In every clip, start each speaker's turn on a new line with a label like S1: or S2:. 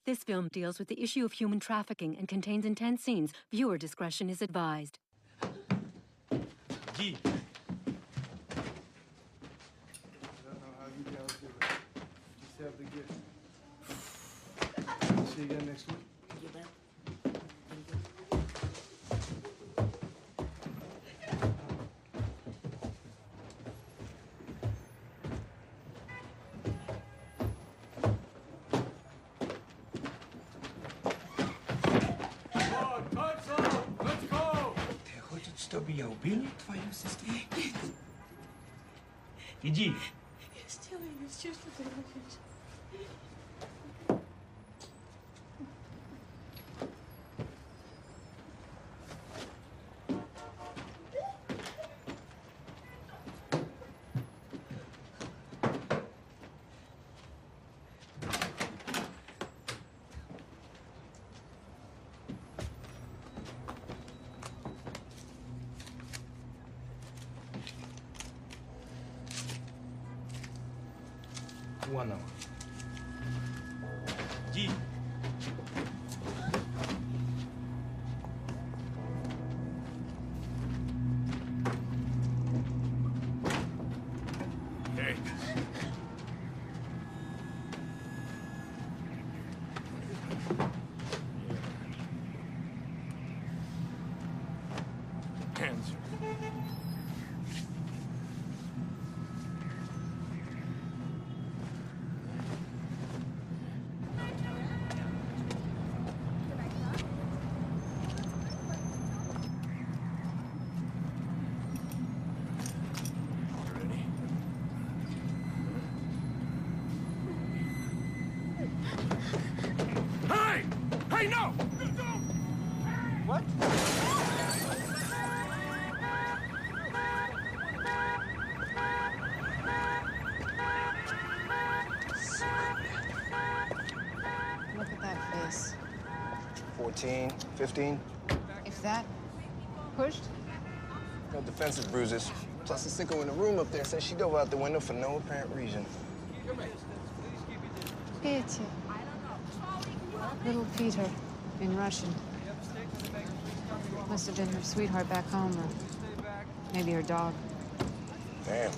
S1: This film deals with the issue of human trafficking and contains intense scenes. Viewer discretion is advised.
S2: G.
S3: I don't know how you guys do it. Just have to get. See you again next week.
S2: Что бы я убил твою сестру? Иди.
S4: Я сделаю все, что ты хочешь.
S2: Вон он. Иди. Эй. Hands. Hey, no!
S3: What?
S5: Look at that face.
S6: 14, 15.
S5: If that pushed?
S6: No defensive bruises. Plus, the sicko in the room up there says she dove out the window for no apparent reason.
S5: Peter. Little Peter, in Russian. Must have been her sweetheart back home, or maybe her dog.
S6: Damn.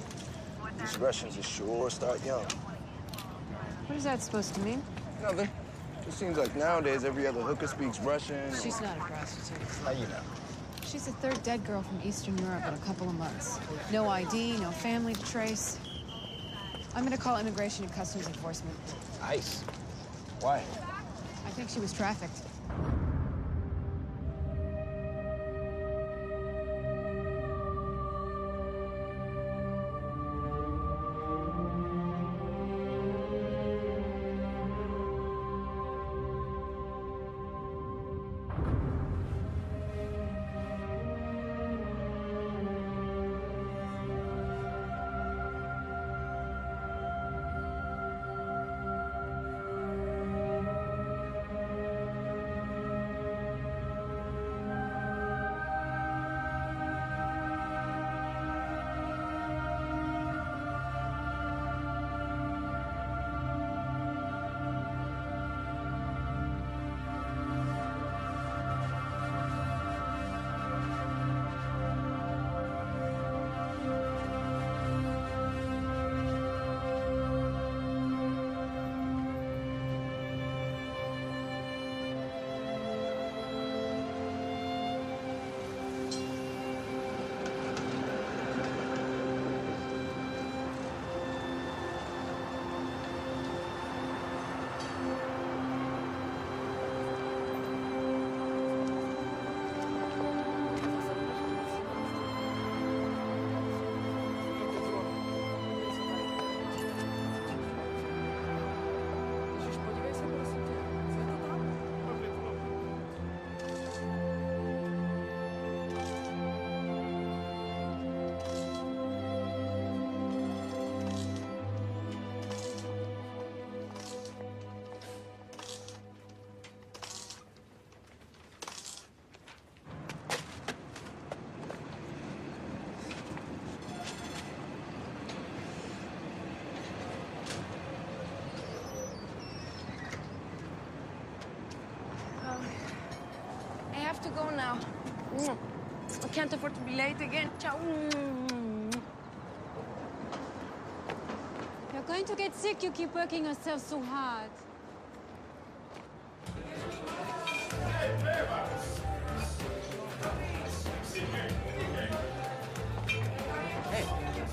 S6: These Russians are sure start young.
S5: What is that supposed to mean?
S6: Nothing. It seems like nowadays every other hooker speaks Russian.
S5: She's not a prostitute.
S6: How you know?
S5: She's the third dead girl from Eastern Europe in a couple of months. No ID, no family to trace. I'm gonna call Immigration and Customs Enforcement.
S6: Ice. Why?
S5: I think she was trafficked.
S4: have to go now. I can't afford to be late again. Ciao.
S5: You're going to get sick. You keep working yourself so hard.
S7: Hey,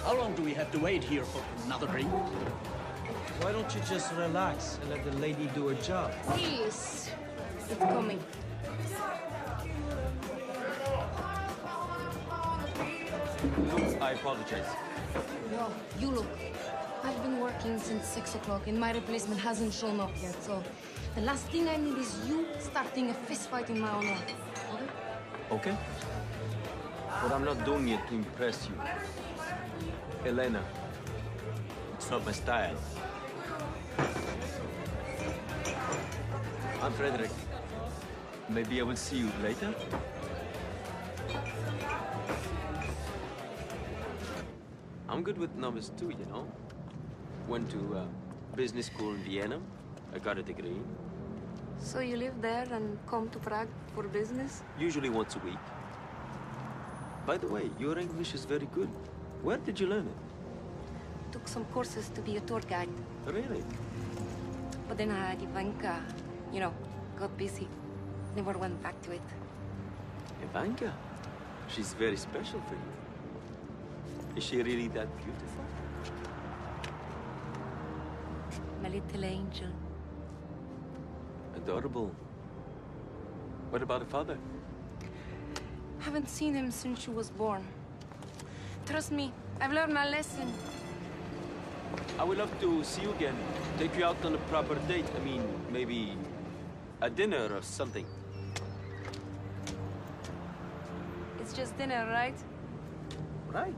S7: how long do we have to wait here for another drink?
S8: Why don't you just relax and let the lady do her job?
S4: Please. It's coming.
S8: I apologize.
S4: Yo, you look. I've been working since 6 o'clock and my replacement hasn't shown up yet, so the last thing I need is you starting a fist fight in my honor. Okay?
S8: Okay? But I'm not doing it to impress you. Elena, it's not my style. I'm Frederick. Maybe I will see you later? I'm good with numbers too, you know. Went to business school in Vienna. I got a degree.
S4: So you live there and come to Prague for business?
S8: Usually once a week. By the way, your English is very good. Where did you learn it?
S4: Took some courses to be a tour guide.
S8: Really?
S4: But then Ivanka, you know, got busy. Never went back to it.
S8: Ivanka? She's very special for you. Is she really that beautiful?
S4: My little angel.
S8: Adorable. What about her father?
S4: Haven't seen him since she was born. Trust me, I've learned my lesson.
S8: I would love to see you again. Take you out on a proper date. I mean, maybe a dinner or something.
S4: It's just dinner, right?
S8: Right.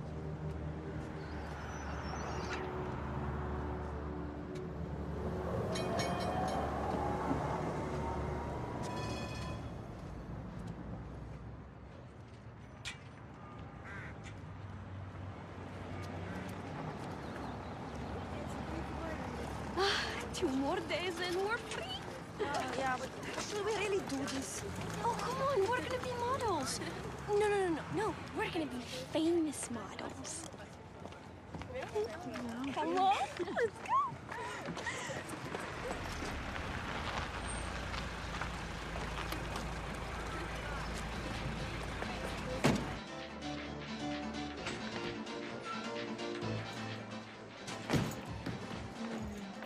S4: Two more days and we're free. Yeah, but should we really do this? Oh, come on, we're gonna be models. No, we're gonna be famous models. Come on, let's go.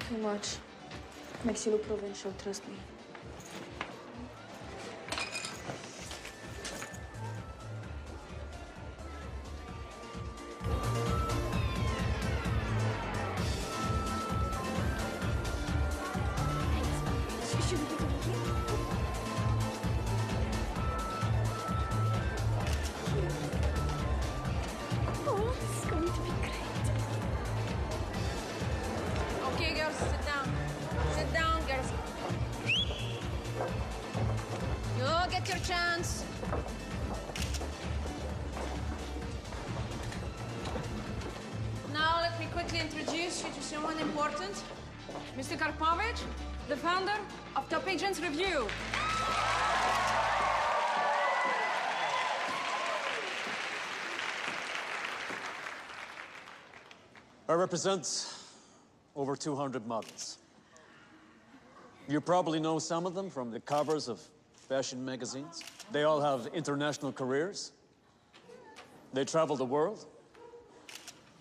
S4: Too much. Makes you look provincial, trust me. Should we do it here? Oh, this is going to be great. Okay, girls, sit down. Sit down, girls. You'll get your chance. Now, let me quickly introduce you to someone important. Mr. Karpovich, the founder of Top Agents Review.
S9: I represent over 200 models. You probably know some of them from the covers of fashion magazines. They all have international careers. They travel the world.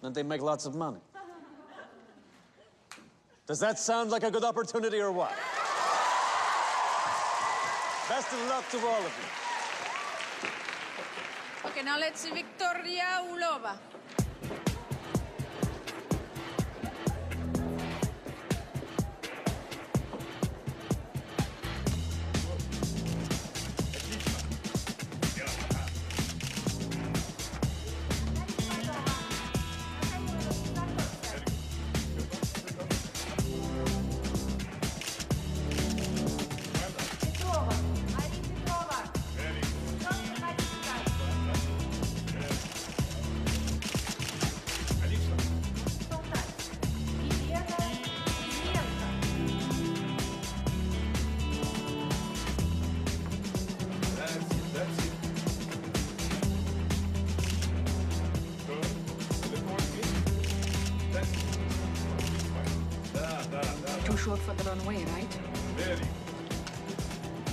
S9: And they make lots of money. Does that sound like a good opportunity or what? Best of luck to all of you.
S4: Okay, now let's see Victoria Ulova.
S5: short for the runway, right?
S10: Very.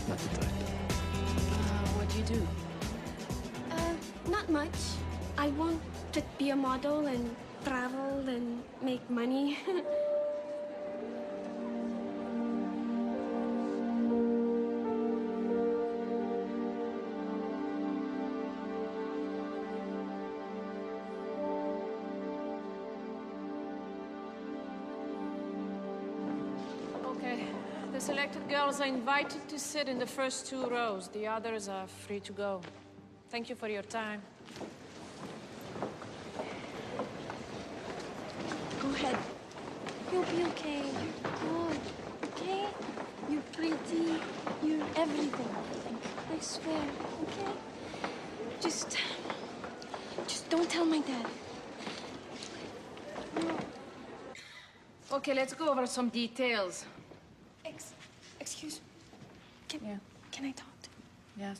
S10: Not the type.
S5: What do you do?
S4: Not much. I want to be a model and travel and make money.
S5: Okay. The selected girls are invited to sit in the first 2 rows. The others are free to go. Thank you for your time.
S4: Go ahead. You'll be okay. You're good. Okay? You're pretty. You're everything. I swear. Okay? Just don't tell my dad. No.
S5: Okay, let's go over some details.
S4: Excuse me. Can I talk to you?
S5: Yes.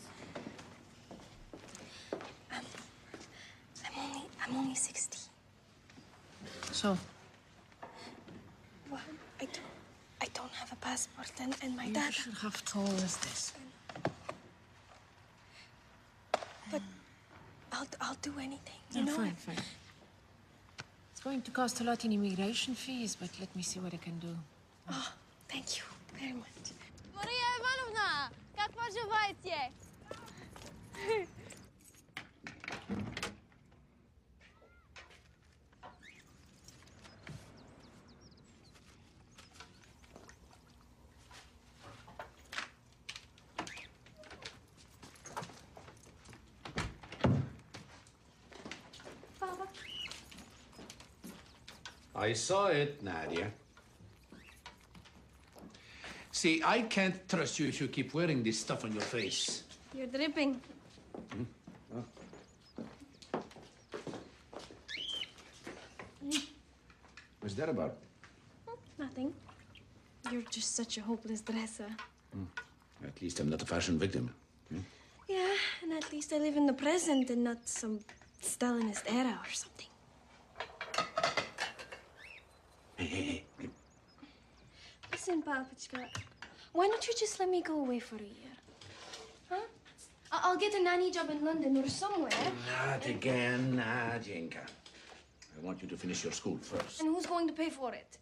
S4: I'm only 16.
S5: So?
S4: Well, I don't have a passport, and my
S5: You
S4: dad.
S5: should have told us this.
S4: But I'll do anything. You know.
S5: Fine. It's going to cost a lot in immigration fees, but let me see what I can do.
S4: Oh, thank you very much.
S11: Maria Ivanovna, как поживаете?
S4: Papa.
S12: I saw it, Nadia. See, I can't trust you if you keep wearing this stuff on your face.
S4: You're dripping.
S12: Oh. What's that about?
S4: Nothing. You're just such a hopeless dresser.
S12: At least I'm not a fashion victim.
S4: Yeah, and at least I live in the present and not some Stalinist era or something.
S12: Hey.
S4: Listen, Papichka, why don't you just let me go away for a year? Huh? I'll get a nanny job in London or somewhere.
S12: Not again, Nadienka. I want you to finish your school first.
S4: And who's going to pay for it?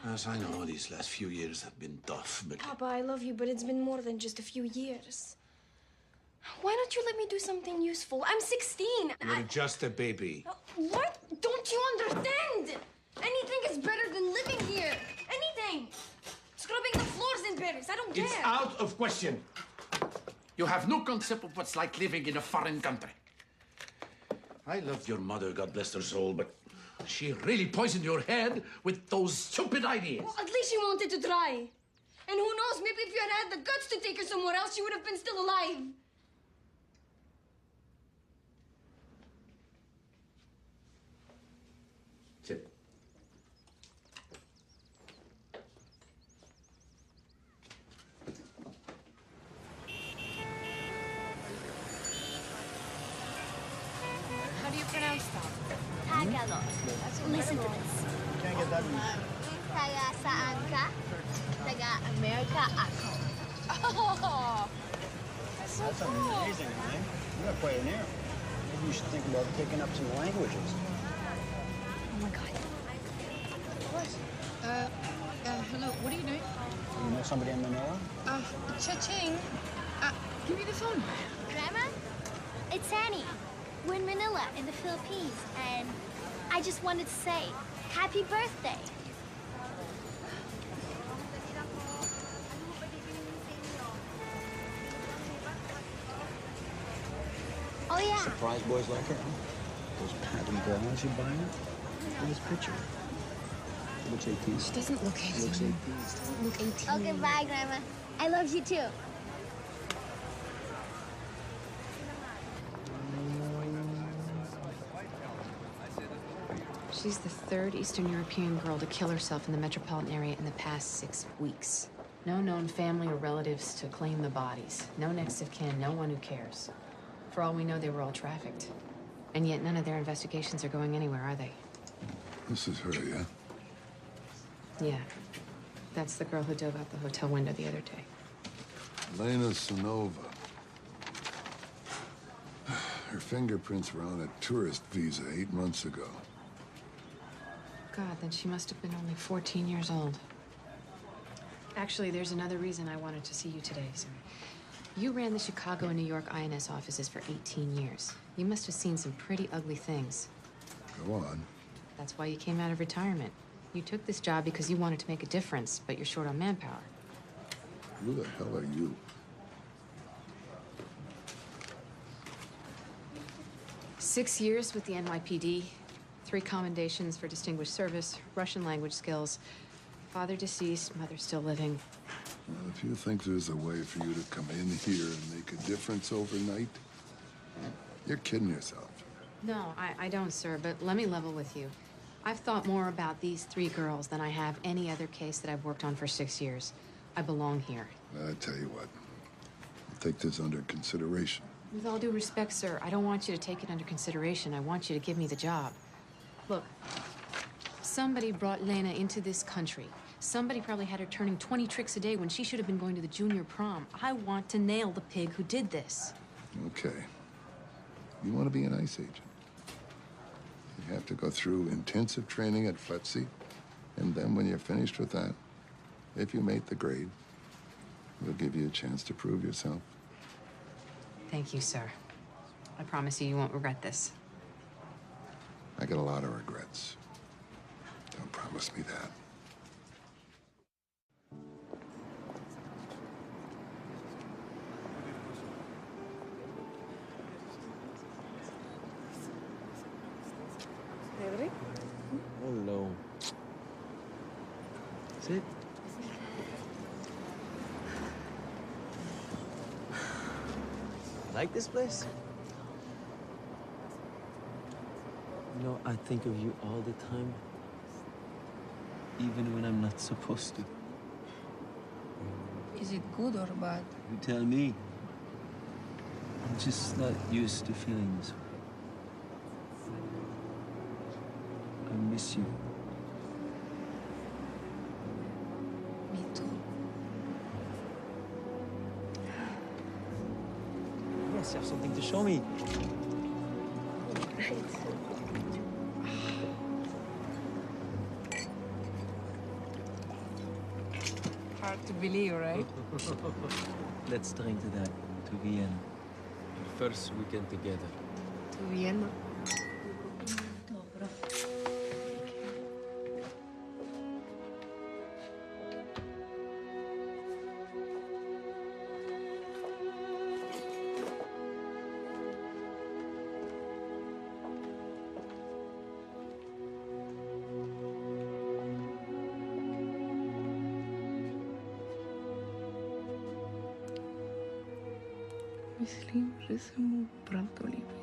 S12: Yes, I know these last few years have been tough, but...
S4: Papa, I love you, but it's been more than just a few years. Why don't you let me do something useful? I'm 16.
S12: You're just a baby.
S4: What? Don't you understand? Anything is better than living here. Anything. Scrubbing the floors in Paris. I don't care.
S12: It's out of question. You have no concept of what's like living in a foreign country. I loved your mother, God bless her soul, but she really poisoned your head with those stupid ideas.
S4: Well, at least she wanted to try. And who knows, maybe if you had had the guts to take her somewhere else, she would have been still alive.
S12: Sit.
S5: How do you pronounce that?
S11: Tagalog. Listen to this.
S3: Can't get that one.
S11: Taga saan ka? Taga America ako.
S5: Oh, that's so
S3: That's
S5: cool.
S3: amazing, man. You're a pioneer. Maybe you should think about picking up some languages.
S5: Oh my God. Hello, what are you doing?
S3: You know somebody in Manila?
S5: Cha-ching. Give me the phone.
S11: Grandma? It's Annie. We're in Manila, in the Philippines, and I just wanted to say, happy birthday. Oh, yeah.
S3: Surprise boys like her, huh? Those pattern bras you buying? Look at this picture. She looks 18.
S5: She doesn't look 18.
S3: She looks 18.
S5: She doesn't look 18.
S11: Okay, bye, Grandma. I love you, too.
S13: She's the third Eastern European girl to kill herself in the metropolitan area in the past 6 weeks. No known family or relatives to claim the bodies. No next of kin, no one who cares. For all we know, they were all trafficked. And yet none of their investigations are going anywhere, are they?
S10: This is her, yeah?
S13: Yeah. That's the girl who dove out the hotel window the other day.
S10: Elena Sinova. Her fingerprints were on a tourist visa 8 months ago.
S13: God, then she must have been only 14 years old. Actually, there's another reason I wanted to see you today, sir. You ran the Chicago and New York INS offices for 18 years. You must have seen some pretty ugly things.
S10: Go on.
S13: That's why you came out of retirement. You took this job because you wanted to make a difference, but you're short on manpower.
S10: Who the hell are you?
S13: Six years with the NYPD, 3 commendations for distinguished service, Russian language skills, father deceased, mother still living.
S10: Well, if you think there's a way for you to come in here and make a difference overnight, you're kidding yourself.
S13: No, I don't, sir, but let me level with you. I've thought more about these 3 girls than I have any other case that I've worked on for 6 years. I belong here.
S10: I tell you what, I'll take this under consideration.
S13: With all due respect, sir, I don't want you to take it under consideration. I want you to give me the job. Look, somebody brought Lena into this country. Somebody probably had her turning 20 tricks a day when she should have been going to the junior prom. I want to nail the pig who did this.
S10: Okay. You want to be an ICE agent? You have to go through intensive training at FLETC, and then when you're finished with that, if you make the grade, we'll give you a chance to prove yourself.
S13: Thank you, sir. I promise you, you won't regret this.
S10: I got a lot of regrets. Don't promise me that.
S8: Hello. Sit. Like this place? You know, I think of you all the time, even when I'm not supposed to.
S14: Is it good or bad?
S8: You tell me. I'm just not used to feeling this way. I miss you.
S14: Me too.
S8: Yes, you have something to show me.
S14: Great. Hard to believe, right?
S8: Let's drink to that, to Vienna. Our first weekend together.
S14: To Vienna. Myslím, že jsem mu pravdu líbí.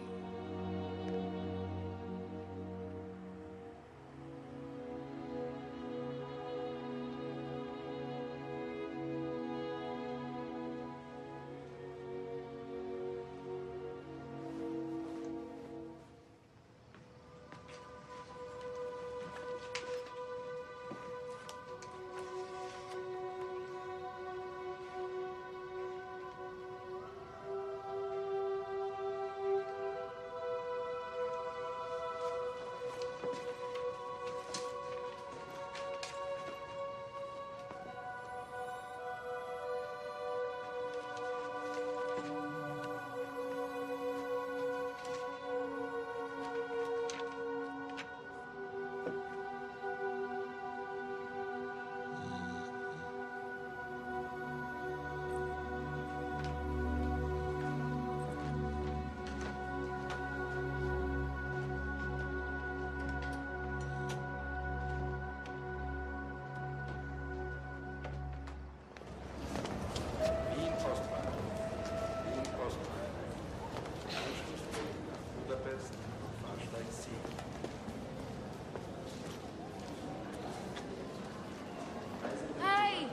S4: Hey!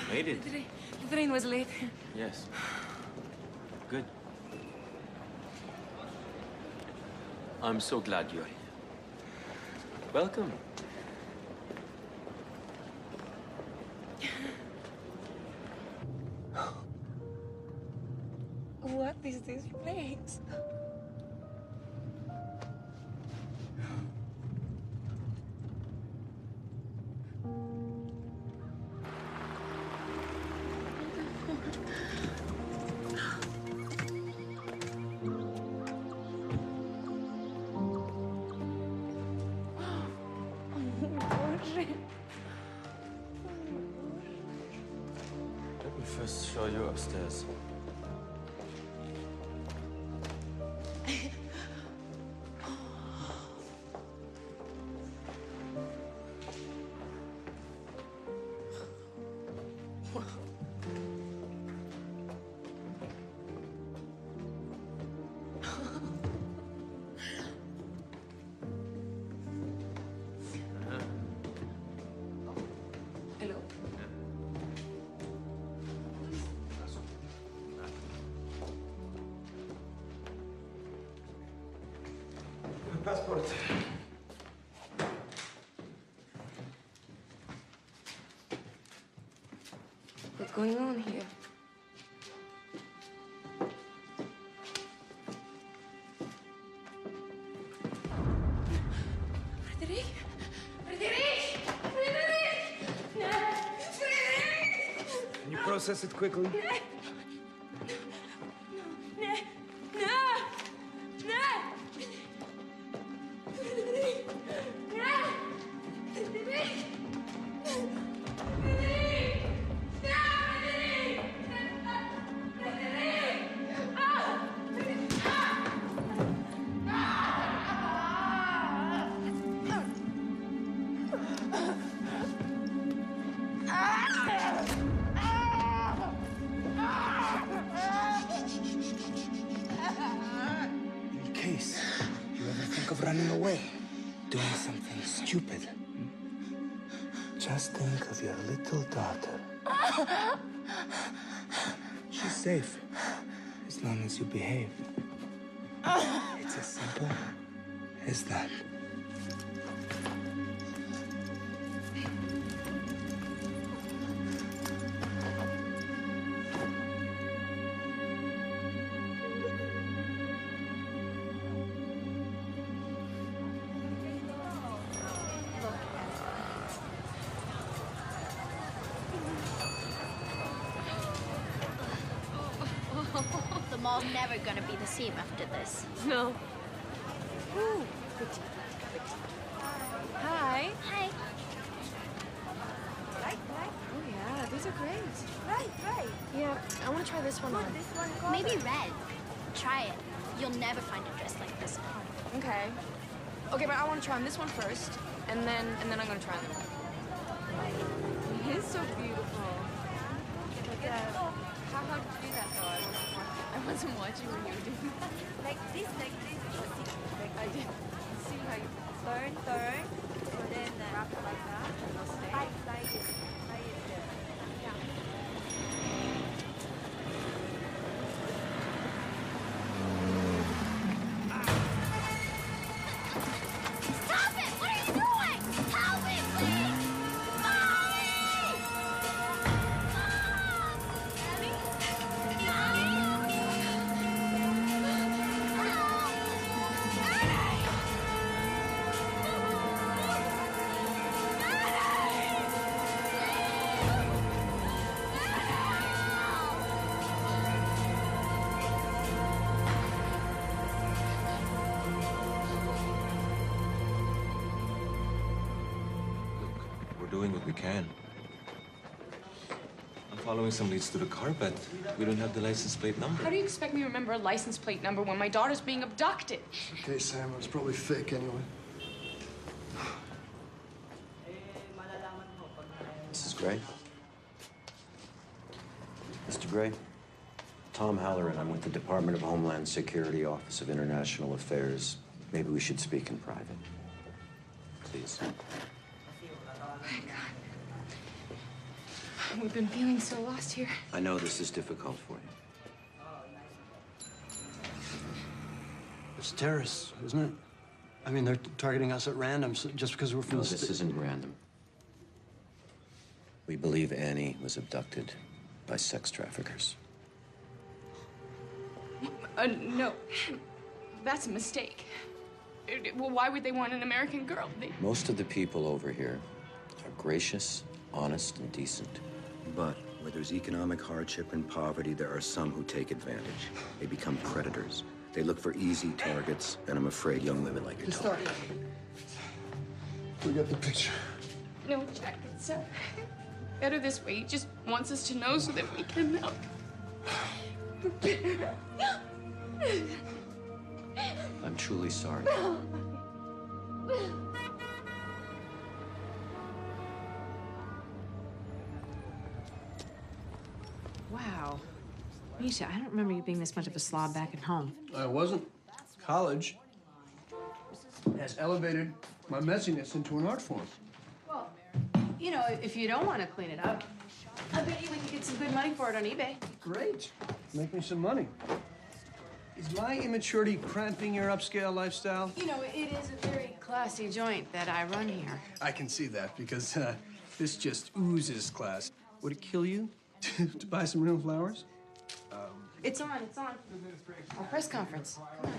S8: Made it.
S14: The train was late.
S8: Yes. Good. I'm so glad you're here. Welcome.
S14: What is this place?
S8: Let me first show you upstairs.
S14: Hello.
S2: Passport.
S14: What's going on here? Frederick! Frederick! Frederick! No! Frederick!
S2: Can you process it quickly?
S14: No! No! No! Frederick! No! Frederick! Frederick! No! Frederick! Frederick! Ah!
S2: In case you ever think of running away, doing something stupid, just think of your little daughter. She's safe as long as you behave. It's as simple as that.
S11: The mall's never gonna be the same after this.
S14: No. Ooh, pretty. Hi.
S11: Hi.
S5: Oh, yeah, these are great.
S4: Right.
S5: Yeah, I want to try this one on.
S11: Maybe red. Try it. You'll never find a dress like this.
S5: Okay. Okay, but I want to try on this one first, and then I'm going to try on the red. It is so beautiful. How did you do that, though? I wasn't watching when you were doing that.
S4: Like this.
S5: I did see how you...
S4: Turn. So then wrap it like that. And I'll stay. Tie it there. Yeah.
S11: Stop it! What are you doing? Help me, please!
S8: Doing what we can. I'm following some leads to the car, but we don't have the license plate number.
S5: How do you expect me to remember a license plate number when my daughter's being abducted?
S3: Okay, Sam, it was probably fake anyway.
S8: Mrs. Gray? Mr. Gray? Tom Halloran. I'm with the Department of Homeland Security, Office of International Affairs. Maybe we should speak in private. Please.
S5: We've been feeling so lost here.
S8: I know this is difficult for you.
S3: It's terrorists, isn't it? I mean, they're targeting us at random just because we're from
S8: No,
S3: the
S8: this isn't random. We believe Annie was abducted by sex traffickers.
S15: No. That's a mistake. Well, why would they want an American girl?
S8: Most of the people over here are gracious, honest, and decent. But where there's economic hardship and poverty, there are some who take advantage. They become predators. They look for easy targets, and I'm afraid young women like your daughter.
S3: We got the picture.
S15: No, Jack, it's better this way. He just wants us to know so that we can help.
S8: I'm truly sorry.
S13: Wow. Misha, I don't remember you being this much of a slob back at home.
S16: I wasn't. College has elevated my messiness into an art form.
S13: Well, you know, if you don't want to clean it up, I bet you we can get some good money for it on eBay.
S16: Great. Make me some money. Is my immaturity cramping your upscale lifestyle?
S13: You know, it is a very classy joint that I run here.
S16: I can see that because this just oozes class. Would it kill you to buy some real flowers?
S13: It's on. Our press conference. Come on.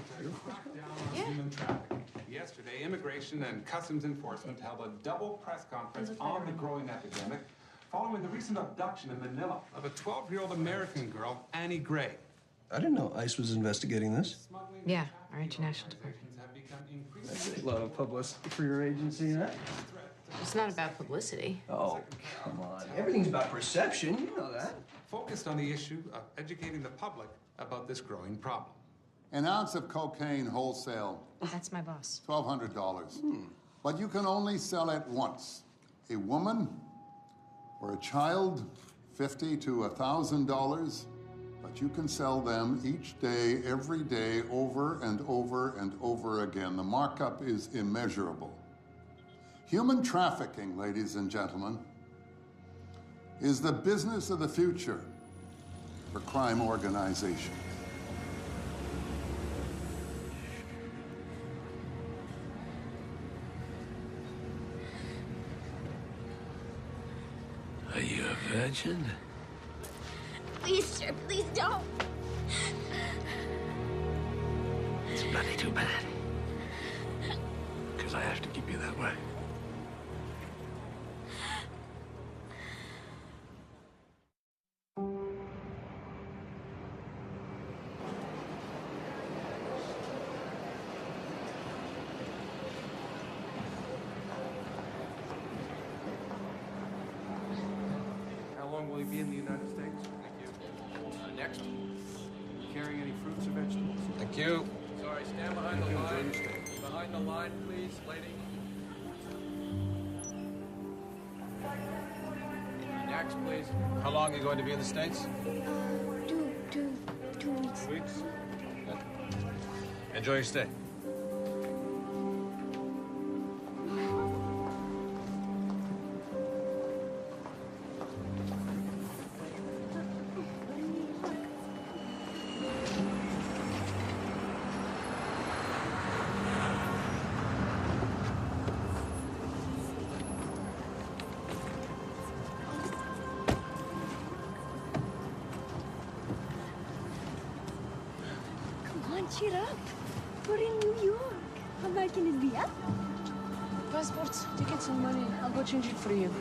S13: Yeah.
S17: Human trafficking. Yesterday, Immigration and Customs Enforcement held a double press conference on the growing epidemic following the recent abduction in Manila of a 12-year-old American girl, Annie Gray.
S16: I didn't know ICE was investigating this.
S13: Yeah, our international department.
S16: That's a lot of publicity for your agency, huh?
S13: It's not about publicity.
S16: Oh, come on. Everything's about perception. You know that.
S17: Focused on the issue of educating the public about this growing problem.
S10: An ounce of cocaine wholesale.
S13: That's my boss.
S10: $1,200. But you can only sell it once. A woman or a child, $50 to $1,000. But you can sell them each day, every day, over and over and over again. The markup is immeasurable. Human trafficking, ladies and gentlemen, is the business of the future for crime organizations.
S2: Are you a virgin?
S11: Please, sir, please don't.
S2: It's bloody too bad. Because I have to keep you that way.
S18: How long will he be in the United States? Thank you. Next. Carrying any fruits or vegetables?
S17: Thank you.
S18: Sorry, stand behind the line. Behind the line, please, lady. Next, please. How long are you going to be in the States?
S11: 2 weeks.
S18: Weeks. Good. Enjoy your stay.
S4: Come on, cheer up. We're in New York. How bad can it be, huh?
S5: Passports, tickets, and money. I'll go change it for you.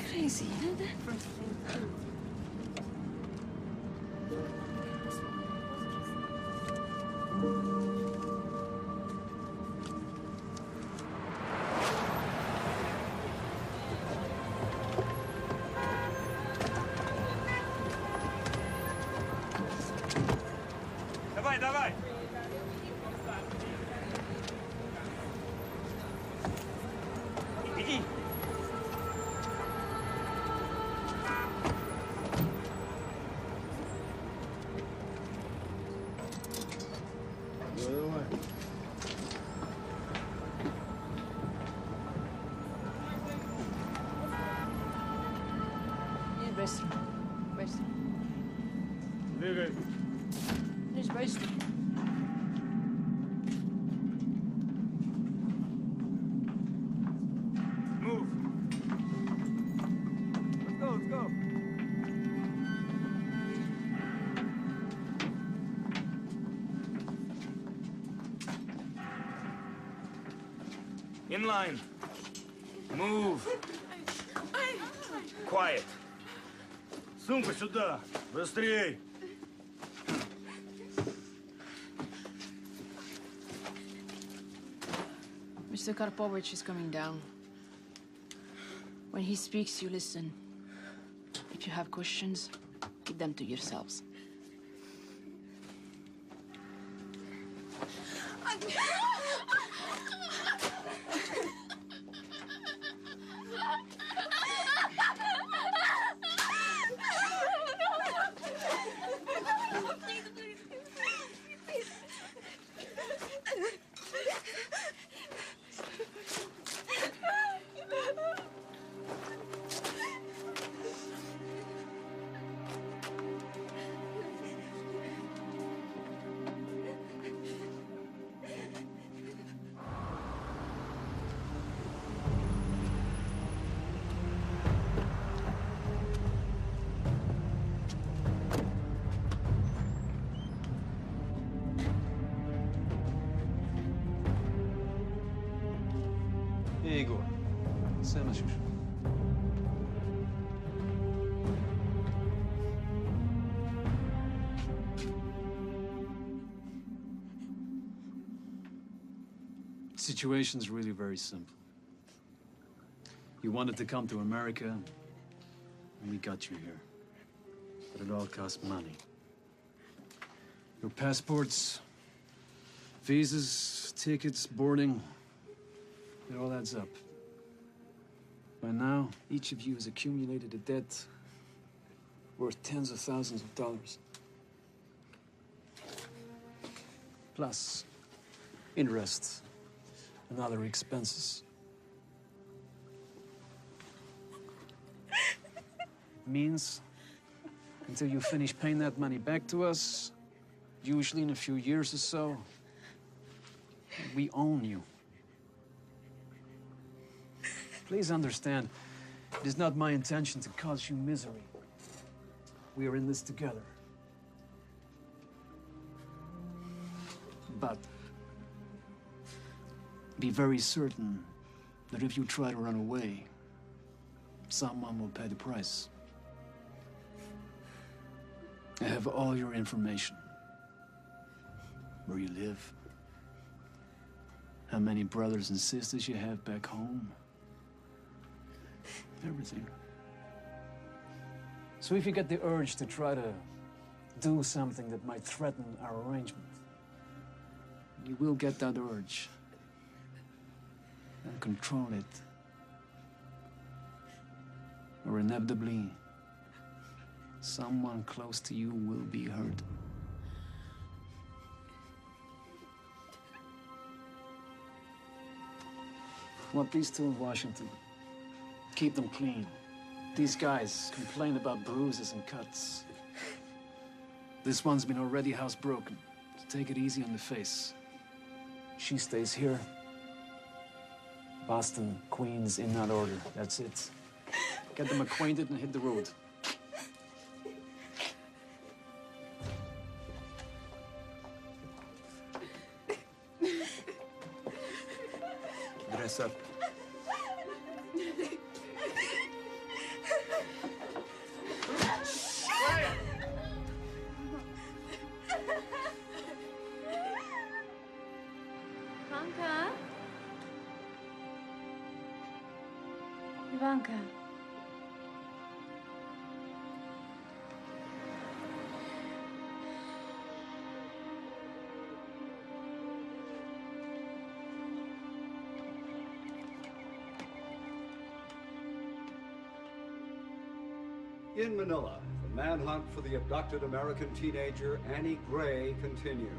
S4: Crazy, huh?
S18: Давай, давай!
S5: Быстро. Быстро.
S16: Двигай.
S5: Лишь быстро.
S16: Move. Let's go, let's go.
S2: In line. Move. Quiet. Сумку сюда. Быстрей.
S5: Mr. Karpovich is coming down. When he speaks, you listen. If you have questions, keep them to yourselves.
S9: Igor, сама шуш. Situation's really very simple. You wanted to come to America, and we got you here. But it all costs money. Your passports, visas, tickets, boarding, it all adds up. By now, each of you has accumulated a debt worth tens of thousands of dollars. Plus, interest and other expenses. Means, until you finish paying that money back to us, usually in a few years or so, we own you. Please understand, it is not my intention to cause you misery. We are in this together. But be very certain that if you try to run away, someone will pay the price. I have all your information. Where you live, how many brothers and sisters you have back home. Everything. So if you get the urge to try to do something that might threaten our arrangement, you will get that urge and control it. Or inevitably, someone close to you will be hurt. I want these two in Washington. Keep them clean. These guys complain about bruises and cuts. This one's been already housebroken, so take it easy on the face. She stays here. Boston, Queens, in that order. That's it. Get them acquainted and hit the road.
S2: Dress up.
S4: Ivanka? Ivanka.
S19: In Manila, the manhunt for the abducted American teenager Annie Gray continues.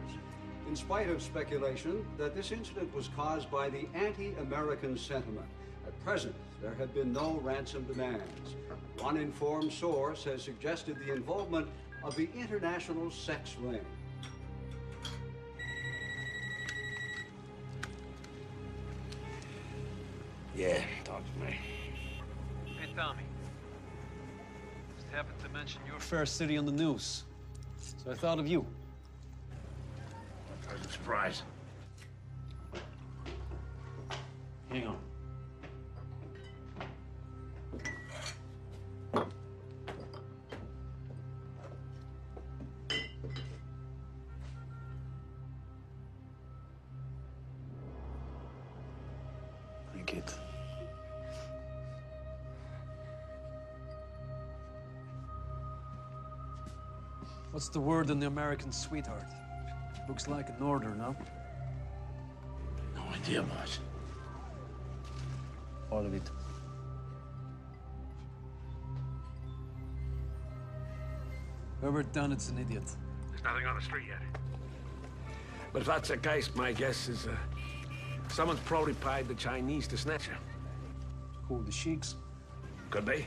S19: In spite of speculation that this incident was caused by the anti-American sentiment, at present, there have been no ransom demands. One informed source has suggested the involvement of the international sex ring.
S12: Yeah, talk to me.
S9: Hey, Tommy. Just happened to mention your fair city on the news. So I thought of you.
S12: Pleasant surprise.
S9: Hang on. Drink it. What's the word on the American sweetheart? Looks like an order, no?
S12: No idea, boss.
S9: All of it. Whoever done it's an idiot.
S12: There's nothing on the street yet. But if that's the case, my guess is someone's probably paid the Chinese to snatch her.
S9: Who, the sheiks?
S12: Could be.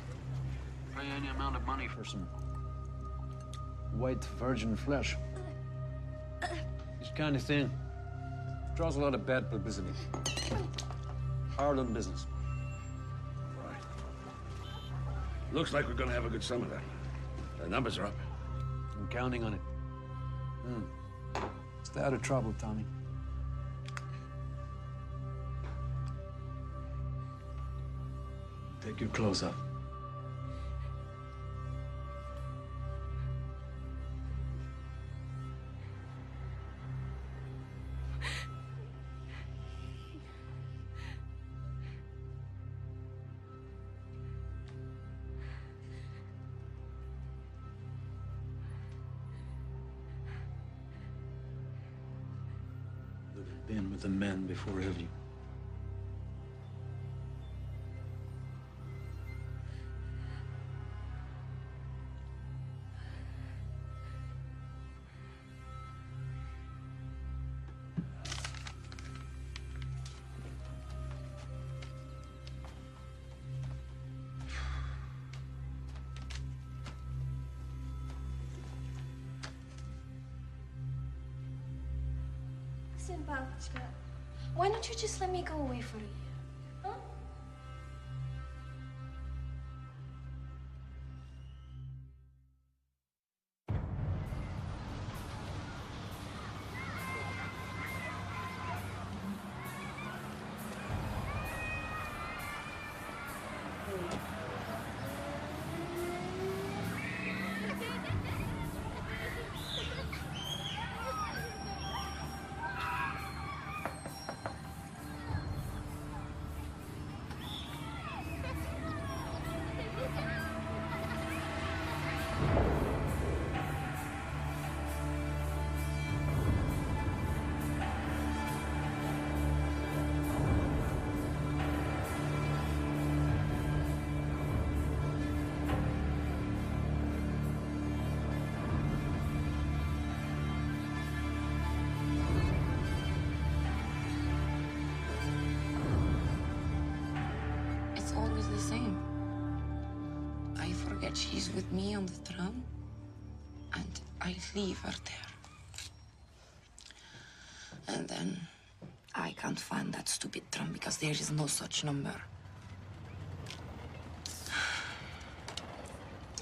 S9: Pay any amount of money for some white virgin flesh. This kind of thing draws a lot of bad publicity. Hard on business.
S12: Right. Looks like we're gonna have a good summer then. The numbers are up.
S9: I'm counting on it. Stay out of trouble, Tommy. Take your clothes off. Been with the men before, have you?
S4: Listen, Babushka, why don't you just let me go away for a year? Huh?
S20: It's always the same. I forget she's with me on the tram, and I leave her there. And then I can't find that stupid tram because there is no such number.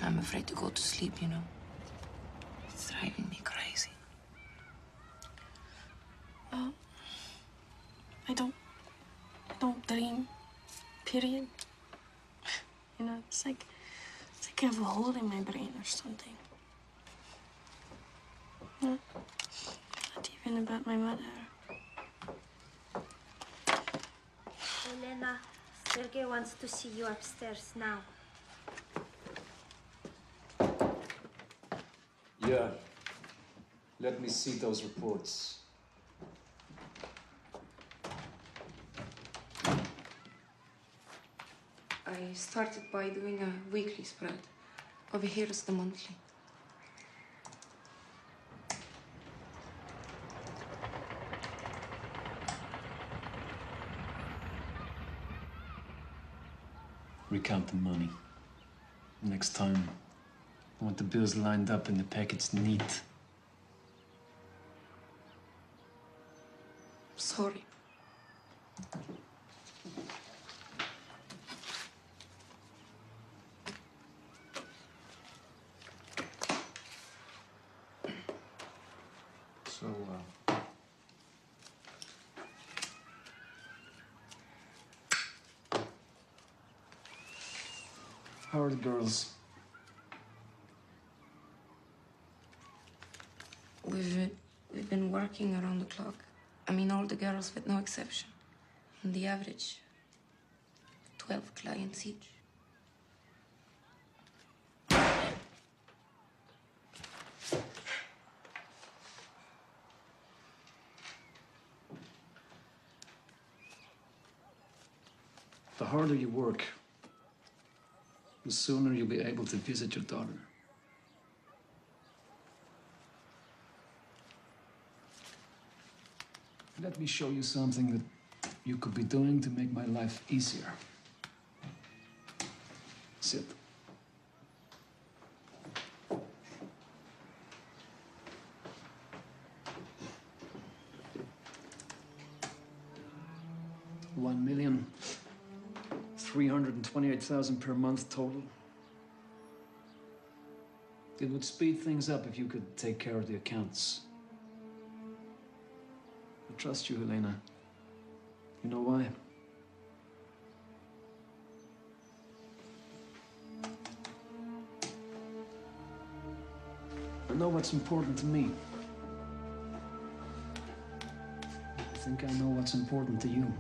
S20: I'm afraid to go to sleep, you know. It's driving me crazy.
S4: Well, I don't dream, period. You know, it's like I have a hole in my brain or something. No, not even about my mother.
S11: Elena, Sergey wants to see you upstairs now.
S9: Yeah. Let me see those reports.
S20: I started by doing a weekly spread. Over here is the monthly.
S16: recount the money. Next time, I want the bills lined up and the packets neat.
S20: Sorry.
S16: So, how are the girls?
S20: We've been working around the clock. I mean, all the girls with no exception. On the average, 12 clients each.
S16: The harder you work, the sooner you'll be able to visit your daughter. Let me show you something that you could be doing to make my life easier. Sit. $1,328,000 per month total. It would speed things up if you could take care of the accounts. I trust you, Helena. You know why? I know what's important to me. I think I know what's important to you.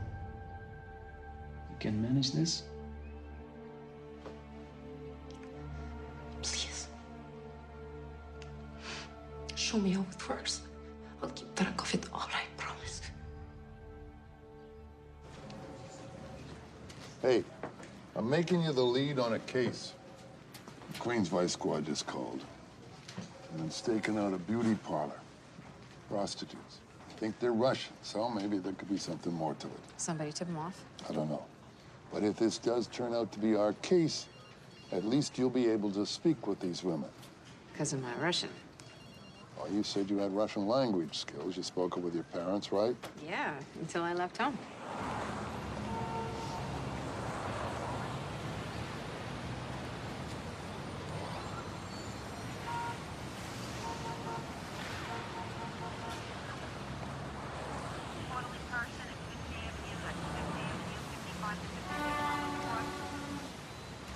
S16: You can manage this?
S20: Please. Show me how it works. I'll keep track of it all, I promise.
S10: Hey, I'm making you the lead on a case. The Queens Vice Squad just called. And I'm staking out a beauty parlor. Prostitutes. I think they're Russian, so maybe there could be something more to it.
S5: Somebody tip them off?
S10: I don't know. But if this does turn out to be our case, at least you'll be able to speak with these women.
S5: Because of my Russian.
S10: Well, you said you had Russian language skills. You spoke it with your parents, right?
S5: Yeah, until I left home.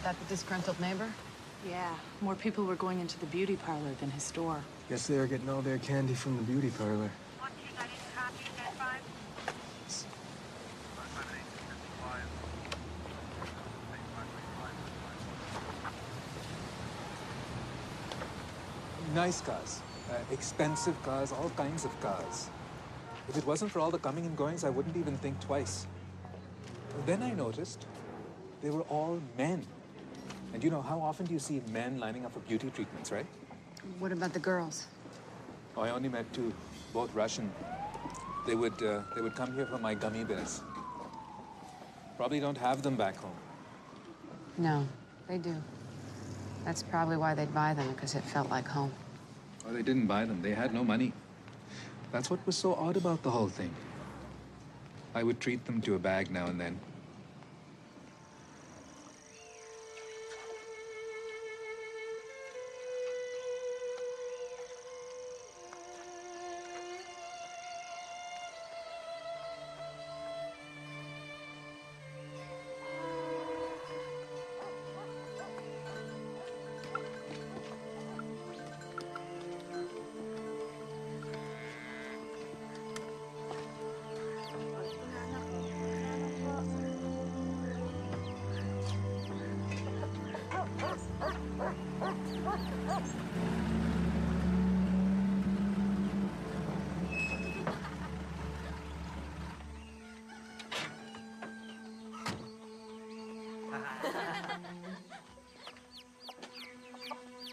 S5: That the disgruntled neighbor?
S21: Yeah, more people were going into the beauty parlor than his store.
S2: Guess they were getting all their candy from the beauty parlor.
S22: Nice cars, expensive cars, all kinds of cars. If it wasn't for all the coming and goings, I wouldn't even think twice. Then I noticed they were all men. And you know, how often do you see men lining up for beauty treatments, right?
S5: What about the girls?
S22: Oh, I only met two, both Russian. They would come here for my gummy bears. Probably don't have them back home.
S5: No, they do. That's probably why they'd buy them, because it felt like home.
S22: Oh, they didn't buy them. They had no money. That's what was so odd about the whole thing. I would treat them to a bag now and then.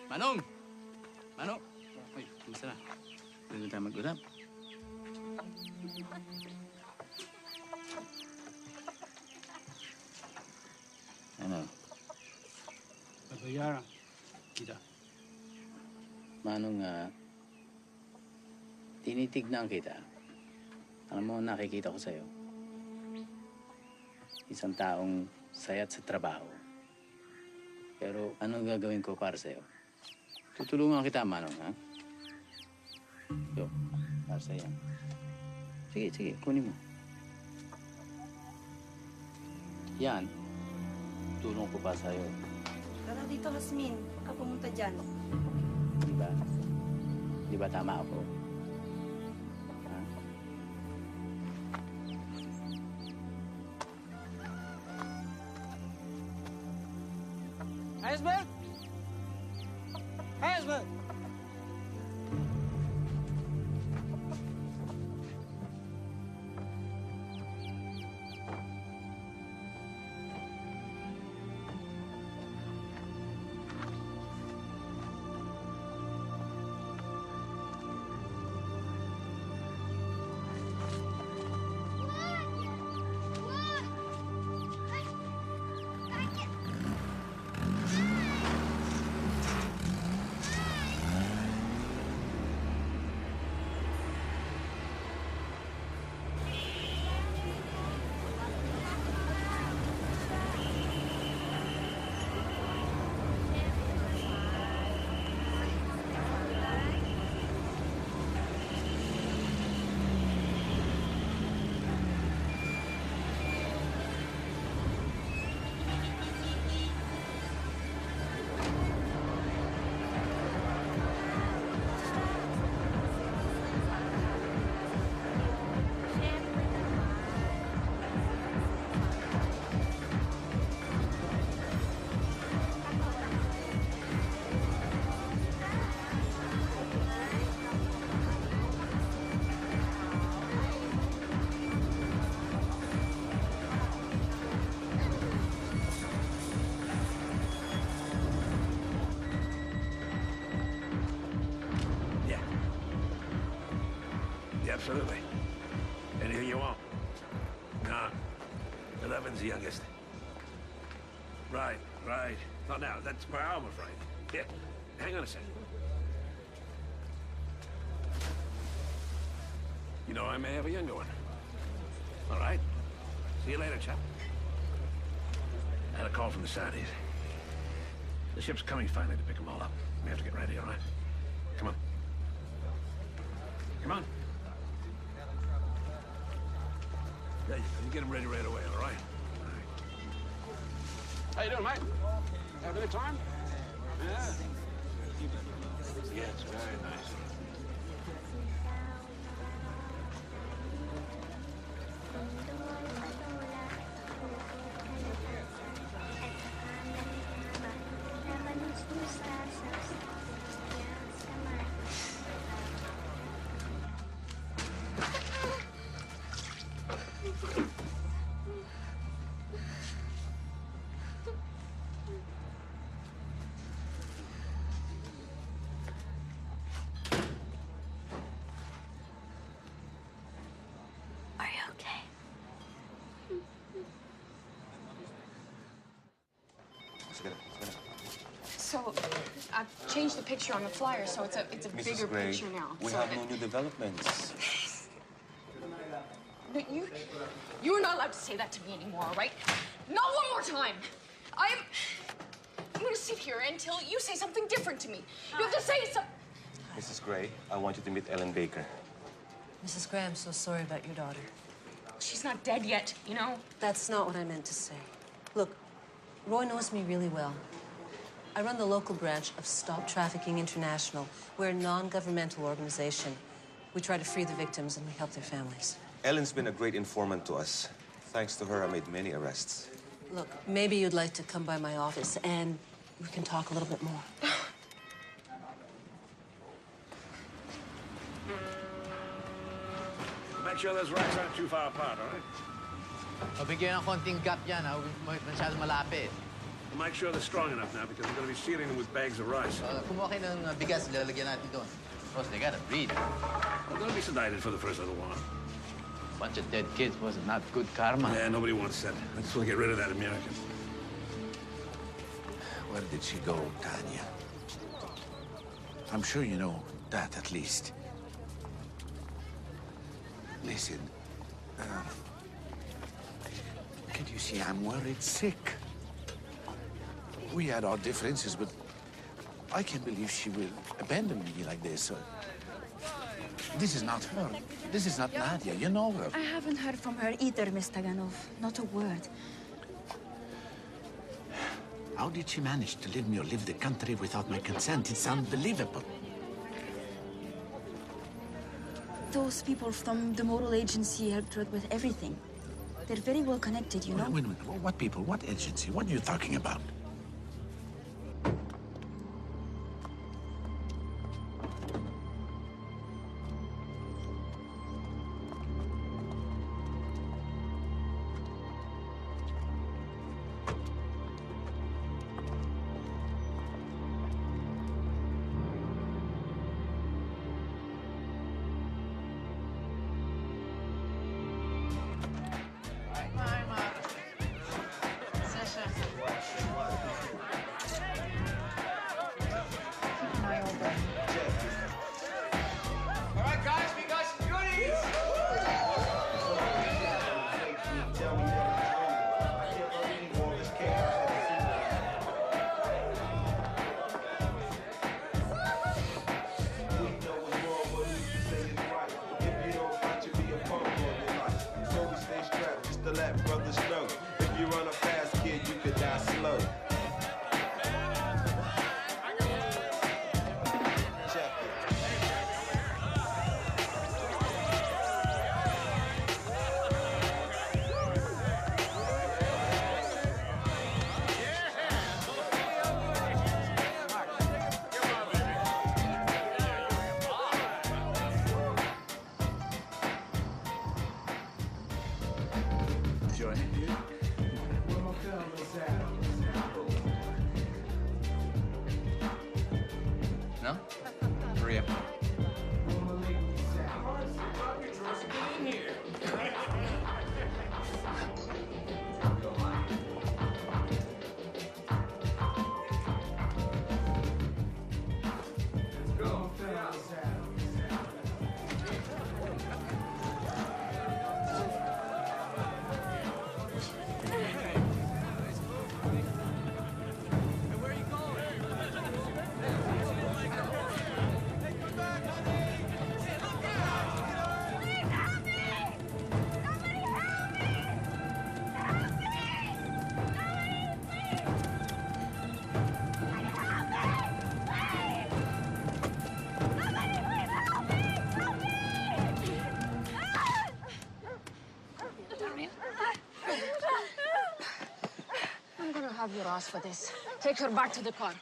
S7: Manong! Manong! Uy, kumusta na? Pwede tayo mag-usap? Ano?
S16: Yara, kita.
S3: Manong, tinitignan kita. Alam mo, nakikita ko sa'yo. Isang taong sayat sa trabaho. Pero anong gagawin ko para sa'yo? Tutulungan kita, Manong, ha? Yo, para sa'yo. Sige, kunin mo. Yan, tulong ko pa sa'yo.
S1: Tara dito, Hasmin. Huwag ka pumunta dyan.
S3: Diba? Diba tama ako? Ha?
S2: Husband? Husband!
S6: Absolutely. Anything you want? Nah. 11's the youngest. Right. Not now. That's per hour, I'm afraid. Yeah. Hang on a second. You know, I may have a younger one. All right. See you later, chap. I had a call from the Saudis. The ship's coming finally to pick them all up. We have to get ready, all right? Come on. Come on. There you go. You get them ready right away, all right? All right.
S17: How you doing, mate? Having a good time? Yeah.
S6: Yeah, it's very nice.
S15: So, I've changed the picture on the flyer, so it's a bigger
S8: Gray,
S15: picture now.
S8: we
S15: So
S8: have no new developments.
S15: No, you're not allowed to say that to me anymore, all right? Not one more time. I'm going to sit here until you say something different to me. You have to say something.
S8: Mrs. Gray, I want you to meet Ellen Baker.
S23: Mrs. Gray, I'm so sorry about your daughter.
S15: She's not dead yet, you know?
S23: That's not what I meant to say. Look, Roy knows me really well. I run the local branch of Stop Trafficking International. We're a non-governmental organization. We try to free the victims and we help their families.
S8: Ellen's been a great informant to us. Thanks to her, I made many arrests.
S23: Look, maybe you'd like to come by my office and we can talk a little bit more.
S6: Make sure those racks aren't too far apart, all right?
S24: Mabigyan ng konting gap yan, ha? Huwag masyadong malapit.
S6: Make sure they're strong enough now because we're going to be sealing them with bags of rice.
S24: Kumuha kayo ng bigas, lalagyan natin doon. Boss, they gotta breathe.
S6: They're going to be sedated for the first little while.
S24: Bunch of dead kids was not good karma.
S6: Yeah, nobody wants that. I just want to get rid of that American.
S12: Where did she go, Tanya? I'm sure you know that, at least. Listen, can't you see I'm worried sick? We had our differences, but I can't believe she will abandon me like this. This is not her. This is not Nadia. You know her.
S13: I haven't heard from her either, Miss Taganov. Not a word.
S12: How did she manage to leave me or leave the country without my consent? It's unbelievable.
S13: Those people from the Moral Agency helped her with everything. They're very well connected, you know?
S12: Wait a minute. What people? What agency? What are you talking about?
S3: No? Hurry up.
S15: I'm gonna have your ass for this. Take her back to the car.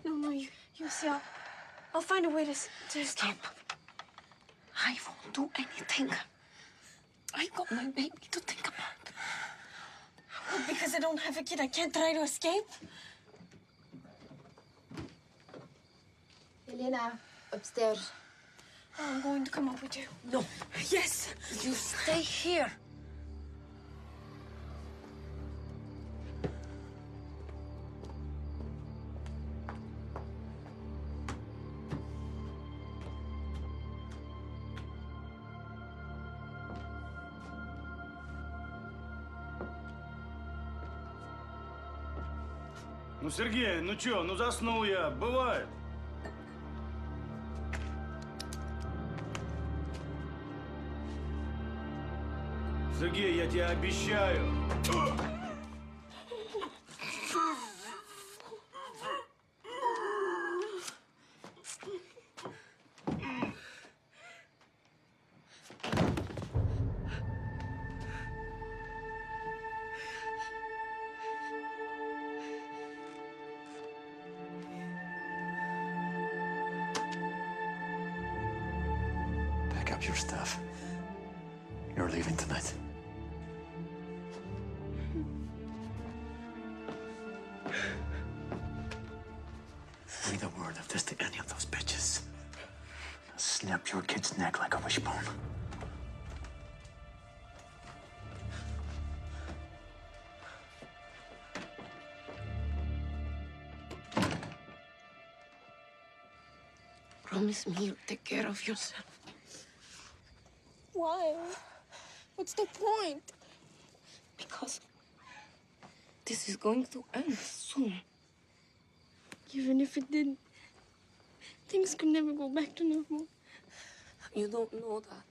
S4: No, you see, I'll find a way to escape.
S15: I won't do anything. I got my baby to think about.
S4: Well, because I don't have a kid, I can't try to escape.
S15: Elena, upstairs.
S4: Oh, I'm going to come up with you.
S15: No.
S4: Yes.
S15: You stay here.
S14: Ну, Сергей, ну чё, ну заснул я, бывает. Сергей, я тебе обещаю.
S7: Pack up your stuff. You're leaving tonight. Breathe a word of this to any of those bitches. I'll snap your kid's neck like a wishbone.
S20: Promise me you'll take care of yourself.
S4: Why? What's the point?
S20: Because this is going to end soon.
S4: Even if it did, things could never go back to normal.
S20: You don't know that.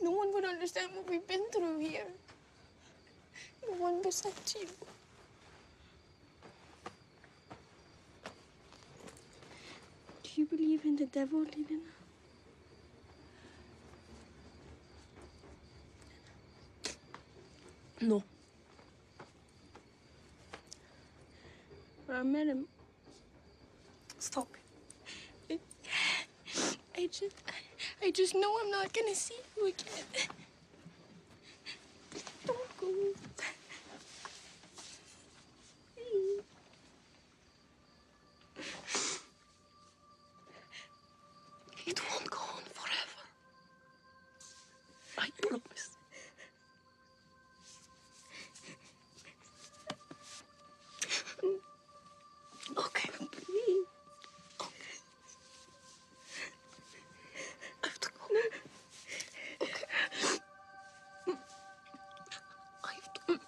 S4: No one would understand what we've been through here. No one besides you. Do you believe in the devil, Lilina?
S20: No.
S4: I met him.
S20: Stop
S4: it. I just know I'm not gonna see you again. Don't go. Please.
S20: It won't go on forever. I promise. Okay.
S4: Please.
S20: I have to go. Okay. I have to.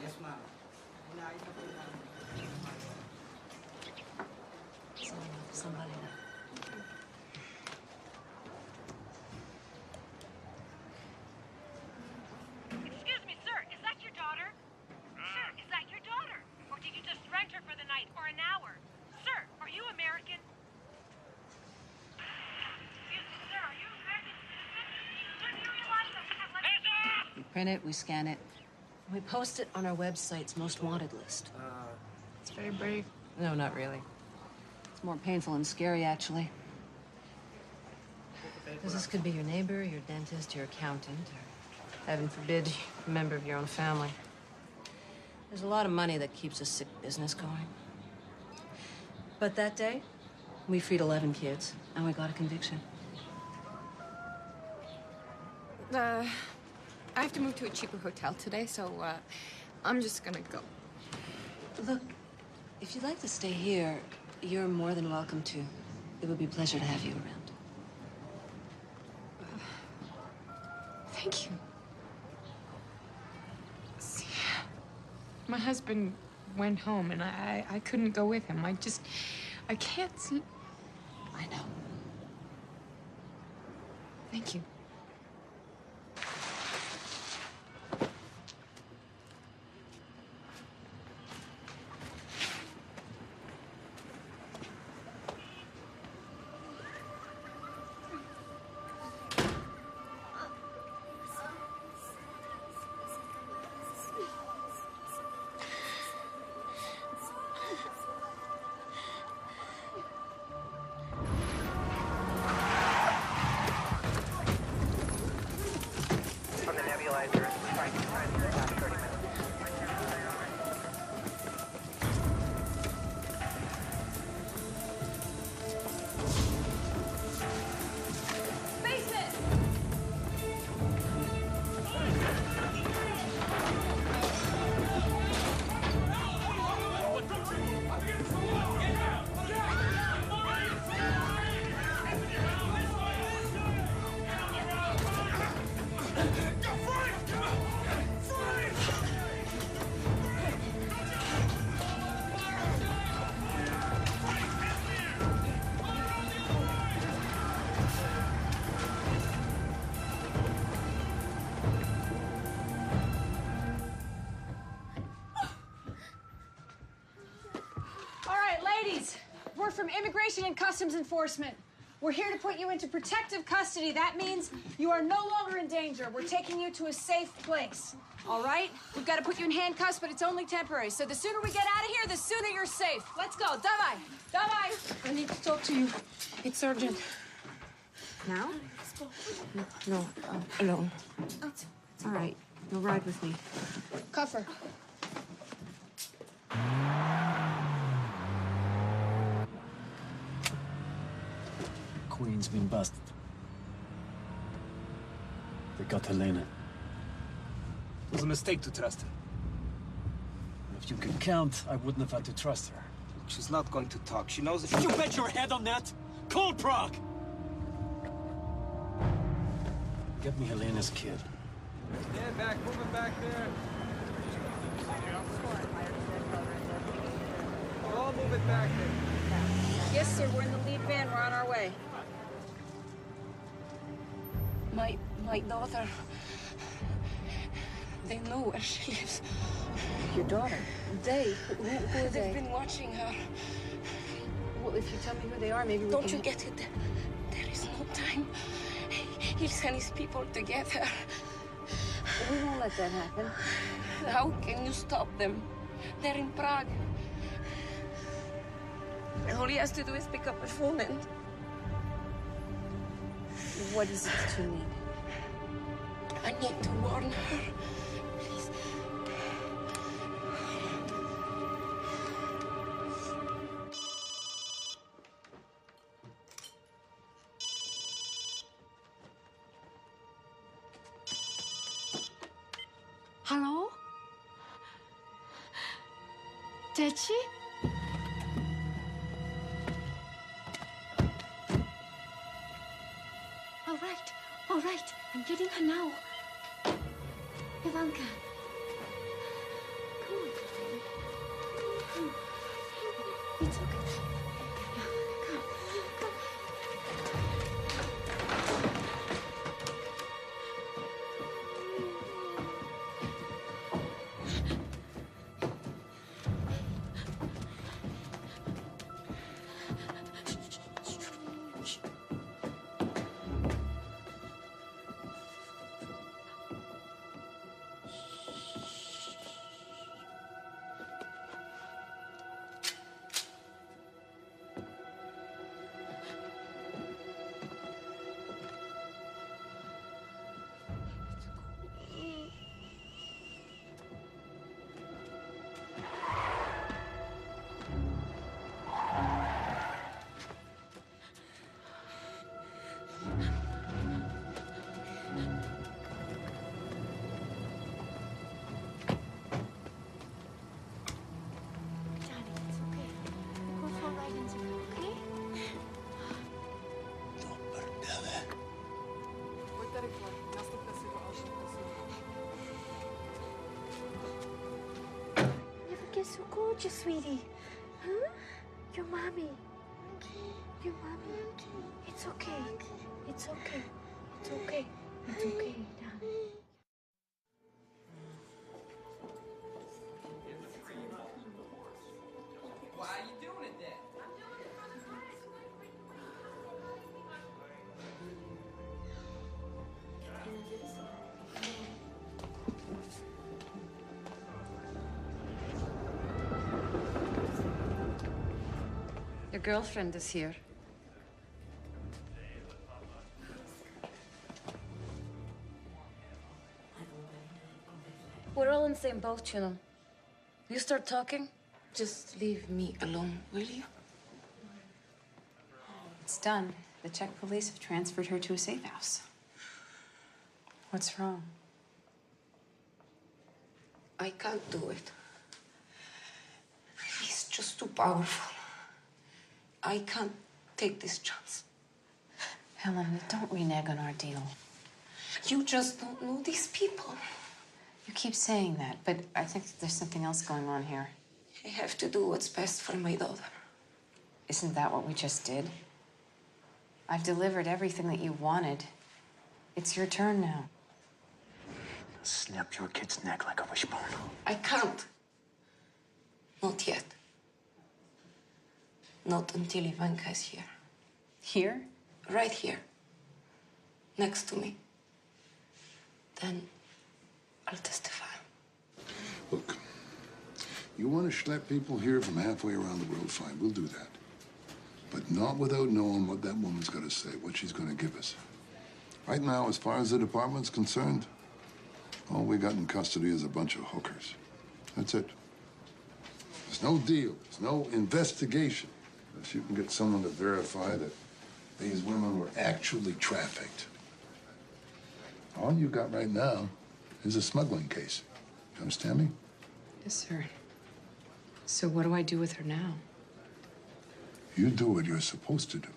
S2: Yes, ma'am.
S23: Somebody.
S9: Excuse me, sir. Is that your daughter? Sir, is that your daughter? Or did you just rent her for the night or an hour? Sir, are you American? Excuse me, sir. Are you American citizen? Sir, do you realize that we have less...
S23: We print it, we scan it. We post it on our website's most wanted list.
S5: It's very brave.
S23: No, not really. It's more painful and scary, actually. Because this could be your neighbor, your dentist, your accountant, or, heaven forbid, a member of your own family. There's a lot of money that keeps a sick business going. But that day, we freed 11 kids, and we got a conviction.
S5: I have to move to a cheaper hotel today, so I'm just gonna go.
S23: Look, if you'd like to stay here, you're more than welcome to. It would be a pleasure to have you around.
S5: Thank you. See, my husband went home, and I couldn't go with him. I can't sleep.
S23: I know.
S5: Thank you. from Immigration and Customs Enforcement. We're here to put you into protective custody. That means you are no longer in danger. We're taking you to a safe place. All right? We've got to put you in handcuffs, but it's only temporary. So the sooner we get out of here, the sooner you're safe. Let's go. Давай. Давай.
S20: I need to talk to you. It's urgent.
S5: Now?
S20: No, alone. All right, you'll ride with me.
S5: Cuff her.
S10: Queen's been busted. They got Helena.
S16: It was a mistake to trust her.
S10: If you could count, I wouldn't have had to trust her.
S16: She's not going to talk. She knows if
S10: You bet your head on that! Cold Prague! Get me Helena's kid.
S17: Stand back, move it back there. All move it back there.
S1: Yes, sir. We're in the lead van. We're on our way.
S20: My daughter. They know where she lives.
S1: Your daughter? They? Who are
S20: They've
S1: they?
S20: been watching her.
S1: Well, if you tell me who they are, maybe we
S20: Don't
S1: can...
S20: you get it? There is no time. He'll send his people together.
S1: We won't let that happen.
S20: How can you stop them? They're in Prague. All he has to do is pick up a phone and...
S1: What is it that you need?
S20: I need to warn her. Please.
S4: Hello? Did she? All right. I'm getting her now. Ivanka. Come on, darling. Come on. It's okay. Yeah, come. You're so gorgeous, sweetie. Huh? Your mommy. Your mommy. It's okay. It's okay. It's okay. It's okay, darling.
S11: Why are you doing it then?
S5: Your girlfriend is here.
S20: We're all in the same boat, you know. You start talking, just leave me alone, will you?
S5: It's done. The Czech police have transferred her to a safe house. What's wrong?
S20: I can't do it. He's just too powerful. I can't take this chance.
S5: Helen, don't renege on our deal.
S20: You just don't know these people.
S5: You keep saying that, but I think there's something else going on here.
S20: I have to do what's best for my daughter.
S5: Isn't that what we just did? I've delivered everything that you wanted. It's your turn now.
S7: Snap your kid's neck like a wishbone.
S20: I can't. Not yet. Not until Ivanka is here.
S1: Here?
S20: Right here. Next to me. Then I'll testify.
S11: Look, you want to schlep people here from halfway around the world, fine, we'll do that. But not without knowing what that woman's got to say, what she's going to give us. Right now, as far as the department's concerned, all we got in custody is a bunch of hookers. That's it. There's no deal, there's no investigation, unless you can get someone to verify that these women were actually trafficked. All you got right now is a smuggling case. You understand me?
S1: Yes, sir. So what do I do with her now?
S11: You do what you're supposed to do.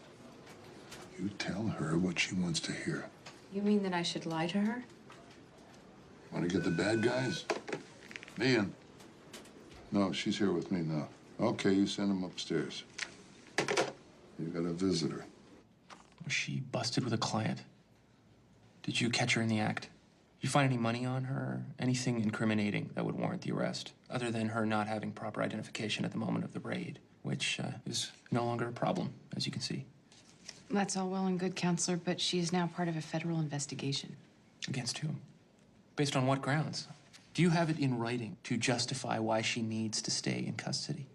S11: You tell her what she wants to hear.
S1: You mean that I should lie to her?
S11: Want to get the bad guys? Ian. No, she's here with me now. Okay, you send them upstairs. You got a visitor.
S18: Was she busted with a client? Did you catch her in the act? Did you find any money on her? Anything incriminating that would warrant the arrest, other than her not having proper identification at the moment of the raid, which is no longer a problem, as you can see.
S1: That's all well and good, Counselor, but she is now part of a federal investigation.
S18: Against whom? Based on what grounds? Do you have it in writing to justify why she needs to stay in custody?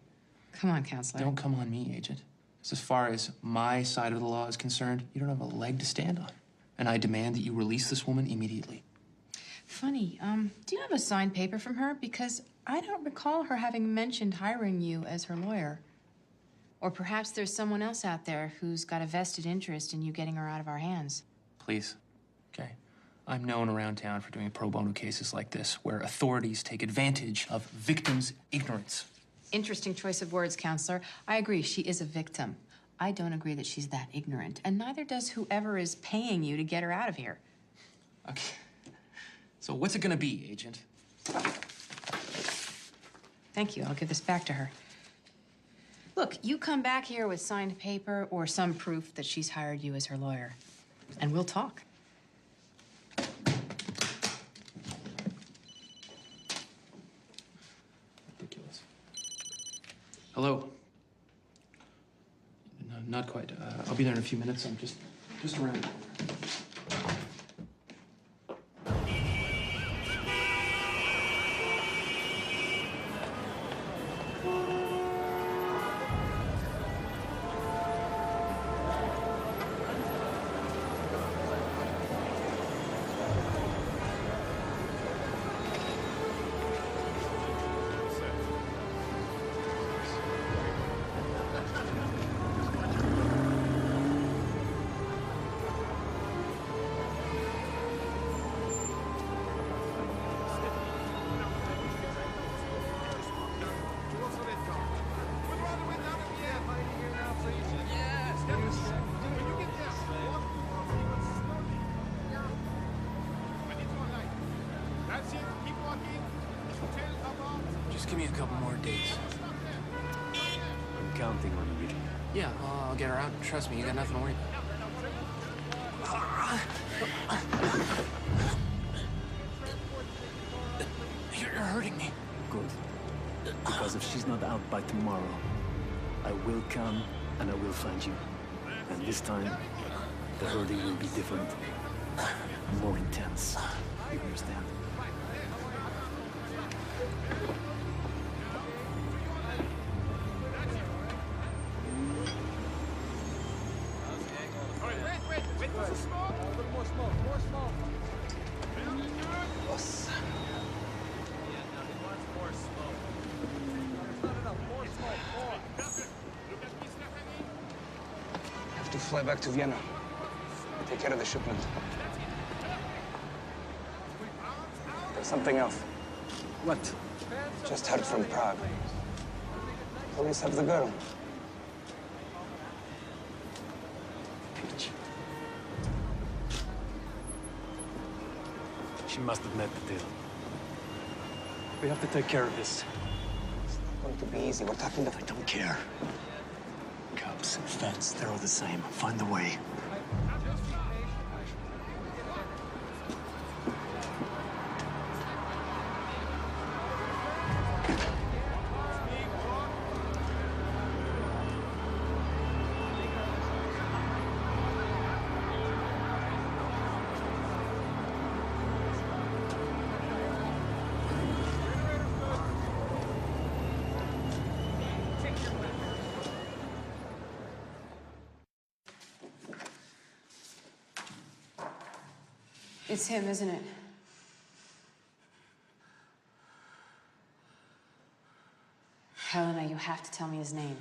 S1: Come on, Counselor.
S18: Don't come on me, Agent. As far as my side of the law is concerned, you don't have a leg to stand on. And I demand that you release this woman immediately.
S1: Funny, do you have a signed paper from her? Because I don't recall her having mentioned hiring you as her lawyer. Or perhaps there's someone else out there who's got a vested interest in you getting her out of our hands.
S18: Please, okay? I'm known around town for doing pro bono cases like this, where authorities take advantage of victims' ignorance.
S1: Interesting choice of words, Counselor. I agree, she is a victim. I don't agree that she's that ignorant, and neither does whoever is paying you to get her out of here.
S18: Okay. So what's it gonna be, Agent?
S1: Thank you. I'll give this back to her. Look, you come back here with signed paper or some proof that she's hired you as her lawyer, and we'll talk.
S18: Ridiculous. Hello? No, not quite. I'll be there in a few minutes. I'm just around. Just give me a couple more days.
S10: I'm counting on you.
S18: Yeah, I'll get her out. Trust me, you got nothing to worry about. You're hurting me.
S10: Good. Because if she's not out by tomorrow, I will come and I will find you. And this time, the hurting will be different. More intense. You understand?
S2: I have to fly back to Vienna. Take care of the shipment. There's something else.
S10: What?
S2: Just heard from Prague. Police have the girl.
S10: Peach. She must have met the deal. We have to take care of this.
S2: It's not going to be easy. We're talking
S10: I don't care. Cops and feds, they're all the same. Find the way.
S1: It's him, isn't it? Helena, you have to tell me his name.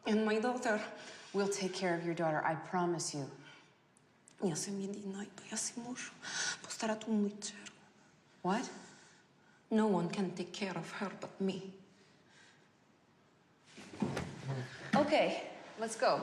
S20: And my daughter.
S1: We'll take care of your daughter, I promise you.
S20: Я съм едина и той си муж. Постарат му дъщеря.
S1: What?
S20: No one can take care of her but me.
S1: Okay, let's go.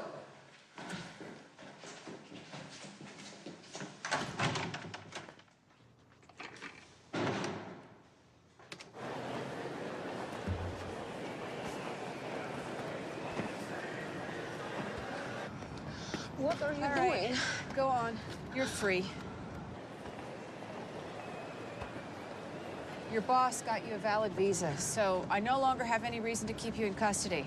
S5: What are you doing? Go on. You're free. Your boss got you a valid visa, so I no longer have any reason to keep you in custody.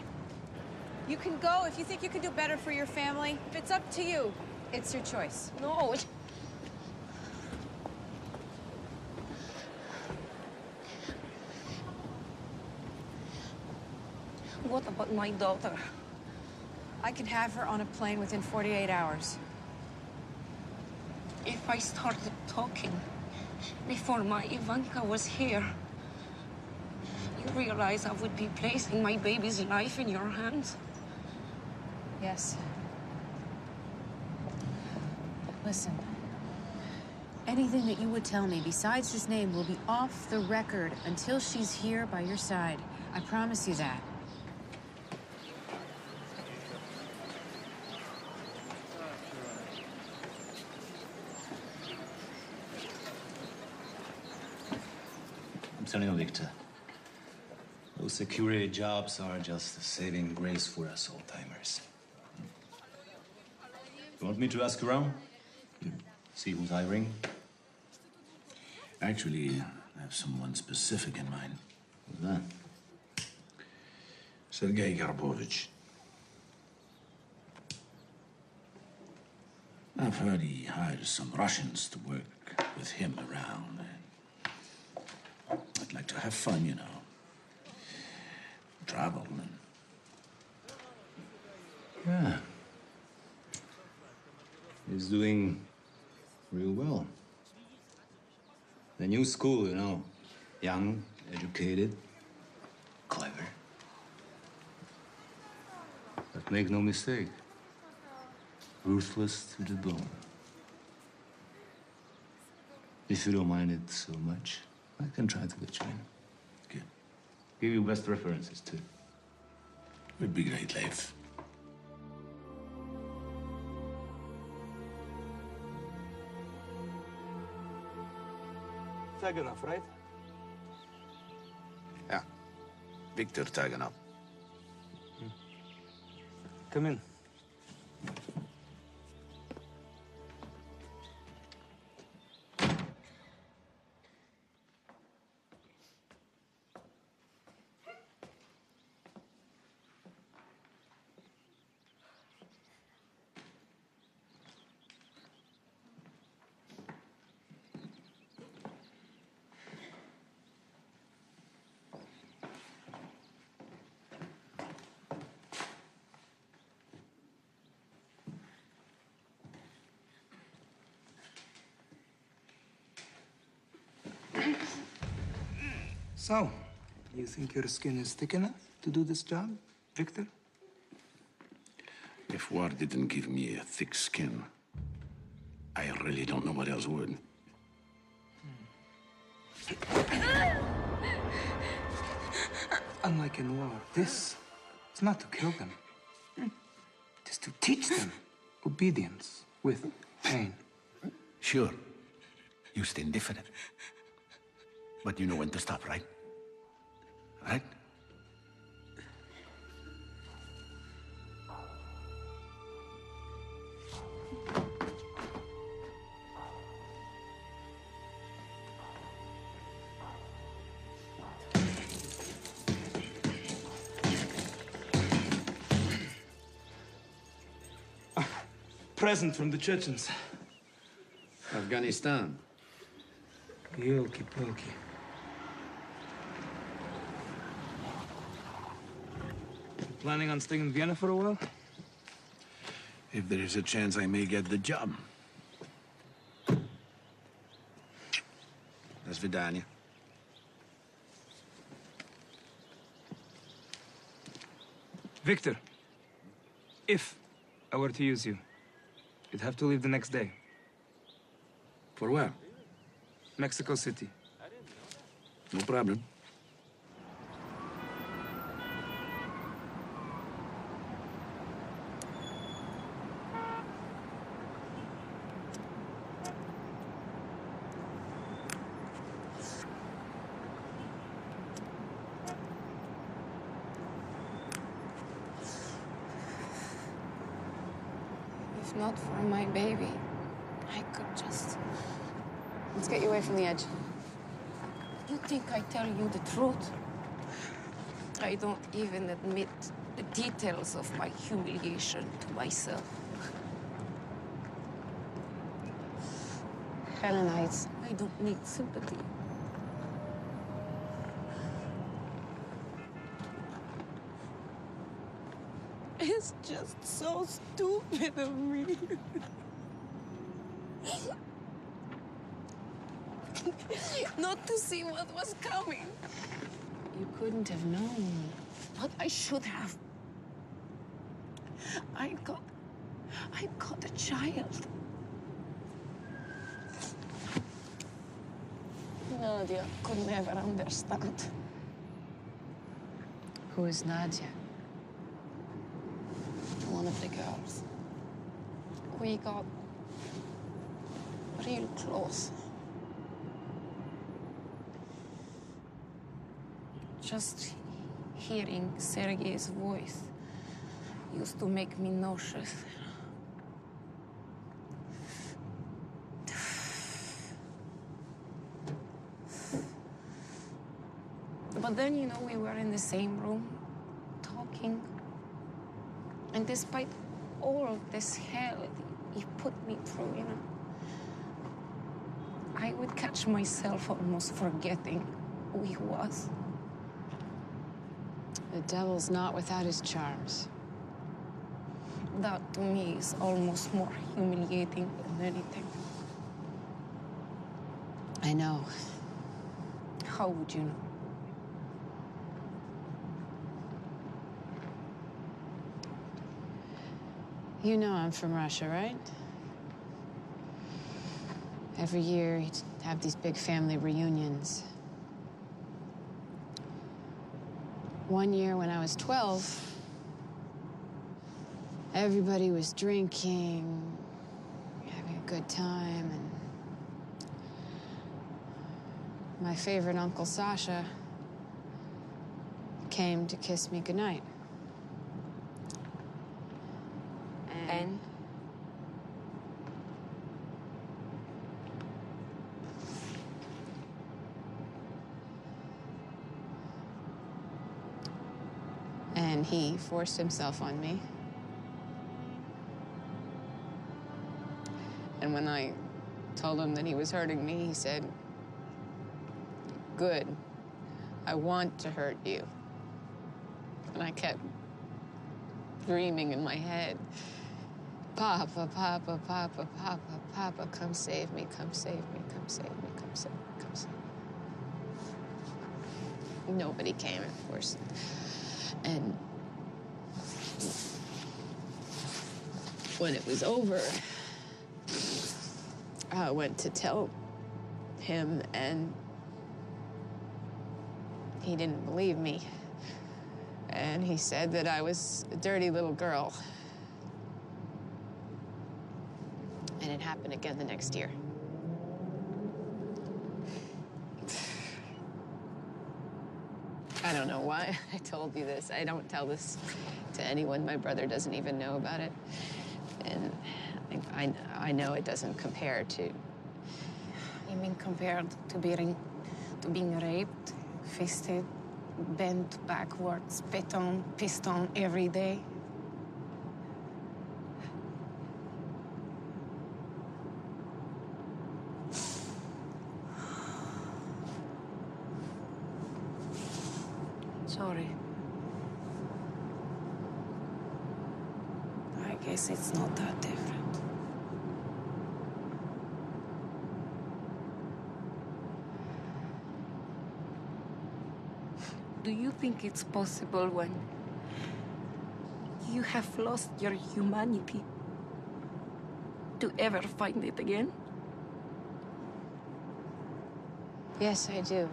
S5: You can go if you think you can do better for your family. It's up to you. It's your choice.
S20: No. What about my daughter?
S5: I can have her on a plane within 48 hours.
S20: If I started talking before my Ivanka was here, you realize I would be placing my baby's life in your hands?
S5: Yes. Listen, anything that you would tell me besides his name will be off the record until she's here by your side. I promise you that.
S7: I'm telling you, Victor, those security jobs are just a saving grace for us old-timers. You want me to ask around? See who's hiring?
S6: Actually, I have someone specific in mind.
S7: Who's that?
S6: Sergei Garbovich. I've heard he hires some Russians to work with him around. I'd like to have fun, you know. Travel and...
S7: Yeah. He's doing real well. The new school, you know. Young, educated, clever. But make no mistake, ruthless to the bone. If you don't mind it so much, I can try to get you in.
S6: Good.
S7: Give you best references, too.
S6: Would be great, Leif.
S2: Taganov, right?
S6: Yeah. Victor Taganov.
S2: Come in. So, you think your skin is thick enough to do this job, Victor?
S6: If war didn't give me a thick skin, I really don't know what else would.
S2: Unlike in war, this is not to kill them. It is to teach them obedience with pain.
S6: Sure, you stay indifferent. But you know when to stop, right? Right?
S2: Present from the Chechens.
S12: Afghanistan.
S2: Yolki-palki. Planning on staying in Vienna for a while?
S6: If there is a chance I may get the job. До свидания.
S2: Victor, if I were to use you, you'd have to leave the next day.
S6: For where?
S2: Mexico City.
S6: No problem.
S1: If not for my baby, I could just... Let's get you away from the edge.
S20: You think I tell you the truth? I don't even admit the details of my humiliation to myself.
S1: Helen Heights.
S20: I don't need sympathy. It's just so stupid of me. Not to see what was coming.
S1: You couldn't have known.
S20: But I should have. I got a child. Nadia could never understand.
S1: Who is Nadia?
S20: One of the girls. We got real close. Just hearing Sergei's voice used to make me nauseous. But then, you know, we were in the same room, talking. And despite all of this hell he put me through, you know, I would catch myself almost forgetting who he was.
S1: The devil's not without his charms.
S20: That, to me, is almost more humiliating than anything.
S1: I know.
S20: How would you know?
S1: You know I'm from Russia, right? Every year, you'd have these big family reunions. One year when I was 12, everybody was drinking, having a good time, and my favorite Uncle Sasha came to kiss me goodnight.
S20: And?
S1: And he forced himself on me. And when I told him that he was hurting me, he said, "Good. I want to hurt you." And I kept dreaming in my head, "Papa, Papa, Papa, Papa, Papa, come save me, come save me, come save me, come save me, come save me." Nobody came, of course. And when it was over, I went to tell him, and he didn't believe me. And he said that I was a dirty little girl. And it happened again the next year. I don't know why I told you this. I don't tell this to anyone. My brother doesn't even know about it. And I know it doesn't compare to...
S20: You mean compared to being raped, fisted, bent backwards, spit on, pissed on every day? Sorry. I guess it's not that different. think it's possible when you have lost your humanity to ever find it again?
S1: Yes, I do.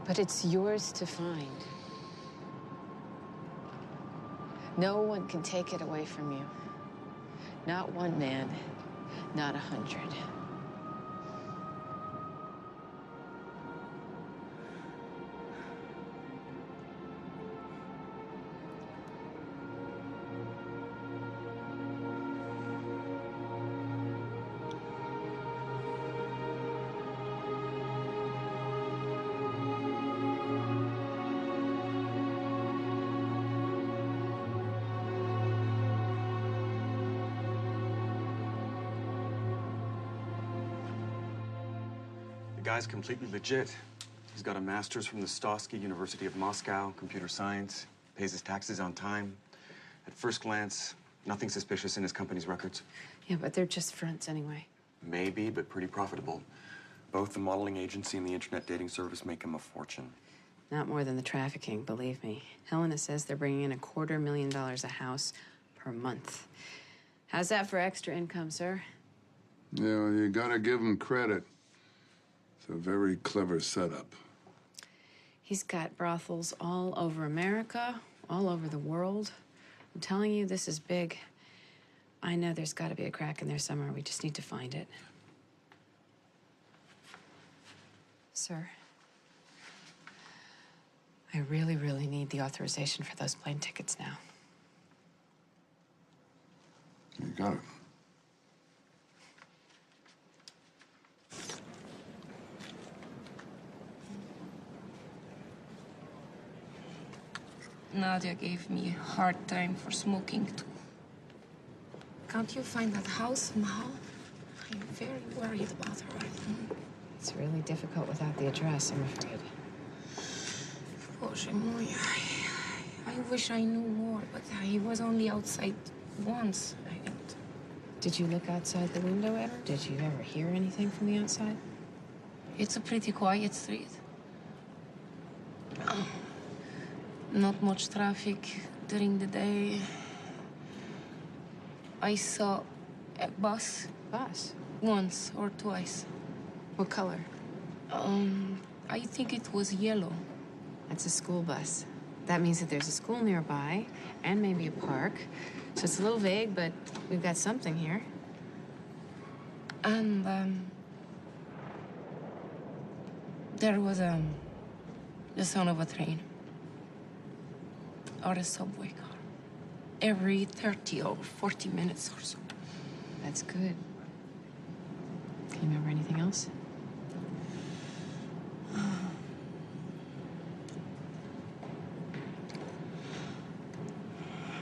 S1: But it's yours to find. No one can take it away from you. Not one man, not 100.
S8: The guy's completely legit. He's got a master's from the Stosky University of Moscow, computer science, pays his taxes on time. At first glance, nothing suspicious in his company's records.
S1: Yeah, but they're just fronts anyway.
S8: Maybe, but pretty profitable. Both the modeling agency and the internet dating service make him a fortune.
S1: Not more than the trafficking, believe me. Helena says they're bringing in $250,000 a house per month. How's that for extra income, sir?
S11: Yeah, well, you gotta give him credit. It's a very clever setup.
S1: He's got brothels all over America, all over the world. I'm telling you, this is big. I know there's got to be a crack in there somewhere. We just need to find it. Sir, I really, really need the authorization for those plane tickets now.
S11: You got it.
S20: Nadia gave me a hard time for smoking too. Can't you find that house somehow? I'm very worried about her.
S1: It's really difficult without the address, I'm afraid.
S20: Boże mój, I wish I knew more, but I was only outside once.
S1: Did you look outside the window ever? Did you ever hear anything from the outside?
S20: It's a pretty quiet street. Not much traffic during the day. I saw a bus.
S1: Bus?
S20: Once or twice.
S1: What color?
S20: I think it was yellow.
S1: That's a school bus. That means that there's a school nearby and maybe a park. So it's a little vague, but we've got something here.
S20: And there was the sound of a train or a subway car every 30 or 40 minutes or so.
S1: That's good. Can you remember anything else?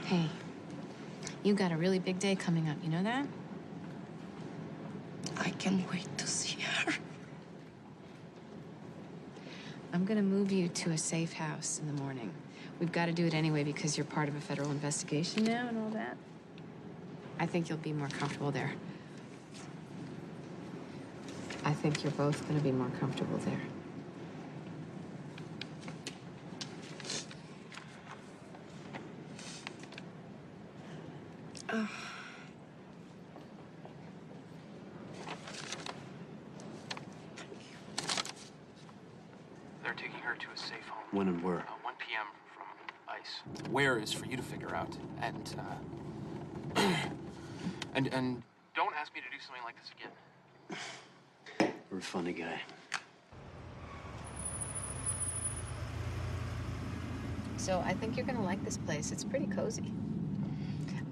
S1: Hey, you got a really big day coming up, you know that?
S20: I can't wait to see her.
S1: I'm gonna move you to a safe house in the morning. We've got to do it anyway because you're part of a federal investigation now and all that. I think you'll be more comfortable there. I think you're both gonna be more comfortable there.
S18: They're taking her to a safe home.
S10: When and where?
S18: 1 p.m. from ICE. Where is for you to figure out. And, and don't ask me to do something like this again.
S10: You're a funny guy.
S1: So I think you're gonna like this place. It's pretty cozy.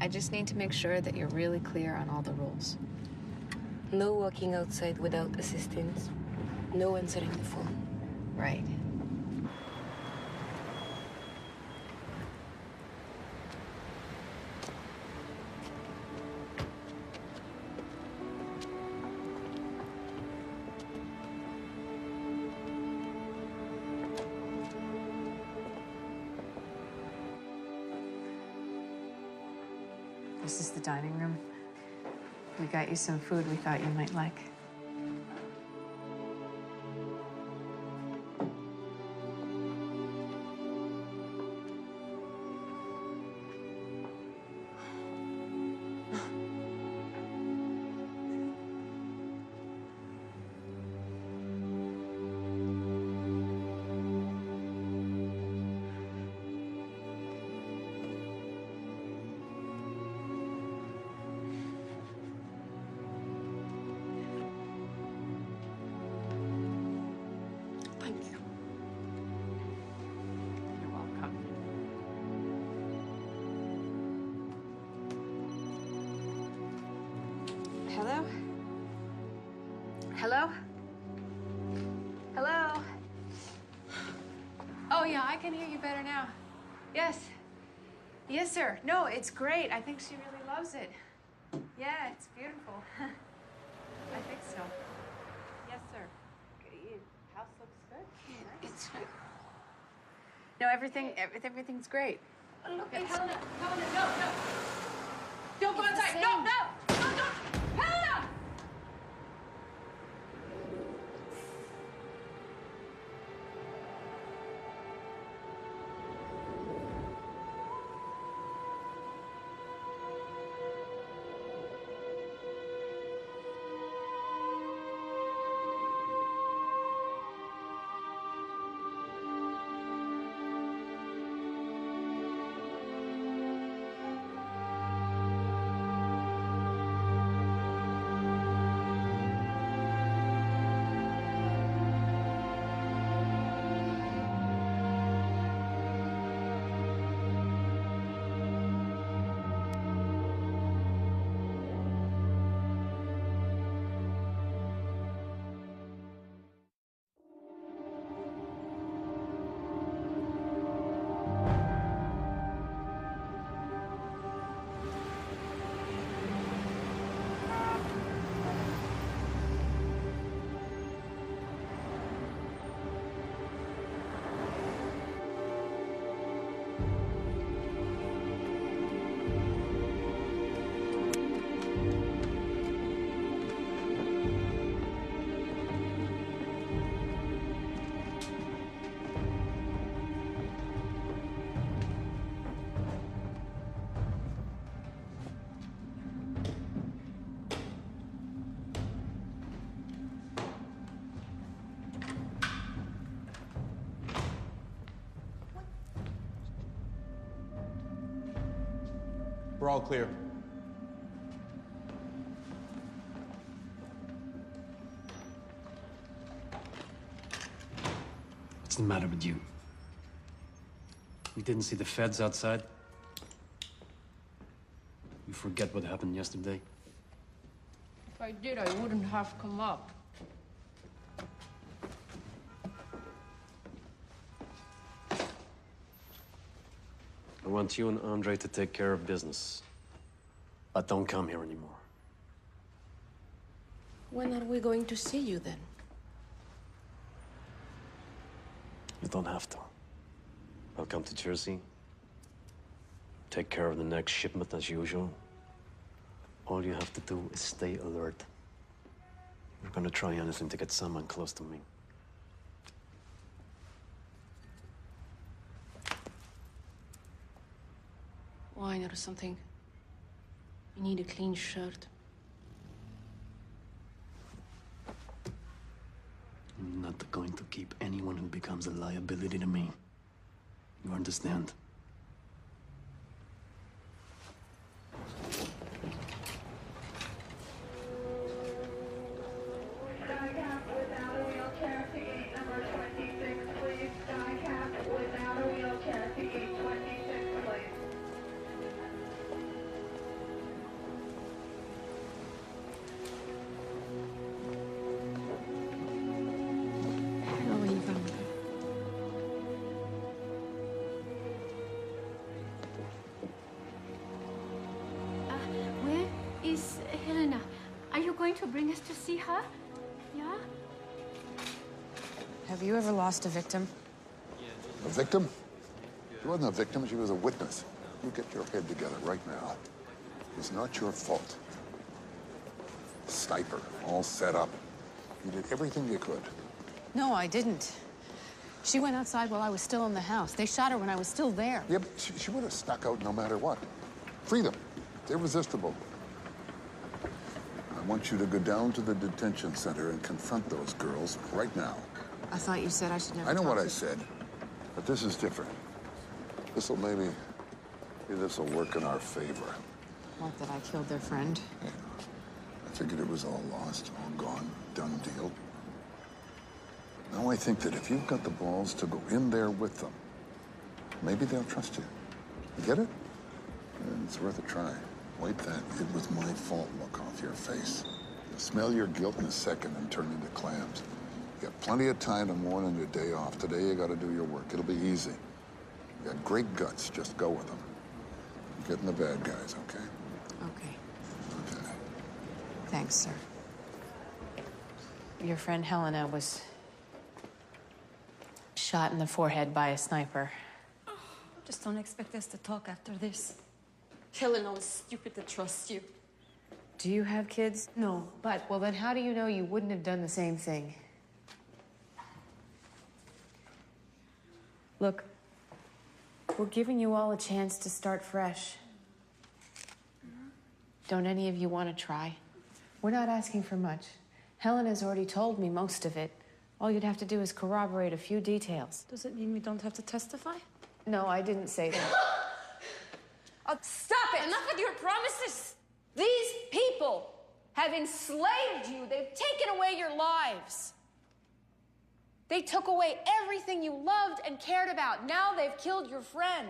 S1: I just need to make sure that you're really clear on all the rules.
S20: No walking outside without assistance. No answering the phone.
S1: Right. This is the dining room. We got you some food we thought you might like. Hello? Hello? Hello? Oh, yeah, I can hear you better now. Yes. Yes, sir. No, it's great. I think she really loves it. Yeah, it's beautiful. I think so. Yes, sir. House looks good. It's good. No, everything's great.
S5: Look, hey, Helena, no. Don't go outside. No. Helena!
S19: We're all clear.
S10: What's the matter with you? You didn't see the feds outside? You forget what happened yesterday?
S20: If I did, I wouldn't have come up.
S10: I want you and Andre to take care of business. But don't come here anymore.
S20: When are we going to see you then?
S10: You don't have to. I'll come to Jersey. Take care of the next shipment as usual. All you have to do is stay alert. We're gonna try anything to get someone close to me.
S20: Wine or something. You need a clean shirt.
S10: I'm not going to keep anyone who becomes a liability to me. You understand?
S21: Where is Helena? Are you going to bring us to see her? Yeah?
S1: Have you ever lost a victim?
S11: A victim? She wasn't a victim, she was a witness. You get your head together right now. It's not your fault. Sniper, all set up. You did everything you could.
S1: No, I didn't. She went outside while I was still in the house. They shot her when I was still there.
S11: Yeah, but she would have stuck out no matter what. Free them. It's irresistible. I want you to go down to the detention center and confront those girls right now.
S1: I thought you said I should never
S11: I know
S1: talk
S11: what
S1: to
S11: I said, but this is different. This'll maybe this'll work in our favor.
S1: Not that I killed their friend.
S11: Yeah. I figured it was all lost, all gone, done deal. Now I think that if you've got the balls to go in there with them, maybe they'll trust you. You get it? And it's worth a try. Wipe that "it was my fault" look off your face. You'll smell your guilt in a second and turn into clams. You got plenty of time to mourn on your day off. Today you gotta do your work. It'll be easy. You got great guts. Just go with them. Get in the bad guys, okay?
S1: Okay.
S11: Okay.
S1: Thanks, sir. Your friend Helena was shot in the forehead by a sniper.
S4: Just don't expect us to talk after this.
S15: Helena was stupid to trust you.
S1: Do you have kids?
S4: No, but...
S1: Well, then how do you know you wouldn't have done the same thing? Look, we're giving you all a chance to start fresh. Don't any of you want to try? We're not asking for much. Helena's already told me most of it. All you'd have to do is corroborate a few details.
S4: Does it mean we don't have to testify?
S1: No, I didn't say that.
S15: Oh, stop it! Enough with your promises!
S1: These people have enslaved you. They've taken away your lives. They took away everything you loved and cared about. Now they've killed your friend.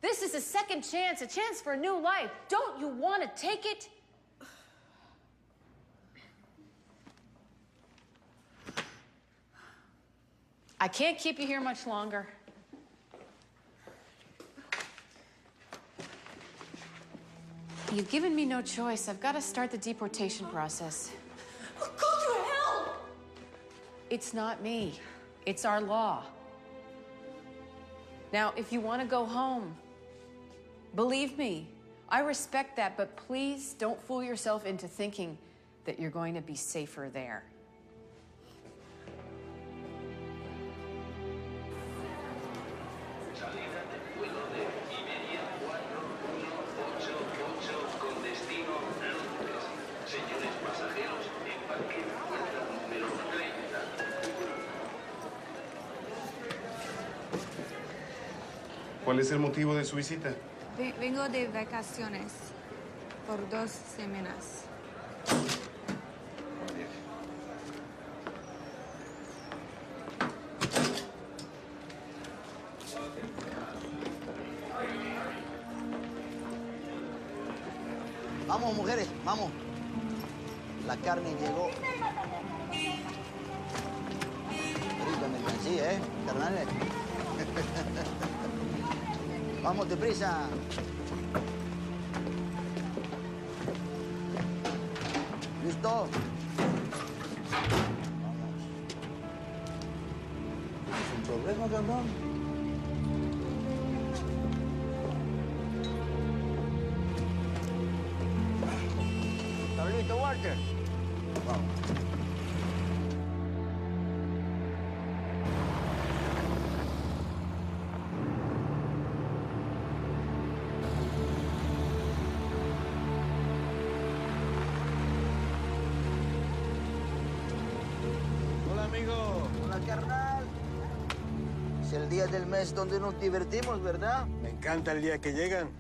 S1: This is a second chance, a chance for a new life. Don't you want to take it? I can't keep you here much longer. You've given me no choice. I've got to start the deportation process.
S15: Go to hell!
S1: It's not me. It's our law. Now, if you want to go home, believe me, I respect that, but please don't fool yourself into thinking that you're going to be safer there.
S8: ¿Cuál es el motivo de su visita?
S20: Vengo de vacaciones por 2 semanas.
S3: Vamos, mujeres, vamos. La carne llegó. Rica mercancía, ¿eh, carnales? Vamos, deprisa. ¿Listo? Vamos. ¿Sin problema, cabrón? ¿Estás listo, Walter? Vamos. Carnal, es el día del mes donde nos divertimos, ¿verdad?
S13: Me encanta el día que llegan.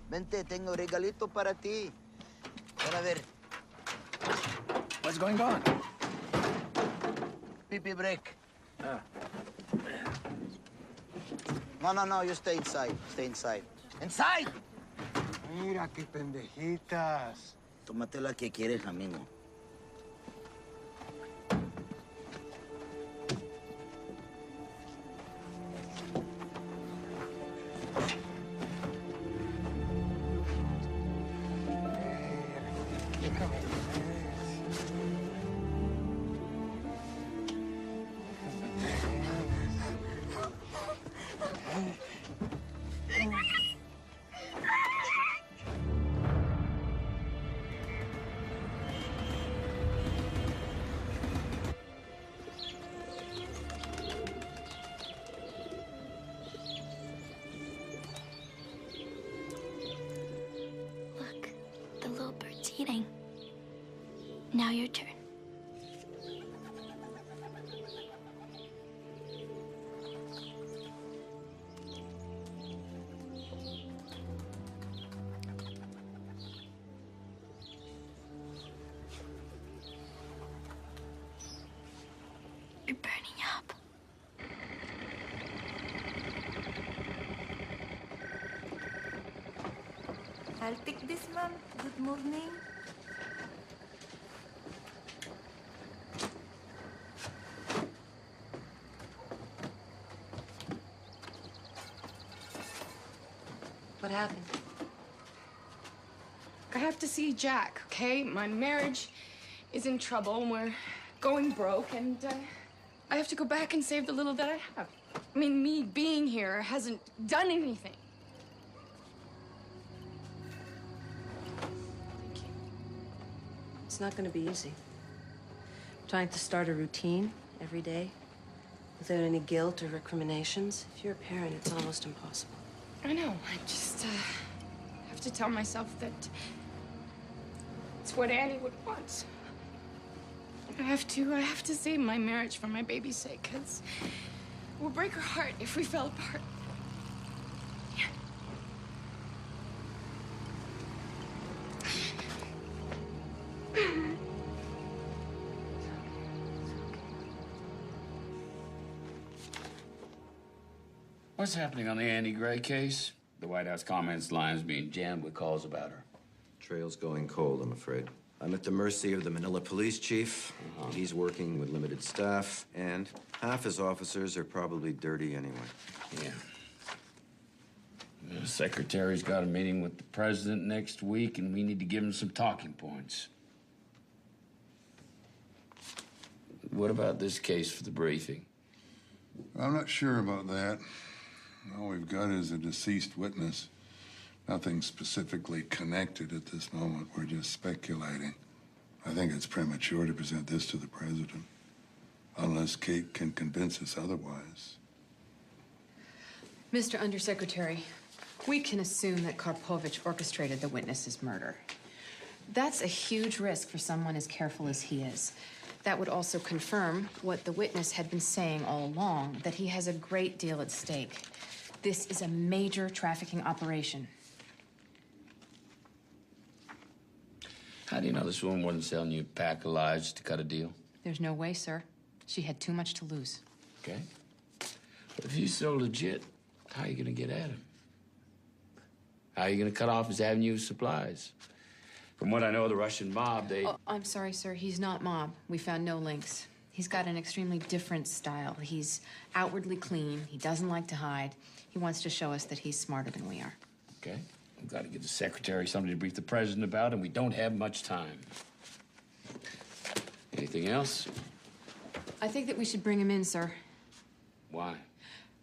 S3: Vente, tengo regalito para ti. Ven a ver.
S13: What's going on?
S3: Pee-pee break. No, you stay inside. Stay inside. ¡Inside!
S13: Mira qué pendejitas.
S3: Tómate la que quieres, amigo.
S22: Eating. Now your turn. You're burning up.
S9: I'll take this one. Good morning.
S15: What happened?
S20: I have to see Jack, okay? My marriage is in trouble and we're going broke and I have to go back and save the little that I have. I mean, me being here hasn't done anything.
S15: It's not going to be easy. Trying to start a routine every day without any guilt or recriminations. If you're a parent, it's almost impossible.
S20: I know. I just have to tell myself that it's what Annie would want. I have to save my marriage for my baby's sake, because it would break her heart if we fell apart.
S14: What's happening on the Annie Gray case? The White House comments line's being jammed with calls about her.
S23: Trail's going cold, I'm afraid. I'm at the mercy of the Manila police chief. He's working with limited staff, and half his officers are probably dirty anyway.
S14: Yeah. The secretary's got a meeting with the president next week, and we need to give him some talking points. What about this case for the briefing?
S11: I'm not sure about that. All we've got is a deceased witness. Nothing specifically connected at this moment. We're just speculating. I think it's premature to present this to the president, unless Kate can convince us otherwise.
S1: Mr. Undersecretary, we can assume that Karpovich orchestrated the witness's murder. That's a huge risk for someone as careful as he is. That would also confirm what the witness had been saying all along, that he has a great deal at stake. This is a major trafficking operation.
S14: How do you know this woman wasn't selling you a pack of lies to cut a deal?
S1: There's no way, sir. She had too much to lose.
S14: Okay. But if he's so legit, how are you gonna get at him? How are you gonna cut off his avenue of supplies? From what I know of the Russian mob, they...
S1: Oh, I'm sorry, sir. He's not mob. We found no links. He's got an extremely different style. He's outwardly clean. He doesn't like to hide. He wants to show us that he's smarter than we are.
S14: Okay. We've got to give the secretary something to brief the president about, and we don't have much time. Anything else?
S1: I think that we should bring him in, sir.
S14: Why?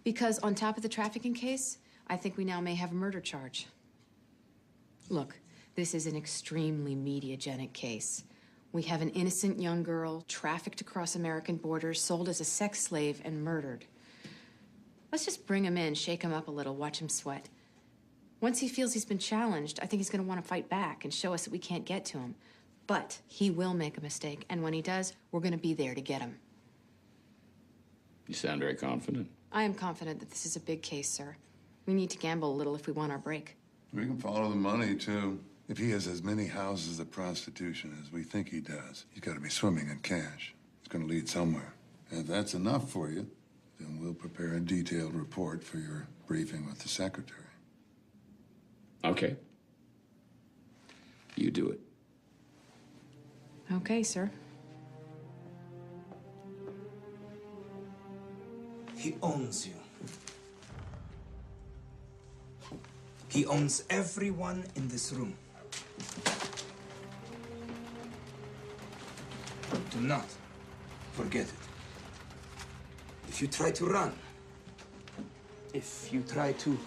S1: Because on top of the trafficking case, I think we now may have a murder charge. Look, this is an extremely mediagenic case. We have an innocent young girl trafficked across American borders, sold as a sex slave, and murdered. Let's just bring him in, shake him up a little, watch him sweat. Once he feels he's been challenged, I think he's going to want to fight back and show us that we can't get to him. But he will make a mistake, and when he does, we're going to be there to get him.
S14: You sound very confident.
S1: I am confident that this is a big case, sir. We need to gamble a little if we want our break.
S11: We can follow the money, too. If he has as many houses of prostitution as we think he does, he's got to be swimming in cash. He's going to lead somewhere. And if that's enough for you, then we'll prepare a detailed report for your briefing with the secretary.
S14: Okay. You do it.
S1: Okay, sir.
S2: He owns you. He owns everyone in this room. Do not forget it. If you try to run, if you try to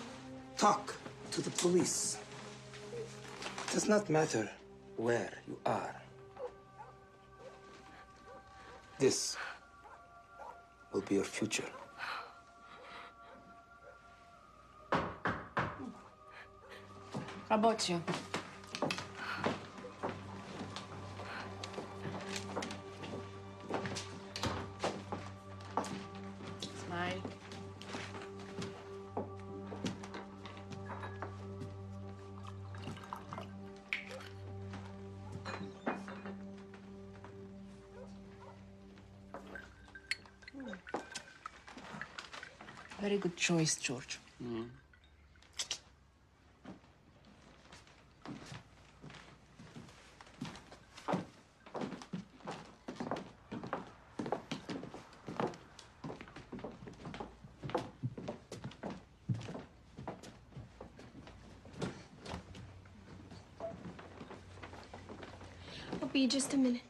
S2: talk to the police, it does not matter where you are. This will be your future.
S1: How about you? It's mine.
S24: Very good choice, George.
S21: be just a minute.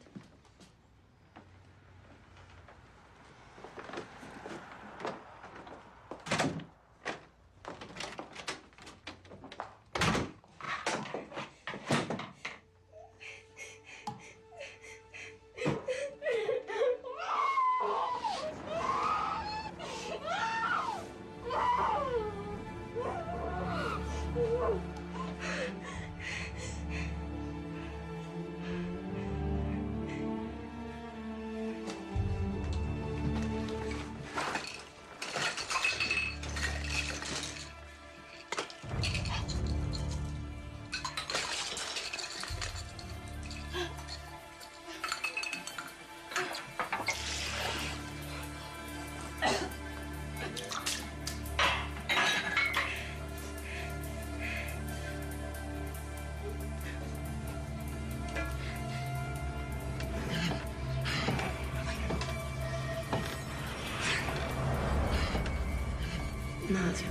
S15: Nadia.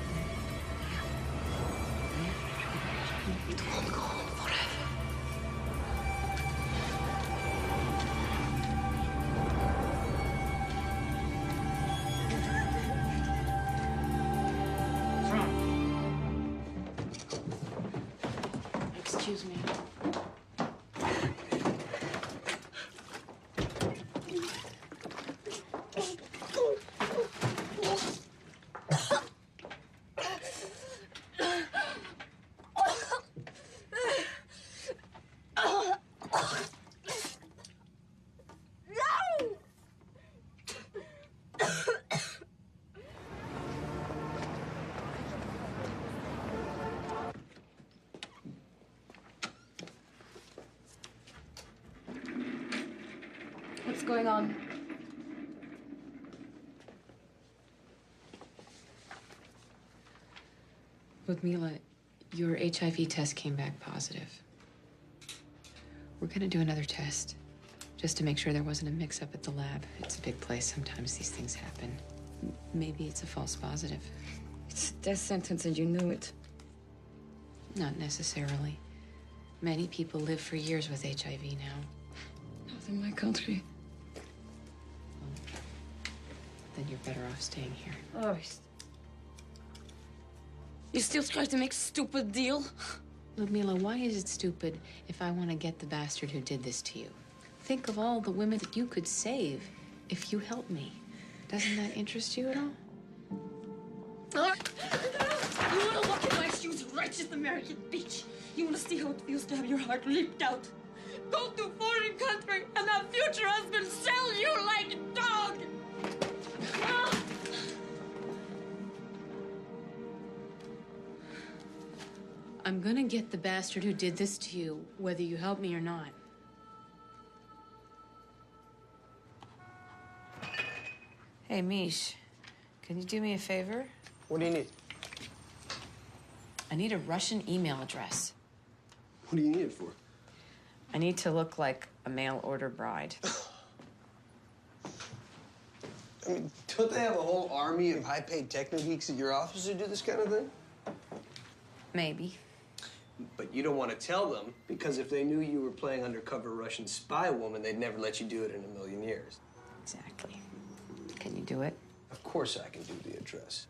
S15: It won't go on forever.
S1: Excuse me.
S5: What's going on?
S1: Ludmila, your HIV test came back positive. We're gonna do another test, just to make sure there wasn't a mix-up at the lab. It's a big place. Sometimes these things happen. Maybe it's a false positive.
S20: It's a death sentence and you know it.
S1: Not necessarily. Many people live for years with HIV now.
S20: Not in my country.
S1: Then you're better off staying here.
S20: Oh, you still try to make a stupid deal?
S1: Ludmila, why is it stupid if I want to get the bastard who did this to you? Think of all the women that you could save if you help me. Doesn't that interest you at all?
S20: You want to walk in my shoes, righteous American bitch. You want to see how it feels to have your heart ripped out. Go to a foreign country and have future husband sell you like a dog.
S1: I'm gonna get the bastard who did this to you, whether you help me or not.
S15: Hey, Mish, can you do me a favor?
S13: What do you need?
S1: I need a Russian email address.
S13: What do you need it for?
S15: I need to look like a mail-order bride.
S13: I mean, don't they have a whole army of high-paid techno geeks at your office who do this kind of thing?
S15: Maybe.
S13: But you don't want to tell them, because if they knew you were playing undercover Russian spy woman, they'd never let you do it in a million years.
S15: Exactly. Can you do it?
S13: Of course I can do the address.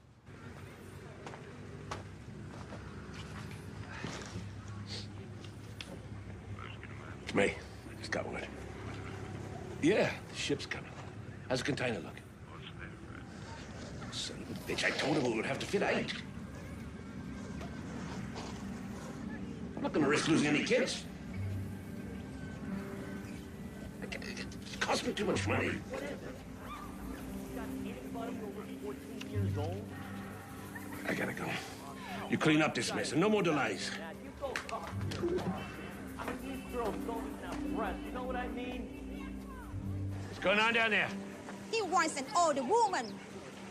S6: It's me. Just got word. Yeah, the ship's coming. How's the container look? Son of a bitch, I told him it would have to fit 8. I'm not gonna risk losing any kids. It cost me too much money. I gotta go. You clean up this mess and no more delays.
S7: You know what I mean?
S6: What's going on down there?
S12: He wants an older woman.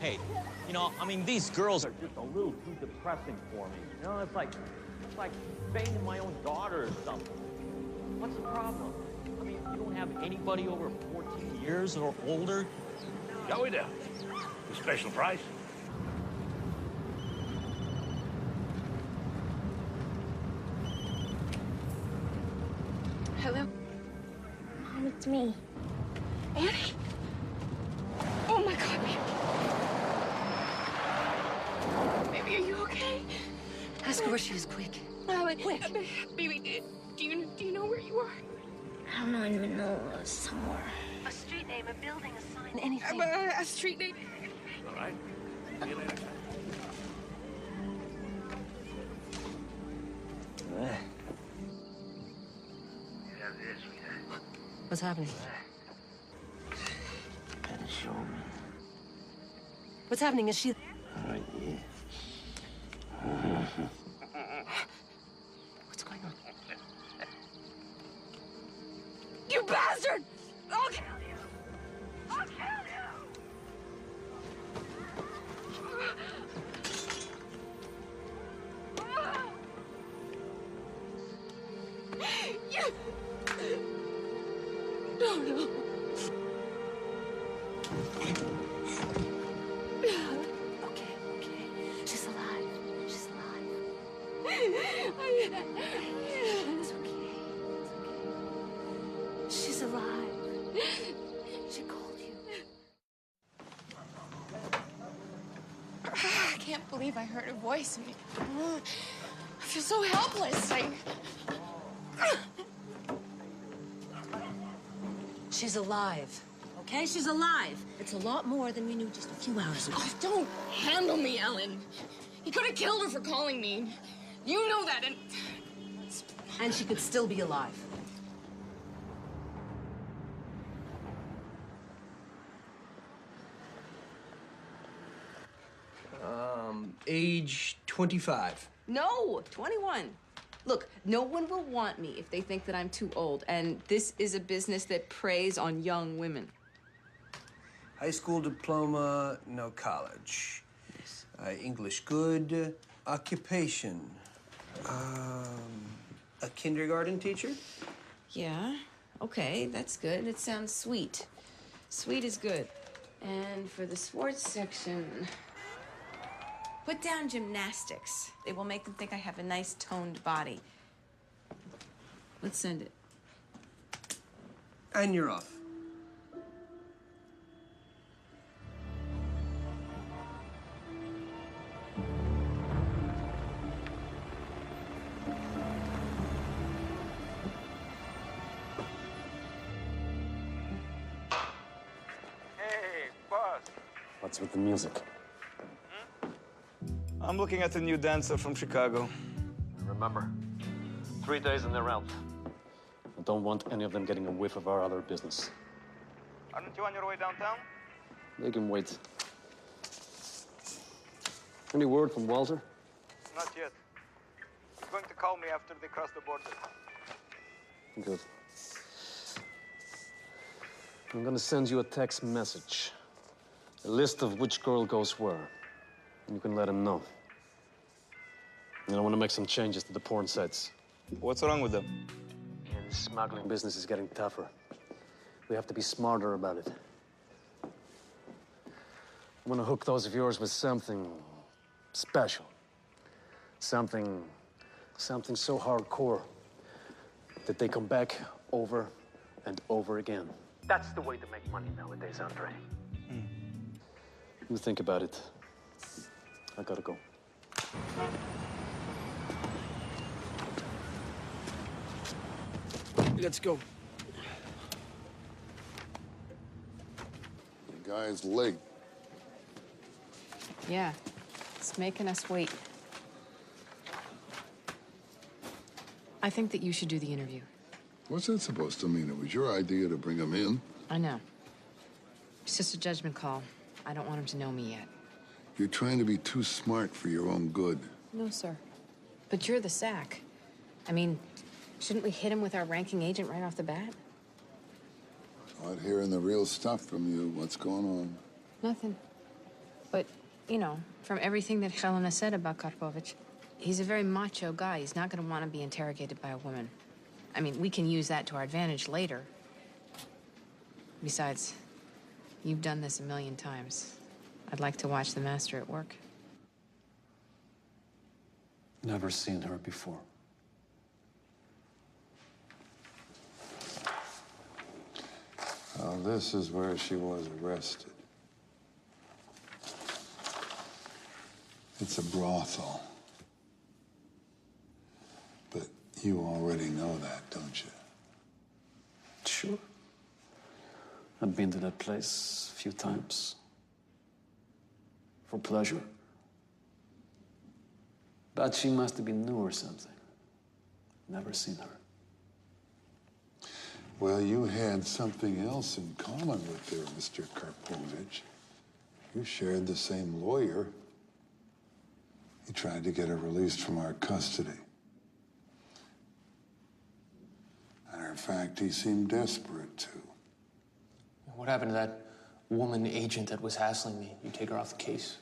S7: Hey, you know, I mean, these girls are just a little too depressing for me. You know, it's like banging my own daughter or something. What's the problem? I mean, you don't have anybody over 14 years or older?
S6: Yeah, we do. A special price.
S1: Hello?
S22: It's me.
S20: Annie? Oh my God, baby, are you okay?
S15: Ask her where she is, quick.
S20: Quick. Baby, do you know where you are?
S22: I don't know, in Manila somewhere.
S15: A street name, a building, a sign, anything.
S20: A street name.
S6: All right. See you later.
S15: What's happening?
S22: Gotta show me.
S15: What's happening? Is she...
S22: Right here.
S15: What's going on?
S20: You bastard! I'll kill you! I'll kill you! No.
S15: Okay. She's alive. She's alive. It's okay. She's alive. She called you.
S20: I can't believe I heard a voice. I feel so helpless.
S15: She's alive. Okay? She's alive. It's a lot more than we knew just a few hours ago.
S20: Oh, don't handle me, Ellen. He could have killed her for calling me. You know that,
S15: And she could still be alive.
S13: Age 25.
S1: No, 21. Look, no one will want me if they think that I'm too old, and this is a business that preys on young women.
S13: High school diploma, no college. English good. Occupation. A kindergarten teacher?
S1: Yeah, okay, that's good. It sounds sweet. Sweet is good. And for the sports section, put down gymnastics. It will make them think I have a nice toned body. Let's send it.
S13: And you're off.
S8: What's with the music? I'm looking at the new dancer from Chicago.
S10: Remember, 3 days and they're out. I don't want any of them getting a whiff of our other business.
S8: Aren't you on your way downtown?
S10: They can wait. Any word from Walter?
S8: Not yet. He's going to call me after they cross the border.
S10: Good. I'm gonna send you a text message. A list of which girl goes where. And you can let him know. And I want to make some changes to the porn sites.
S8: What's wrong with them?
S10: Yeah, the smuggling business is getting tougher. We have to be smarter about it. I want to hook those of yours with something special. Something so hardcore that they come back over and over again. That's the way to make money nowadays, Andre. You think about it. I gotta go.
S13: Let's go.
S11: The guy's late.
S1: Yeah, it's making us wait. I think that you should do the interview.
S11: What's that supposed to mean? It was your idea to bring him in?
S1: I know. It's just a judgment call. I don't want him to know me yet.
S11: You're trying to be too smart for your own good.
S1: No, sir. But you're the SAC. I mean, shouldn't we hit him with our ranking agent right off the bat?
S11: Not hearing the real stuff from you. What's going on?
S1: Nothing. But, you know, from everything that Helena said about Karpovich, he's a very macho guy. He's not going to want to be interrogated by a woman. I mean, we can use that to our advantage later. Besides, you've done this a million times. I'd like to watch the master at work.
S10: Never seen her before.
S11: Well, this is where she was arrested. It's a brothel. But you already know that, don't you?
S10: Sure. I've been to that place a few times. For pleasure. But she must have been new or something. Never seen her.
S11: Well, you had something else in common with her, Mr. Karpovich. You shared the same lawyer. He tried to get her released from our custody. And in fact, he seemed desperate, too.
S10: What happened to that woman agent that was hassling me? You take her off the case?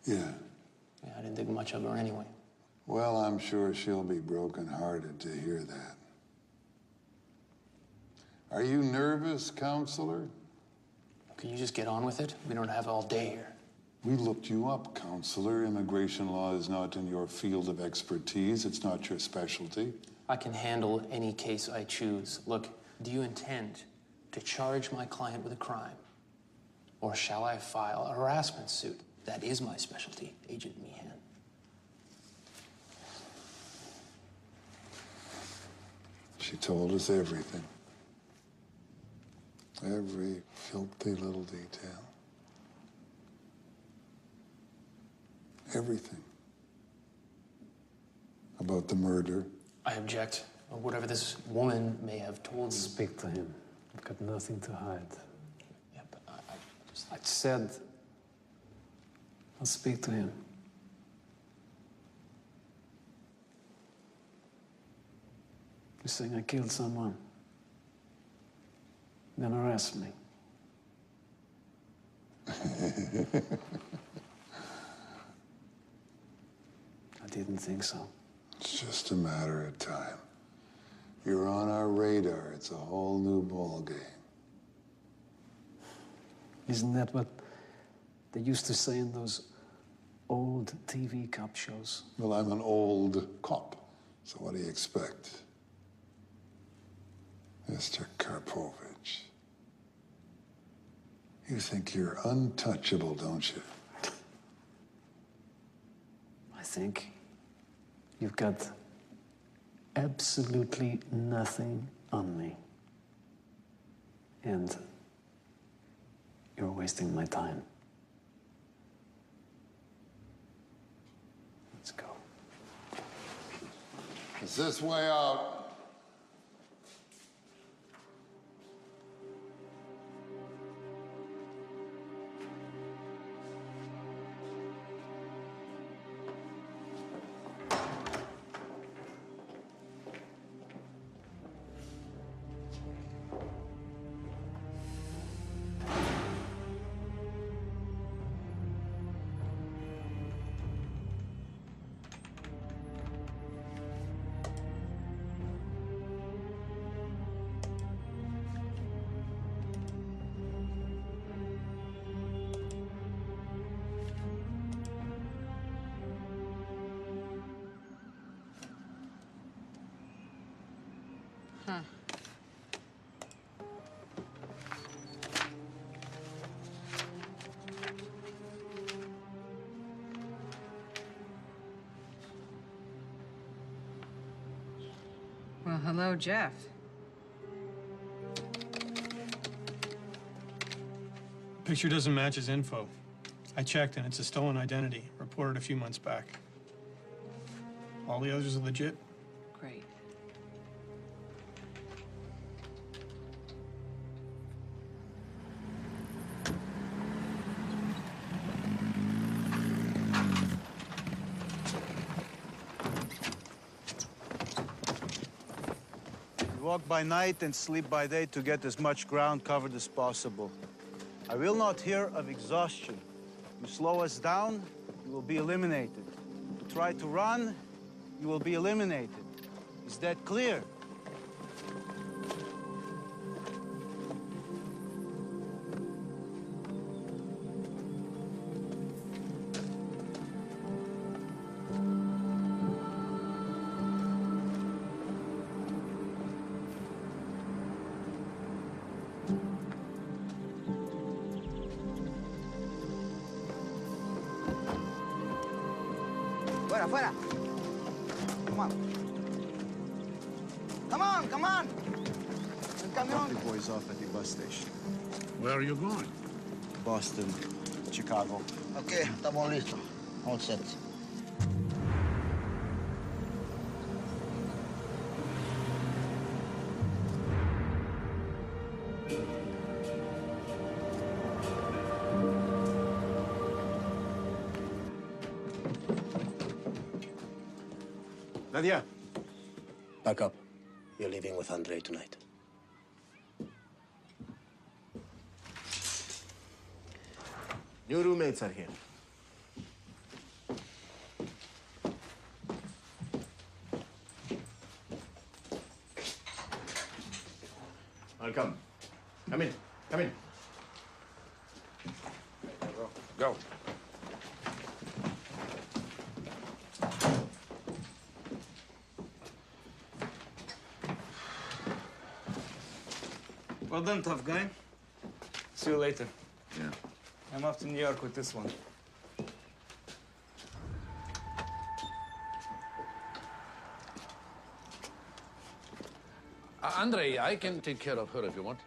S11: Yeah.
S10: Yeah, I didn't think much of her anyway.
S11: Well, I'm sure she'll be brokenhearted to hear that. Are you nervous, counselor?
S10: Can you just get on with it? We don't have all day here.
S11: We looked you up, counselor. Immigration law is not in your field of expertise. It's not your specialty.
S10: I can handle any case I choose. Look, do you intend to charge my client with a crime? Or shall I file a harassment suit? That is my specialty, Agent Meehan.
S11: She told us everything. Every filthy little detail. Everything. About the murder.
S10: I object. Whatever this woman may have told me.
S16: Speak to him. I've got nothing to hide.
S10: Yeah, but
S16: I said I'll speak to him. You're saying I killed someone. Then arrest me.
S11: I
S16: didn't think so.
S11: It's just a matter of time. You're on our radar. It's a whole new ball game.
S16: Isn't that what they used to say in those old TV cop shows?
S11: Well, I'm an old cop, so what do you expect? Mr. Karpovich, you think you're untouchable, don't you?
S16: I think you've got absolutely nothing on me. And you're wasting my time. Let's go.
S11: It's this way out.
S1: Huh. Well, hello, Jeff.
S17: Picture doesn't match his info. I checked and it's a stolen identity, reported a few months back. All the others are legit.
S1: Great.
S18: We walk by night and sleep by day to get as much ground covered as possible. I will not hear of exhaustion. You slow us down, you will be eliminated. You try to run, you will be eliminated. Is that clear?
S3: Fuera. Come on. Come on, come on. El camión.
S18: The boys off at the bus station.
S6: Where are you going?
S18: Boston, Chicago.
S3: Okay, estamos listos. All set.
S18: Nadia.
S3: Back up. You're leaving with Andre tonight.
S4: New roommates are here. Welcome. Come in. Come in.
S6: Go.
S9: Well done, tough guy. See you later.
S8: Yeah.
S9: I'm off to New York with this one.
S6: Andre, I can take care of her if you want.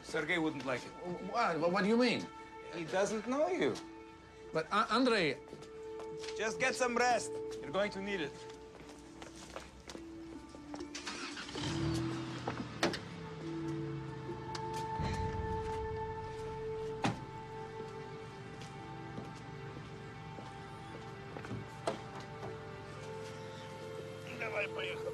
S9: Sergei wouldn't like it.
S6: What do you mean?
S9: He doesn't know you.
S6: But Andre...
S9: Just get some rest. You're going to need it.
S6: Давай, поехали.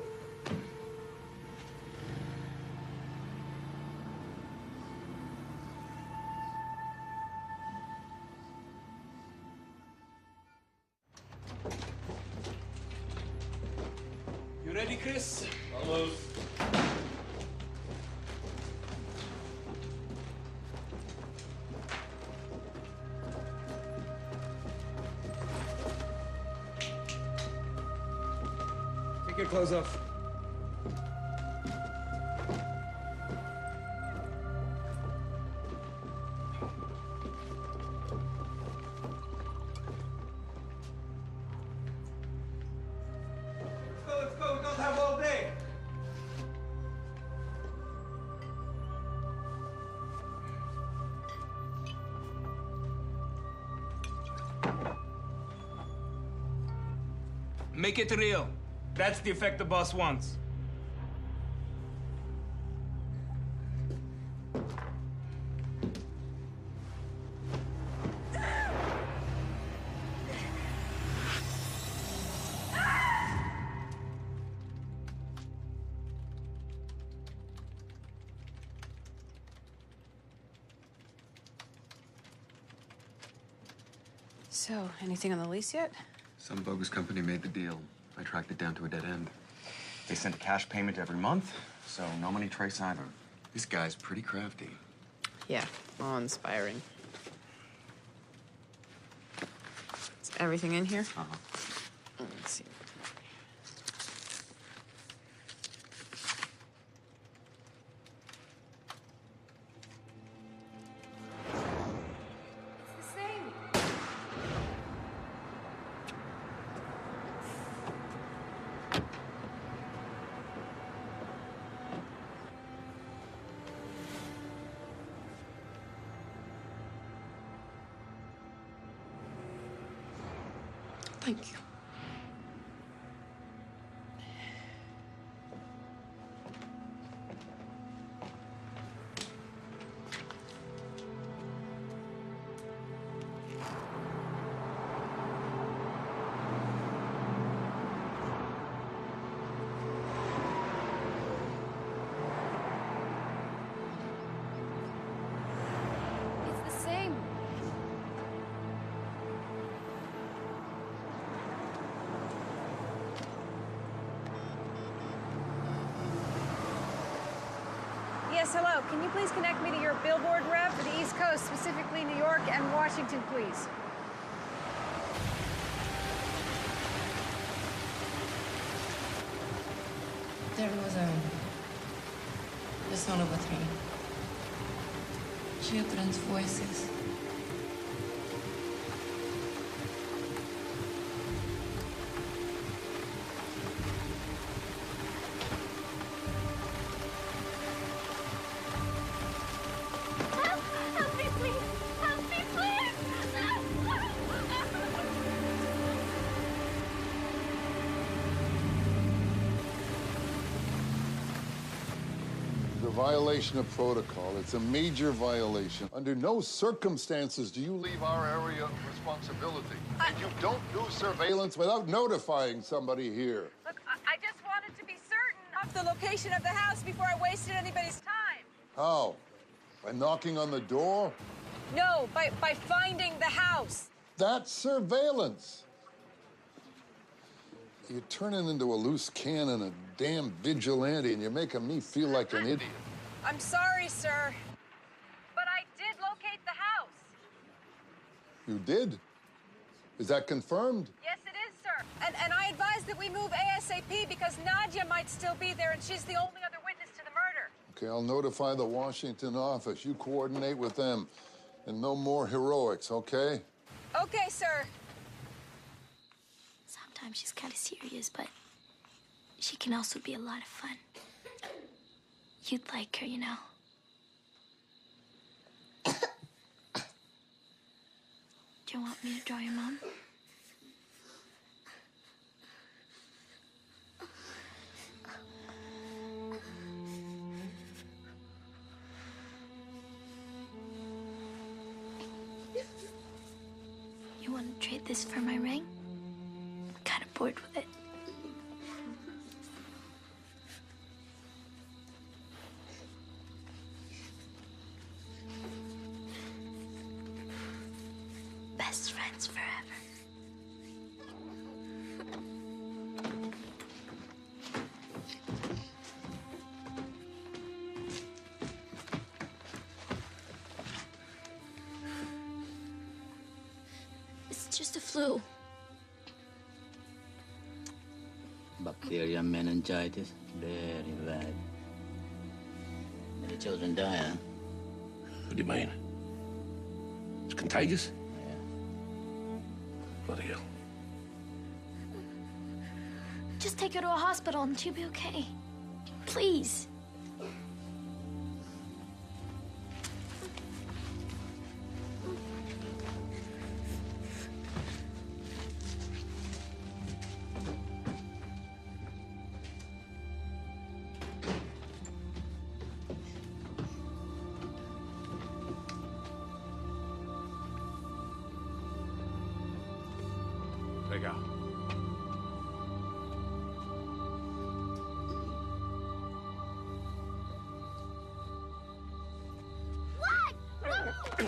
S9: You ready, Chris?
S6: Almost.
S9: Take your clothes off. Let's go. We don't have all day. Make it real. That's the effect the boss wants.
S1: So, anything on the lease yet?
S8: Some bogus company made the deal. I tracked it down to a dead end. They sent a cash payment every month, so no money trace either. This guy's pretty crafty.
S1: Yeah, awe-inspiring. Is everything in here?
S8: Uh-huh.
S1: Let's see.
S5: It's the same.
S1: Thank you.
S5: It's the same. Yes, hello. Can you please connect me to your billboard rep for the East Coast, specifically New York and Washington, please?
S1: There was the sound of a train. Children's voices.
S11: a violation of protocol. It's a major violation. Under no circumstances do you leave our area of responsibility. And you don't do surveillance without notifying somebody here.
S5: Look, I just wanted to be certain of the location of the house before I wasted anybody's time.
S11: How? By knocking on the door?
S5: No, by finding the house.
S11: That's surveillance. You're turning into a loose cannon, a damn vigilante, and you're making me feel like an idiot.
S5: I'm sorry, sir, but I did locate the house.
S11: You did? Is that confirmed?
S5: Yes, it is, sir. And I advise that we move ASAP because Nadia might still be there, and she's the only other witness to the murder.
S11: Okay, I'll notify the Washington office. You coordinate with them. And no more heroics, okay?
S5: Okay, sir.
S21: Sometimes she's kind of serious, but she can also be a lot of fun. You'd like her, you know. Do you want me to draw your mom? You want to trade this for my ring? I'm kind of bored with it. Best friends forever. It's just a flu.
S22: Bacteria meningitis, very bad. Many children die, huh?
S6: What do you mean? It's contagious?
S22: Yeah.
S6: Bloody hell.
S21: Just take her to a hospital and she'll be okay. Please.
S6: There you go.
S21: What? No!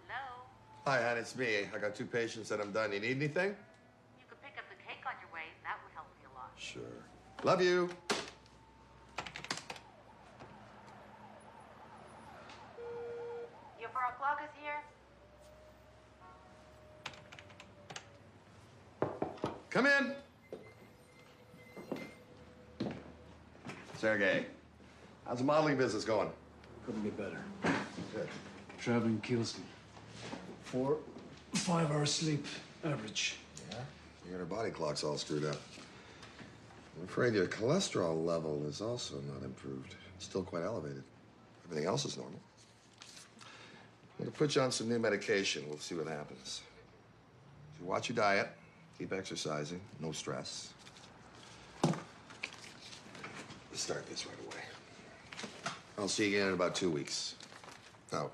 S21: No!
S4: Hi, Ann, it's me. I got 2 patients and I'm done. You need anything?
S2: You could pick up the cake on your way. That would help me a lot.
S4: Sure. Love you.
S2: Your o'clock is here.
S4: Come in. Sergey, how's the modeling business going?
S16: Couldn't be better.
S4: Good.
S16: Traveling kills me. 4, 5 hours sleep, average.
S4: Yeah? Your inner body clock's all screwed up. I'm afraid your cholesterol level is also not improved. It's still quite elevated. Everything else is normal. I'm gonna put you on some new medication. We'll see what happens. So watch your diet, keep exercising, no stress. Let's start this right away. I'll see you again in about 2 weeks. Now,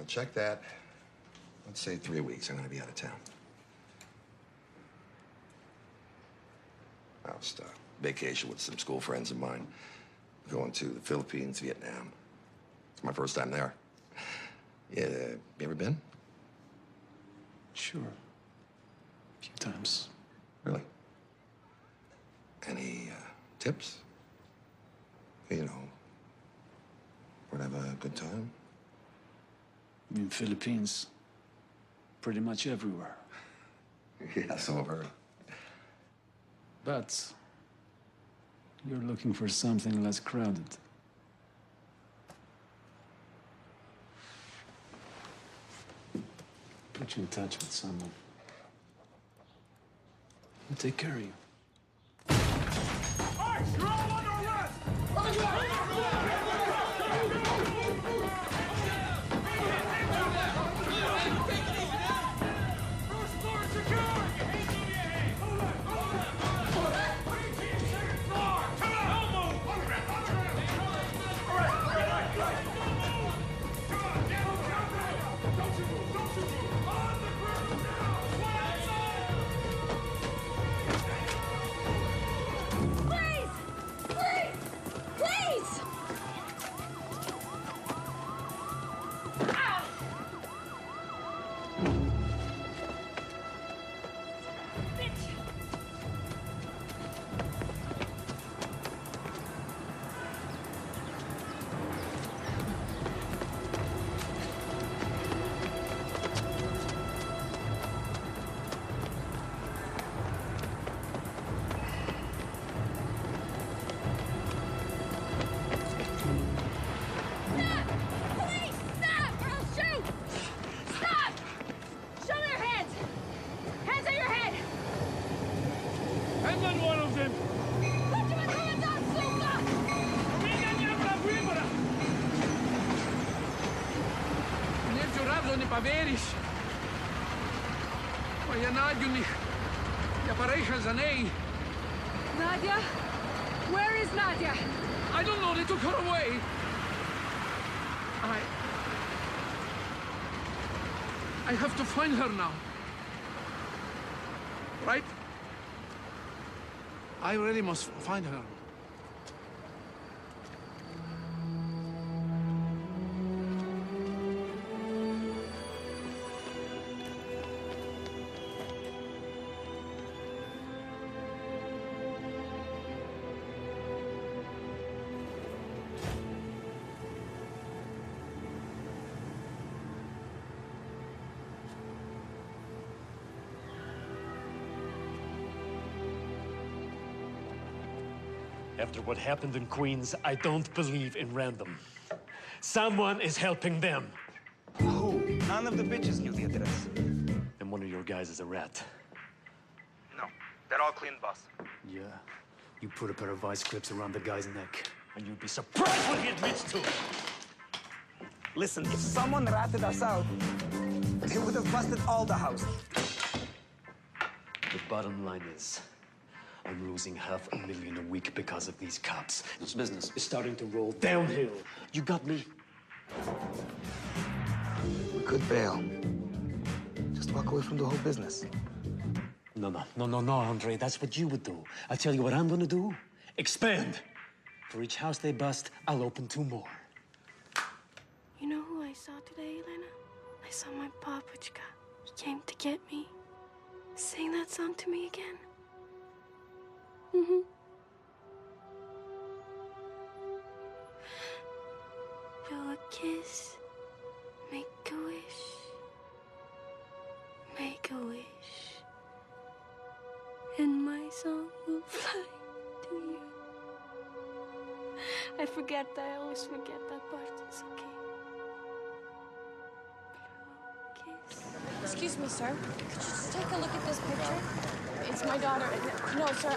S4: check that. Let's say 3 weeks. I'm gonna be out of town. I'll just vacation with some school friends of mine. Going to the Philippines, Vietnam. It's my first time there. Yeah, you ever been?
S16: Sure. A few times.
S4: Really? Any tips? You know, where to have a good time?
S16: In Philippines, pretty much everywhere.
S4: Yeah, so I've heard.
S16: But you're looking for something less crowded. Put you in touch with someone. He'll take care of you.
S9: You're all under arrest!
S14: поверишь? Моя Надюних, я порейшал за ней.
S5: Nadia? Where is Nadia?
S14: I don't know, they took her away. I have to find her now. Right? I really must find her.
S10: After what happened in Queens, I don't believe in random. Someone is helping them.
S9: Who? None of the bitches knew the address.
S10: And one of your guys is a rat.
S9: No, they're all clean, boss.
S10: Yeah. You put a pair of vice grips around the guy's neck, and you'd be surprised what he admits to.
S9: Listen, if someone ratted us out, they would have busted all the house.
S10: The bottom line is, I'm losing $500,000 a week because of these cops. This business is starting to roll downhill. You got me?
S9: We could bail. Just walk away from the whole business.
S10: No, Andre. That's what you would do. I tell you what I'm gonna do. Expand. For each house they bust, I'll open 2 more.
S21: You know who I saw today, Elena? I saw my papuchka. He came to get me. Sing that song to me again. Blow a kiss, make a wish, make a wish, and my song will fly to you. I always forget that part. It's okay. Blow a kiss.
S20: Excuse me, sir. Could you just take a look at this picture? It's my daughter. No, sir,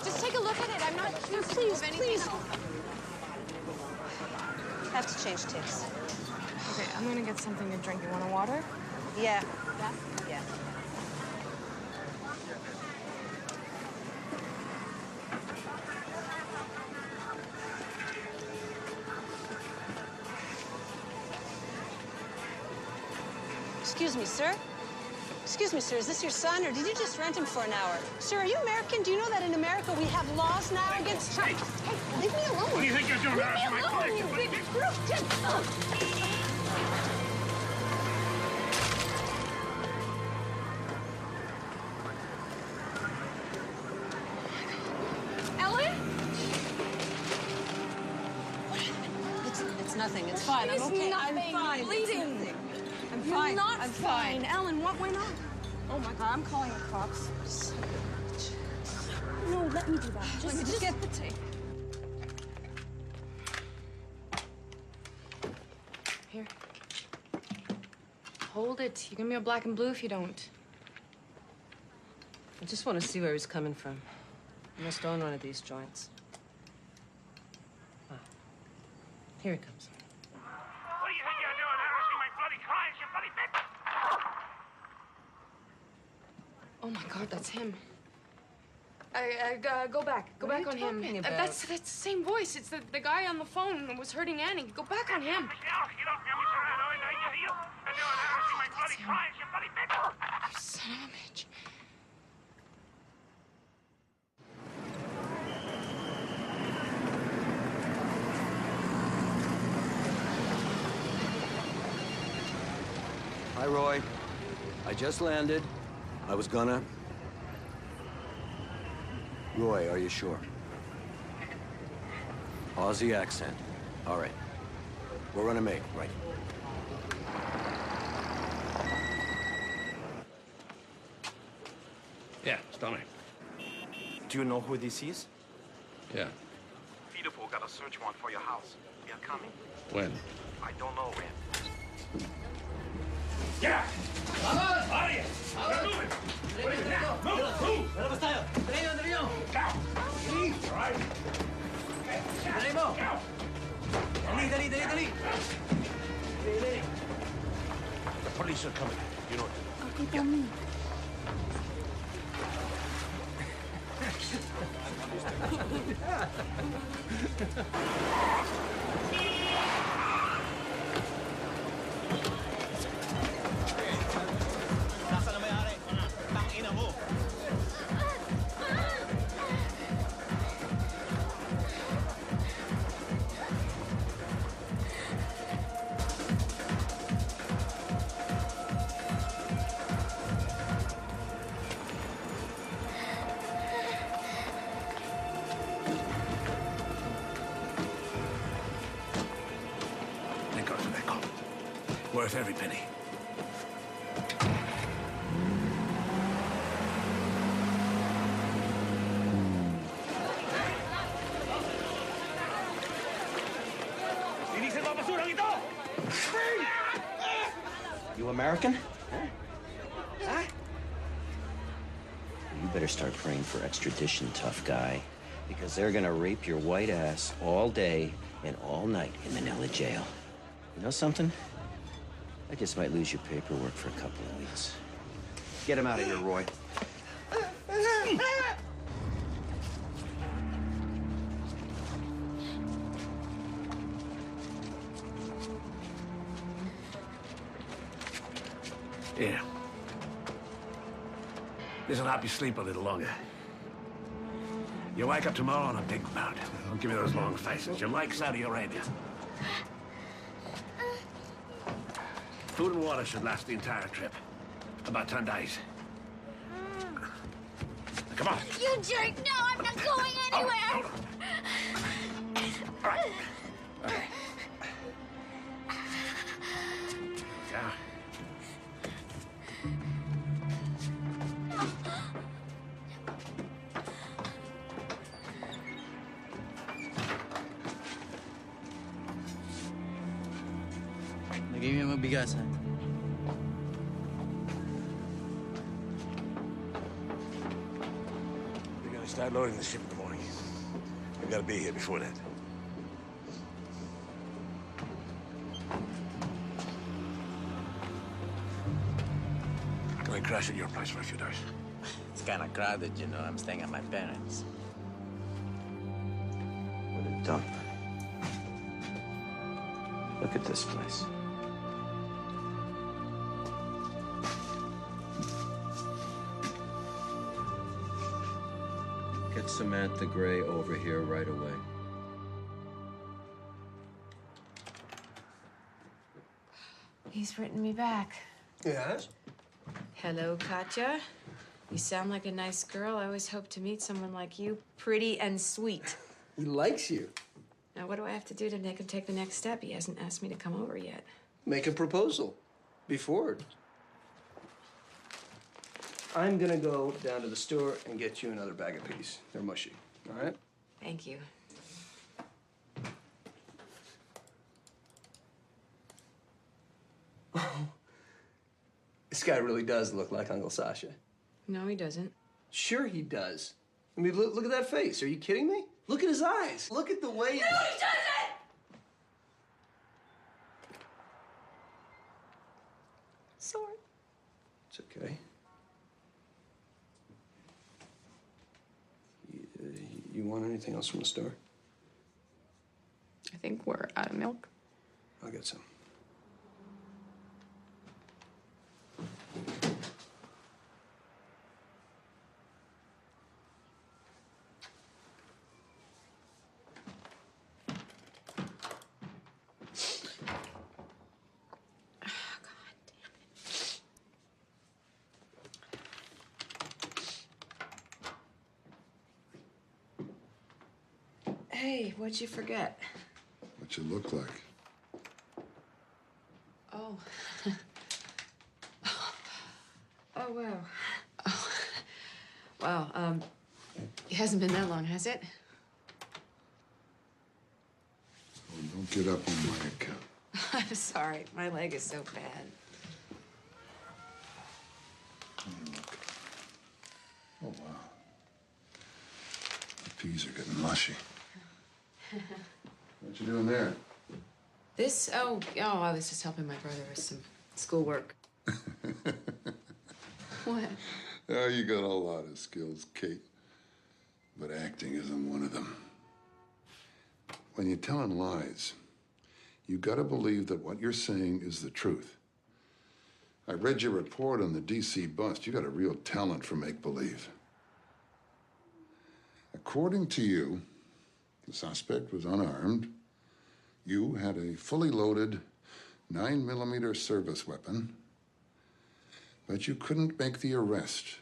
S20: just take a look at it. I'm not accusing of anything. Please.
S15: Have to change tips.
S20: Okay, I'm gonna get something to drink. You want a water?
S15: Yeah. Yeah. Excuse me, sir. Excuse me, sir, is this your son, or did you just rent him for an hour? Sir, are you American? Do you know that in America we have laws now against child? Hey, leave me alone.
S14: What do you think you're doing?
S15: Leave me alone, you big brute! Just...
S5: Ellen?
S15: It's nothing. It's fine. I'm okay. I'm fine.
S5: Bleeding.
S15: I'm
S5: You're
S15: fine.
S5: not
S15: I'm
S5: fine. Ellen, what went on? Oh my God, I'm calling the cops. No, let me do that.
S15: Let me just get the tape.
S20: Here. Hold it. You're gonna be a black and blue if you don't.
S15: I just want to see where he's coming from. He must own one of these joints. Oh. Here he comes.
S14: What do you think you're doing? Harassing my bloody clients, you bloody bitch!
S20: Oh my God, that's him. Go back. Go back on him. That's the same voice. It's the guy on the phone that was hurting Annie. Go back on him. You son of a bitch.
S19: Hi, Roy. I just landed. I was gonna... Roy, are you sure? Aussie accent. All right. We're gonna make, right?
S6: Yeah, stomach.
S9: Do you know who this is?
S6: Yeah.
S9: Beautiful got a search warrant for your house. We are coming.
S6: When?
S9: I don't know when.
S14: Yeah! Vamos! Área! We're moving! Move! Down! All right.
S9: The
S6: police are coming. You know what to do.
S21: I'll keep on me.
S6: Thank God for that call. Worth every penny.
S19: You American? Huh? You better start praying for extradition, tough guy. Because they're gonna rape your white ass all day and all night in Manila jail. You know something? I just might lose your paperwork for a couple of weeks. Get him out of here, Roy.
S6: Here. This'll help you sleep a little longer. You wake up tomorrow on a big boat. Don't give me those long faces. You like Saudi Arabia. Food and water should last the entire trip. About 10 days. Come on.
S21: You jerk! No, I'm not going anywhere!
S6: All right. Yeah.
S22: Lagay mo yung mabigas, ha?
S6: We're gonna start loading the ship in the morning. We gotta be here before that. Can I crash at your place for a few days?
S22: It's kind of crowded, you know. I'm staying at my parents'.
S19: What a dump. Look at this place. Get Samantha Gray over here right away.
S1: He's written me back.
S13: Yes?
S1: Hello, Katya. You sound like a nice girl. I always hope to meet someone like you, pretty and sweet.
S13: He likes you.
S1: Now, what do I have to do to make him take the next step? He hasn't asked me to come over yet.
S13: Make a proposal. Be forward. I'm gonna go down to the store and get you another bag of peas. They're mushy, all right?
S1: Thank you.
S13: This guy really does look like Uncle Sasha.
S1: No, he doesn't.
S13: Sure he does. I mean, look at that face. Are you kidding me? Look at his eyes. Look at the way...
S21: No, he doesn't!
S1: Sorry.
S13: It's okay. You want anything else from the store?
S20: I think we're out of milk.
S13: I'll get some.
S1: Hey, what'd you forget?
S11: What you look like.
S1: Oh. Oh, wow. Oh. Wow, it hasn't been that long, has it?
S11: Oh, don't get up on my account.
S1: I'm sorry. My leg is so bad.
S11: Oh, wow. The peas are getting mushy. What you doing there?
S1: This? Oh, I was just helping my brother with some schoolwork. What?
S11: Oh, you got a lot of skills, Kate. But acting isn't one of them. When you're telling lies, you gotta believe that what you're saying is the truth. I read your report on the DC bust. You got a real talent for make-believe. According to you, the suspect was unarmed. You had a fully loaded 9mm service weapon, but you couldn't make the arrest.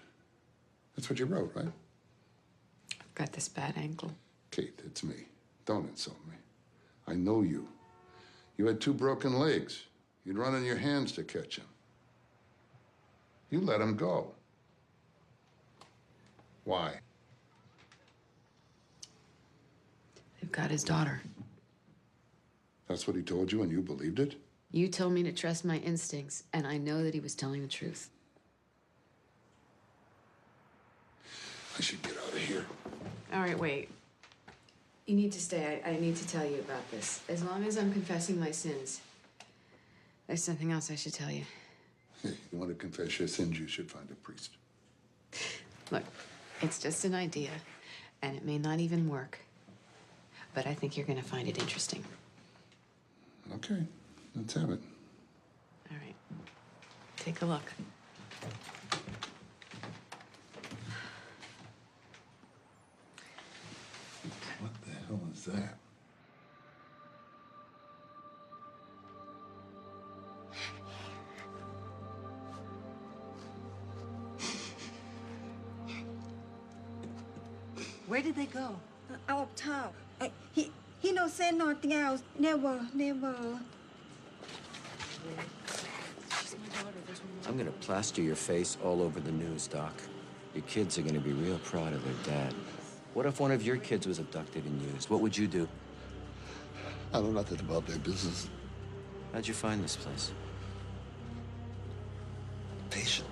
S11: That's what you wrote, right?
S1: I've got this bad ankle.
S11: Kate, it's me. Don't insult me. I know you. You had 2 broken legs. You'd run on your hands to catch him. You let him go. Why?
S1: They've got his daughter.
S11: That's what he told you and you believed it?
S1: You told me to trust my instincts, and I know that he was telling the truth.
S11: I should get out of here.
S1: All right, wait. You need to stay. I need to tell you about this. As long as I'm confessing my sins, there's something else I should tell you.
S11: Hey, you want to confess your sins, you should find a priest.
S1: Look, it's just an idea, and it may not even work. But I think you're going to find it interesting.
S11: Okay, let's have it.
S1: All right. Take a look.
S11: What the hell is that?
S7: Where did they go? Out of town. He no say nothing else. Never.
S19: I'm gonna plaster your face all over the news, Doc. Your kids are gonna be real proud of their dad. What if one of your kids was abducted and used? What would you do?
S11: I know nothing about their business.
S19: How'd you find this place?
S11: Patient.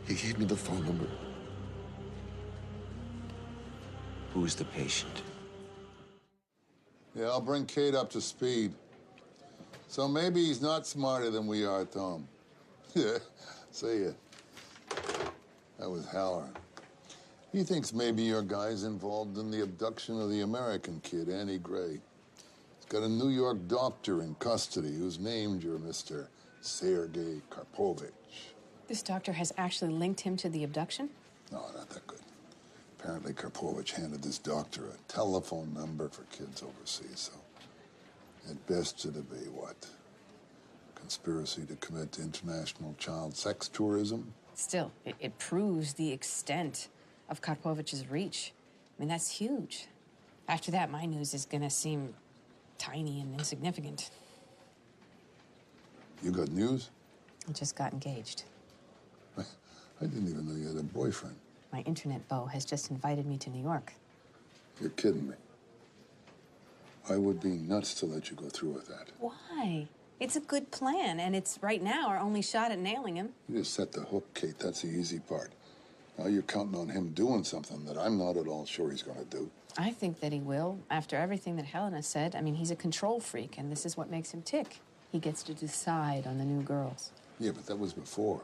S11: He gave me the phone number.
S19: Who's the patient?
S11: Yeah, I'll bring Kate up to speed. So maybe he's not smarter than we are, Tom. Yeah, see ya. That was Halloran. He thinks maybe your guy's involved in the abduction of the American kid, Annie Gray. He's got a New York doctor in custody who's named your Mr. Sergei Karpovich.
S1: This doctor has actually linked him to the abduction?
S11: No, not that good. Apparently, Karpovich handed this doctor a telephone number for kids overseas, so at best it'd be what? Conspiracy to commit international child sex tourism?
S1: Still, it proves the extent of Karpovich's reach. I mean, that's huge. After that, my news is gonna seem tiny and insignificant.
S11: You got news?
S1: I just got engaged.
S11: I didn't even know you had a boyfriend.
S1: My internet beau has just invited me to New York.
S11: You're kidding me. I would be nuts to let you go through with that.
S1: Why? It's a good plan, and it's right now our only shot at nailing him.
S11: You just set the hook, Kate. That's the easy part. Now you're counting on him doing something that I'm not at all sure he's gonna do.
S1: I think that he will, after everything that Helena said. I mean, he's a control freak, and this is what makes him tick. He gets to decide on the new girls.
S11: Yeah, but that was before.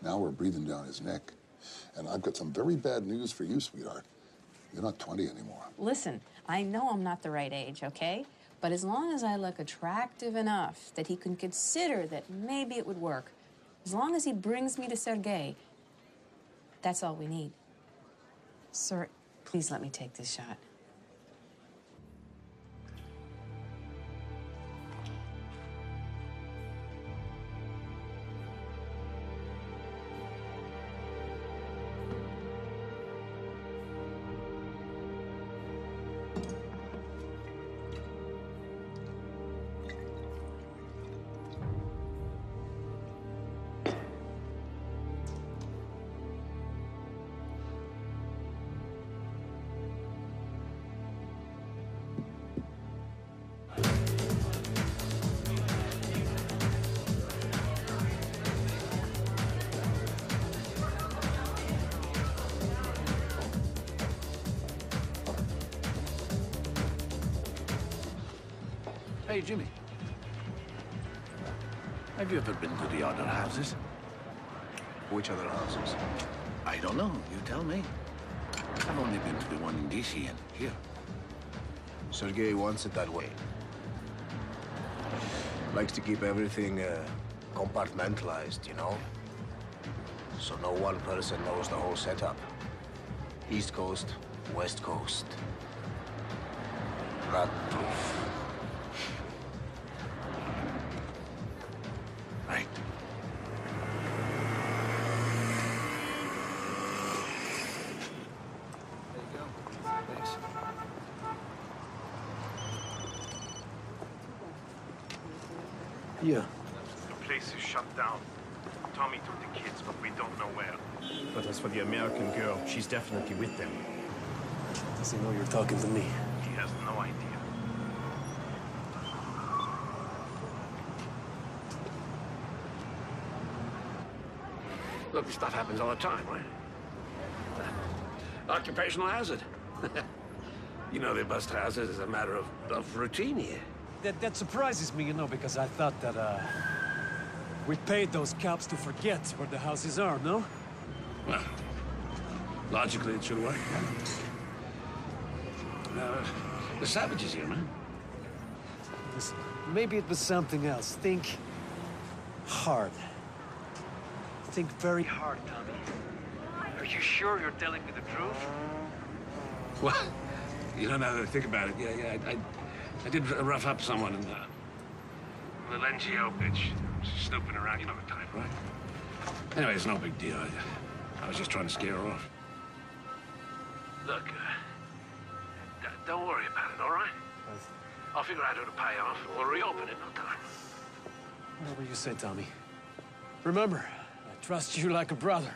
S11: Now we're breathing down his neck. And I've got some very bad news for you, sweetheart. You're not 20 anymore.
S1: Listen, I know I'm not the right age, okay? But as long as I look attractive enough that he can consider that maybe it would work, as long as he brings me to Sergei, that's all we need. Sir, please let me take this shot.
S6: Hey, Jimmy. Have you ever been to the other houses?
S3: Which other houses?
S6: I don't know. You tell me. I've only been to the one in DC and here.
S3: Sergei wants it that way. Likes to keep everything compartmentalized, you know? So no one person knows the whole setup. East Coast, West Coast. Rat-proof.
S6: Right.
S3: There you go. Thanks.
S16: Yeah.
S14: The place is shut down. Tommy took the kids, but we don't know where. But as for the American girl, she's definitely with them.
S16: Does he know you're talking to me?
S14: He has no idea.
S6: Look, this stuff happens all the time, right? Occupational hazard. You know, they bust houses as a matter of routine here.
S16: That surprises me, you know, because I thought that, we paid those cops to forget where the houses are, no?
S6: Well, logically, it should work. The savages here, man.
S16: Listen, maybe it was something else. Think hard. Think very hard, Tommy. Are you sure you're telling me the truth?
S6: Well, you know, now that I think about it, yeah, I did rough up someone in the NGO bitch. Snooping around, you know the type, right? Anyway, it's no big deal. I was just trying to scare her off. Look, don't worry about it, all right? I'll figure out who to pay off, and we'll reopen in no time.
S16: Whatever you say, Tommy. Remember, I trust you like a brother.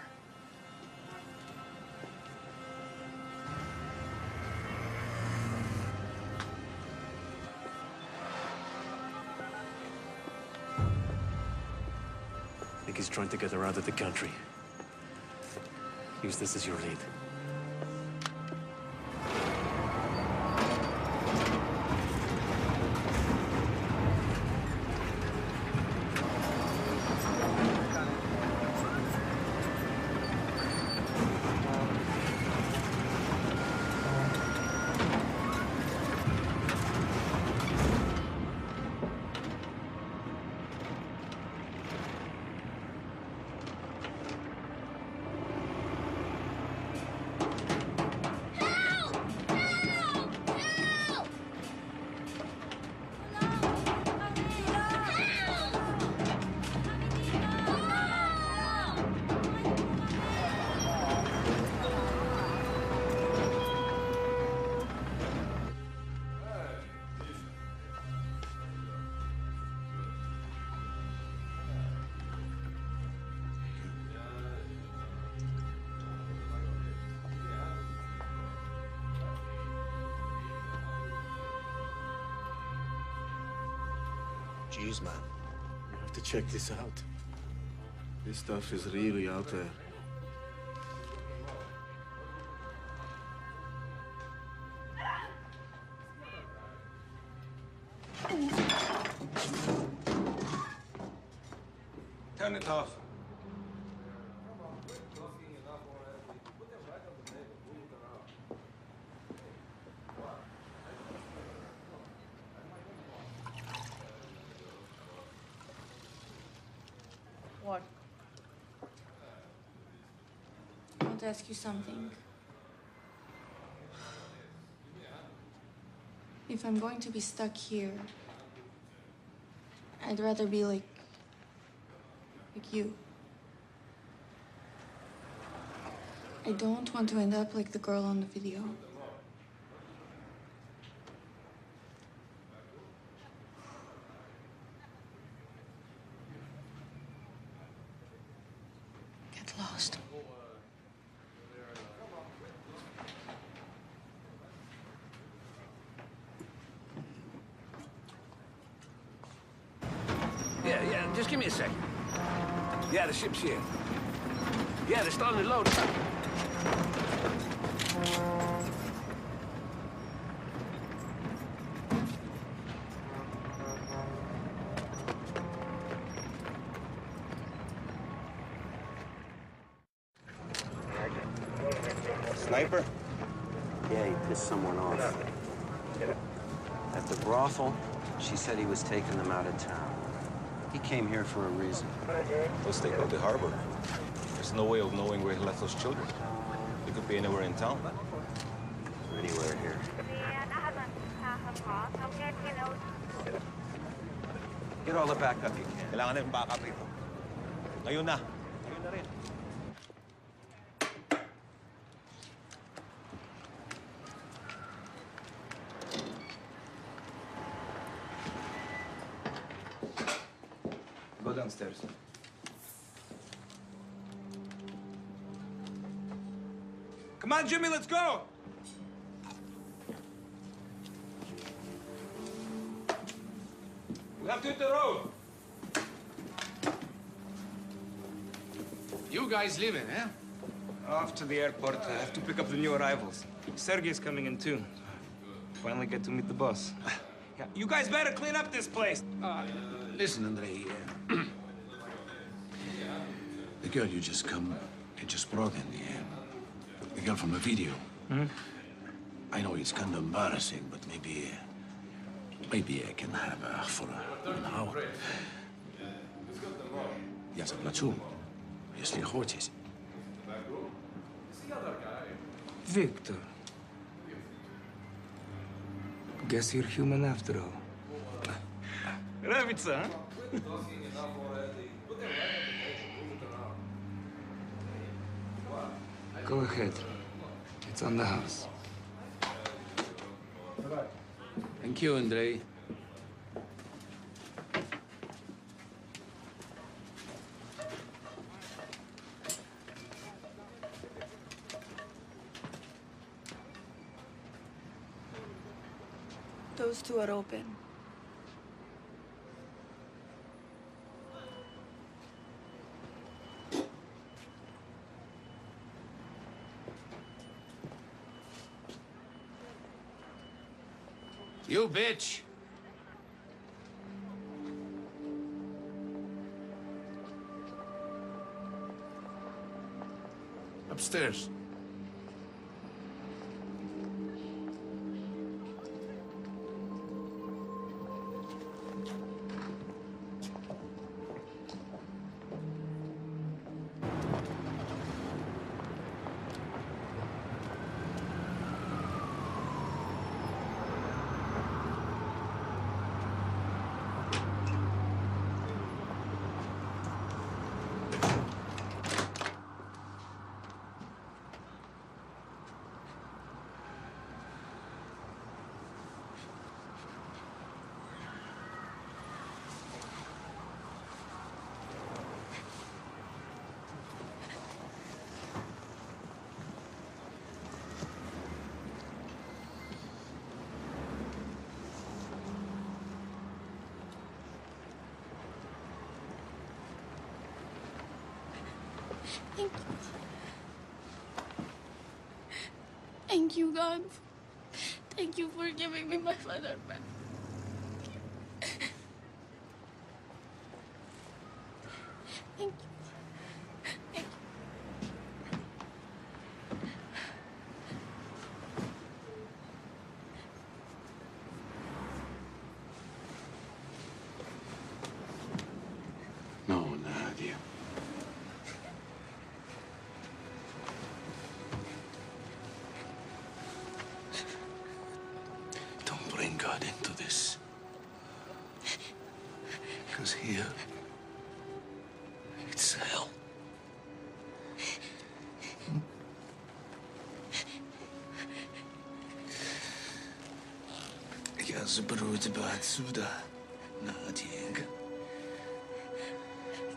S16: I think he's trying to get her out of the country. Use this as your lead.
S3: Jeez, man.
S10: You have to check this out.
S3: This stuff is really out there.
S12: Turn it off.
S21: What? I want to ask you something. If I'm going to be stuck here, I'd rather be like you. I don't want to end up like the girl on the video. Get lost.
S6: Yeah, just give me a second. Yeah, the ship's here. Yeah, they're starting to load it up.
S8: diaper?
S19: Yeah, he pissed someone off. At the brothel, she said he was taking them out of town. He came here for a reason.
S8: Let's take out the harbor. There's no way of knowing where he left those children. They could be anywhere in town.
S19: Or anywhere here. Get all the backup you can.
S8: Kailangan na yung backup rito. Ngayon na. Ngayon na rin.
S12: Go downstairs. Come on, Jimmy, let's go! We have to hit the road.
S17: You guys leaving, eh?
S12: Off to the airport. I have to pick up the new arrivals. Sergey's coming in too. Finally get to meet the boss. Yeah, you guys better clean up this place.
S17: Listen, Andrei. The girl you just brought in, the girl from the video.
S12: Hmm?
S17: I know it's kind of embarrassing, but maybe I can have her for an hour. Я заплачу, если хочешь.
S12: Victor. Guess you're human after all. Нравится, huh? Go ahead. It's on the house.
S17: Thank you, Andrei.
S21: Those two are open.
S17: You bitch! Upstairs.
S21: Thank you. Thank you, God. Thank you for giving me my father back. Thank you. Thank you.
S17: No, Nadia. Don't bring God into this. Because here, it's hell. Я заберу тебя отсюда, Наденька.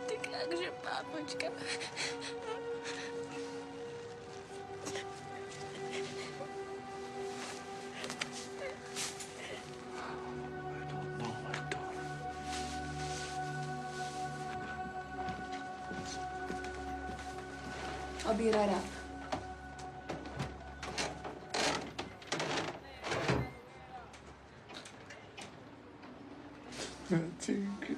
S21: Ты как же, папочка?
S1: I'll be right up.
S17: Наденька.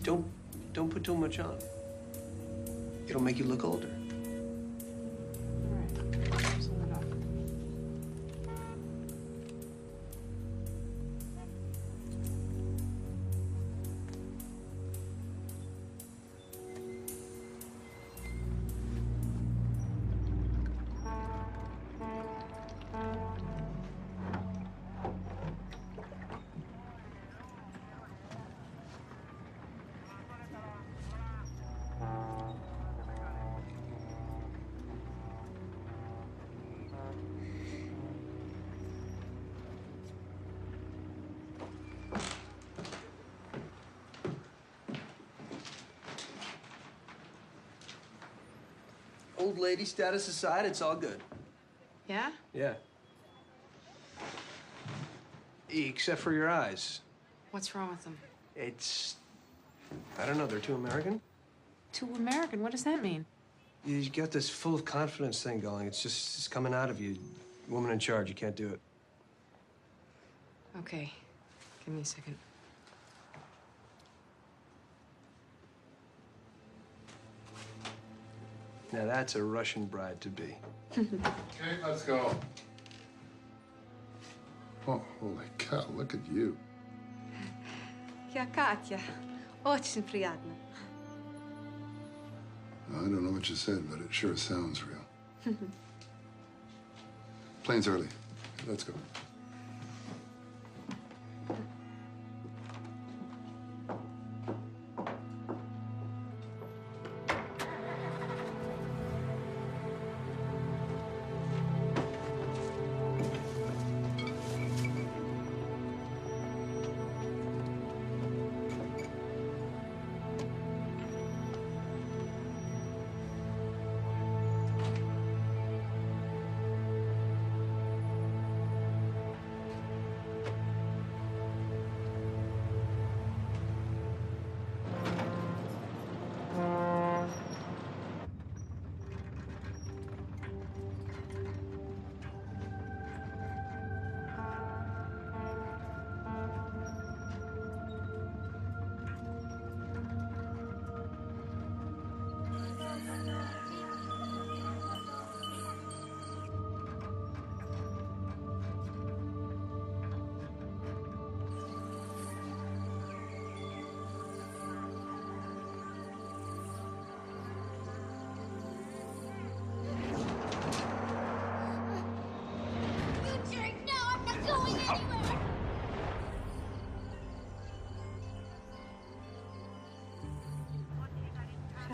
S13: Don't put too much on. It'll make you look older. Old lady status aside, it's all good.
S1: Yeah?
S13: Yeah. Except for your eyes.
S1: What's wrong with them?
S13: It's... I don't know, they're too American?
S1: Too American? What does that mean?
S13: You got this full of confidence thing going. It's coming out of you. Woman in charge, you can't do it.
S1: Okay. Give me a second.
S13: Now that's a Russian bride-to-be.
S11: Okay, let's go. Oh, holy cow, look at you.
S15: Я Катя. Очень приятно.
S11: I don't know what you said, but it sure sounds real. Plane's early. Let's go.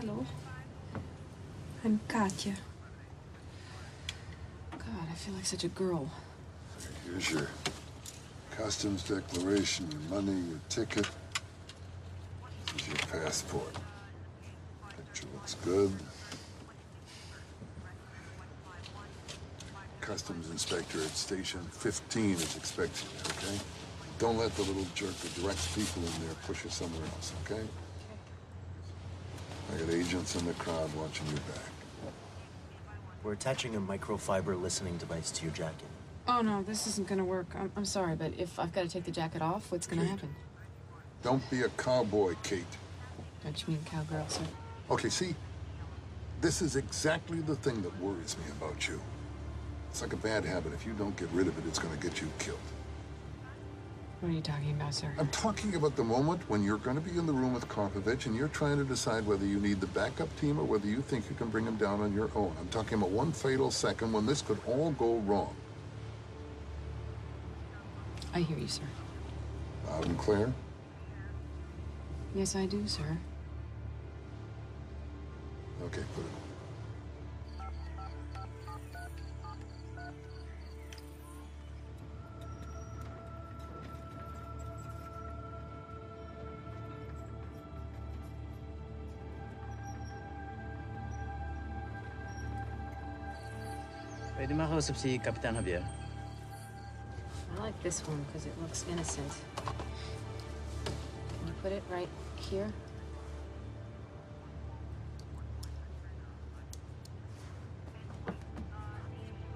S1: Hello. I'm Katya. God, I feel like such a girl.
S11: Here's your customs declaration, your money, your ticket. This is your passport. Picture looks good. Customs inspector at station 15 is expecting you, okay? Don't let the little jerk that directs people in there push you somewhere else, okay? I got agents in the crowd watching your back.
S10: We're attaching a microfiber listening device to your jacket.
S1: Oh, no, this isn't gonna work. I'm sorry, but if I've got to take the jacket off, what's gonna happen?
S11: Don't be a cowboy, Kate.
S1: Don't you mean cowgirl, sir?
S11: Okay, see? This is exactly the thing that worries me about you. It's like a bad habit. If you don't get rid of it, it's gonna get you killed.
S1: What are you talking about, sir?
S11: I'm talking about the moment when you're going to be in the room with Karpovich and you're trying to decide whether you need the backup team or whether you think you can bring him down on your own. I'm talking about one fatal second when this could all go wrong.
S1: I hear you, sir.
S11: Loud and clear?
S1: Yes, I do, sir.
S11: Okay, put it on.
S22: Pwede makausap si Kapitan Javier.
S1: I like this one because it looks innocent. Can you put it right here?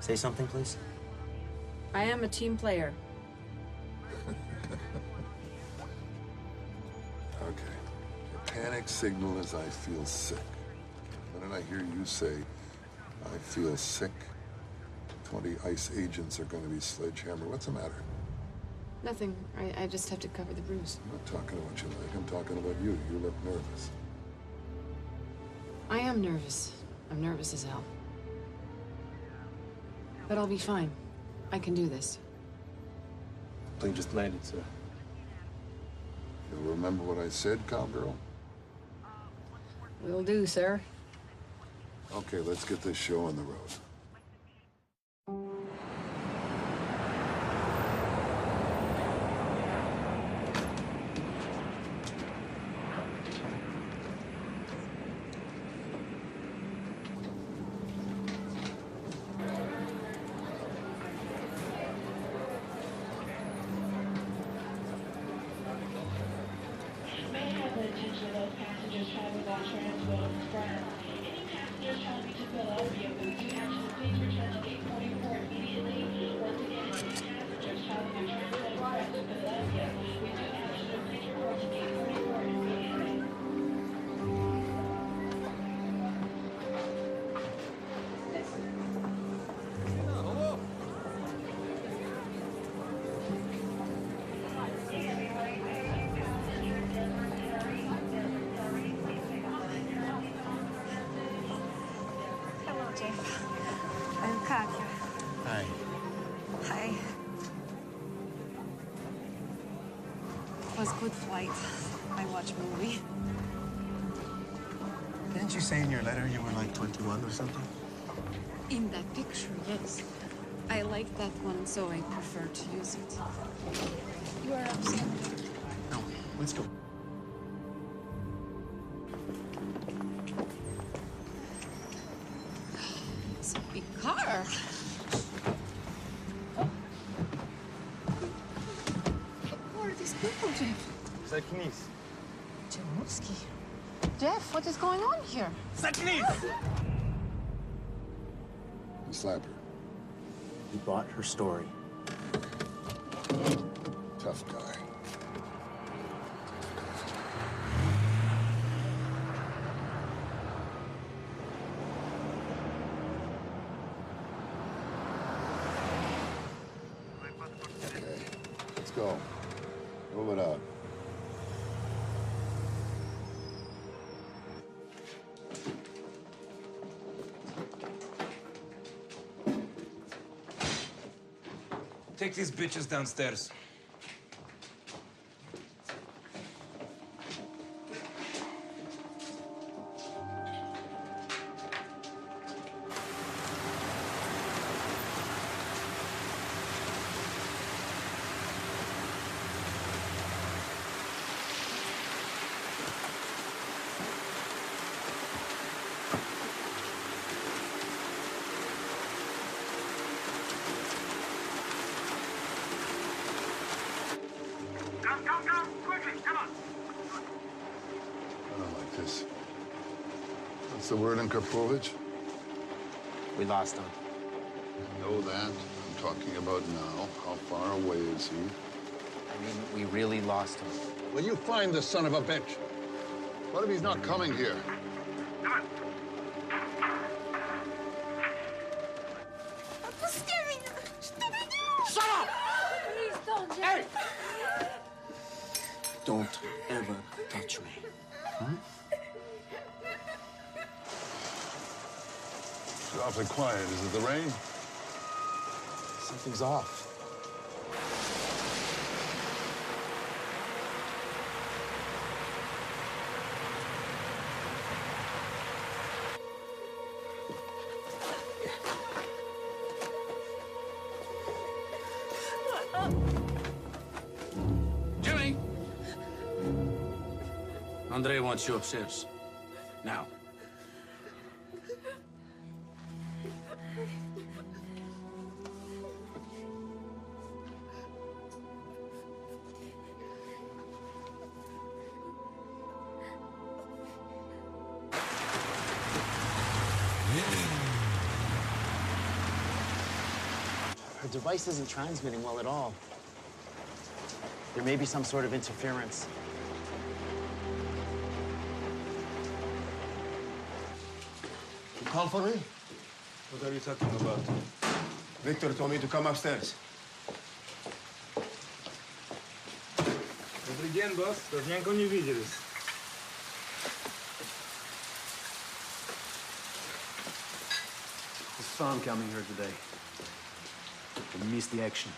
S10: Say something, please.
S1: I am a team player.
S11: Okay. Your panic signal is I feel sick. The minute I hear you say, I feel sick, 20 ICE agents are going to be sledgehammer. What's the matter?
S1: Nothing. I just have to cover the bruise.
S11: I'm not talking about you, like. I'm talking about you. You look nervous.
S1: I am nervous. I'm nervous as hell. But I'll be fine. I can do this.
S10: Plane just landed, sir.
S11: You'll remember what I said, cowgirl?
S1: Will do, sir.
S11: Okay, let's get this show on the road.
S5: Hello, Jeff. I'm Katya.
S17: Hi.
S5: Hi. It was good flight. I watch movie.
S17: Didn't you say in your letter you were like 21 or something?
S1: In that picture, yes. I like that one, so I prefer to use it. You are upset?
S17: No, let's go.
S1: It's a big car. Who are these people, Jeff?
S8: Saknis.
S1: Jamovsky. Jeff, what is going on here?
S8: Saknis!
S11: You slap her.
S10: He bought her story.
S11: Tough guy. Okay, let's go. Roll it out.
S12: Take these bitches downstairs.
S11: I don't like this. What's the word in Karpovich?
S10: We lost him.
S11: I know that. I'm talking about now. How far away is he?
S10: I mean, we really lost him.
S11: Will you find this son of a bitch? What if he's not coming here?
S17: Shut up!
S21: Please don't, Jeff.
S17: Hey!
S10: Don't ever touch me. Hmm?
S11: It's awfully quiet. Is it the rain?
S10: Something's off.
S17: Jimmy! Andre wants you upstairs. Now.
S10: Her device isn't transmitting well at all. There may be some sort of interference.
S3: call for me?
S12: What are you talking about?
S3: Victor told me to come upstairs.
S12: Добрый день, босс. Давненько не виделись.
S10: There's farm coming here today. We missed the action.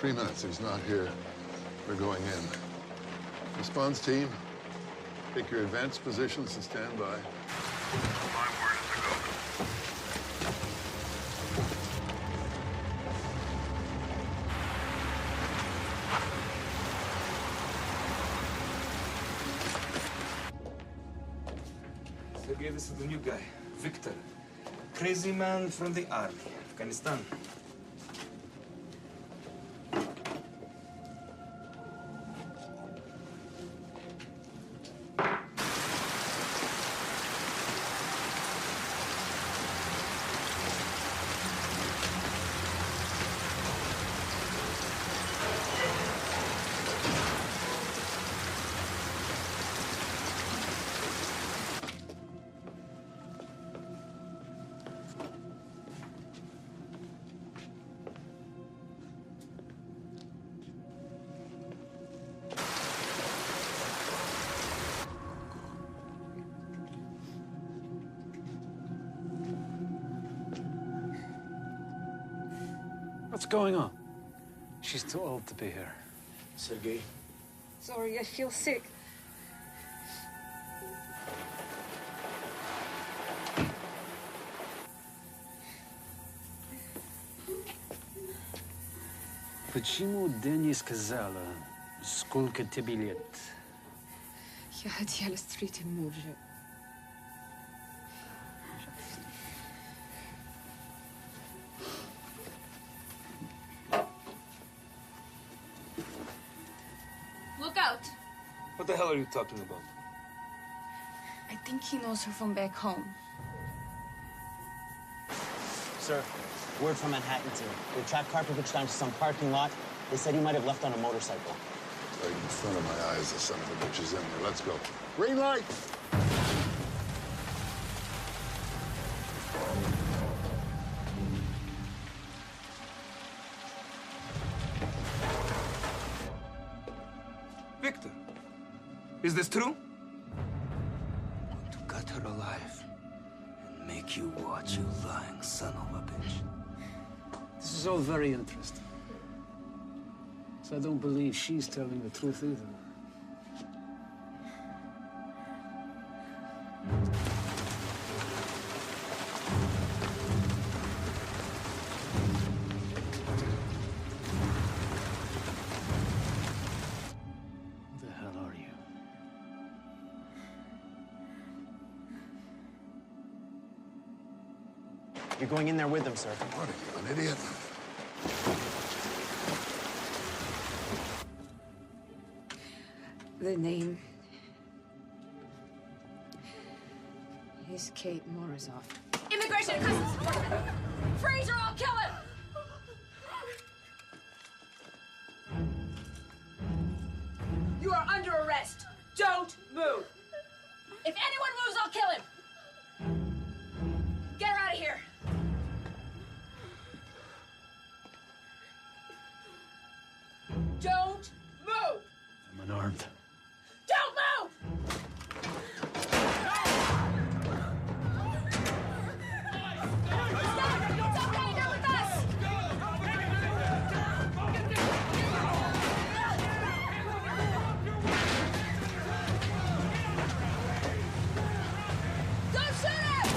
S11: 3 minutes. He's not here. We're going in. Response team, take your advanced positions and stand by.
S14: My word is to go.
S12: Sergey, this is the new guy, Victor. Crazy man from the army, Afghanistan.
S16: What's going on? She's too old to be here.
S3: Sergey?
S5: Sorry, I feel sick.
S16: Почему ты не сказала, сколько тебе лет?
S5: Я хотела встретить мужа.
S20: Look out!
S12: What the hell are you talking about?
S20: I think he knows her from back home.
S2: Sir, word from Manhattan team. They tracked Karpovich down to some parking lot. They said he might have left on a motorcycle.
S11: Right in front of my eyes, the son of a bitch is in there. Let's go. Green light!
S12: Victor, is this true?
S18: To gut her alive and make you watch, you lying son of a bitch.
S16: This is all very interesting. So I don't believe she's telling the truth either. Who the hell are you?
S2: You're going in there with them, sir.
S11: What are you, an idiot?
S5: The name is Kate Morozov.
S23: Immigration and Customs Enforcement! Freeze or I'll kill him! You are under arrest. Don't move. If anyone moves, I'll kill him. Get her out of here. Don't move.
S16: I'm unarmed.
S23: Don't move! Stop! It's okay, you're with us! Don't shoot him!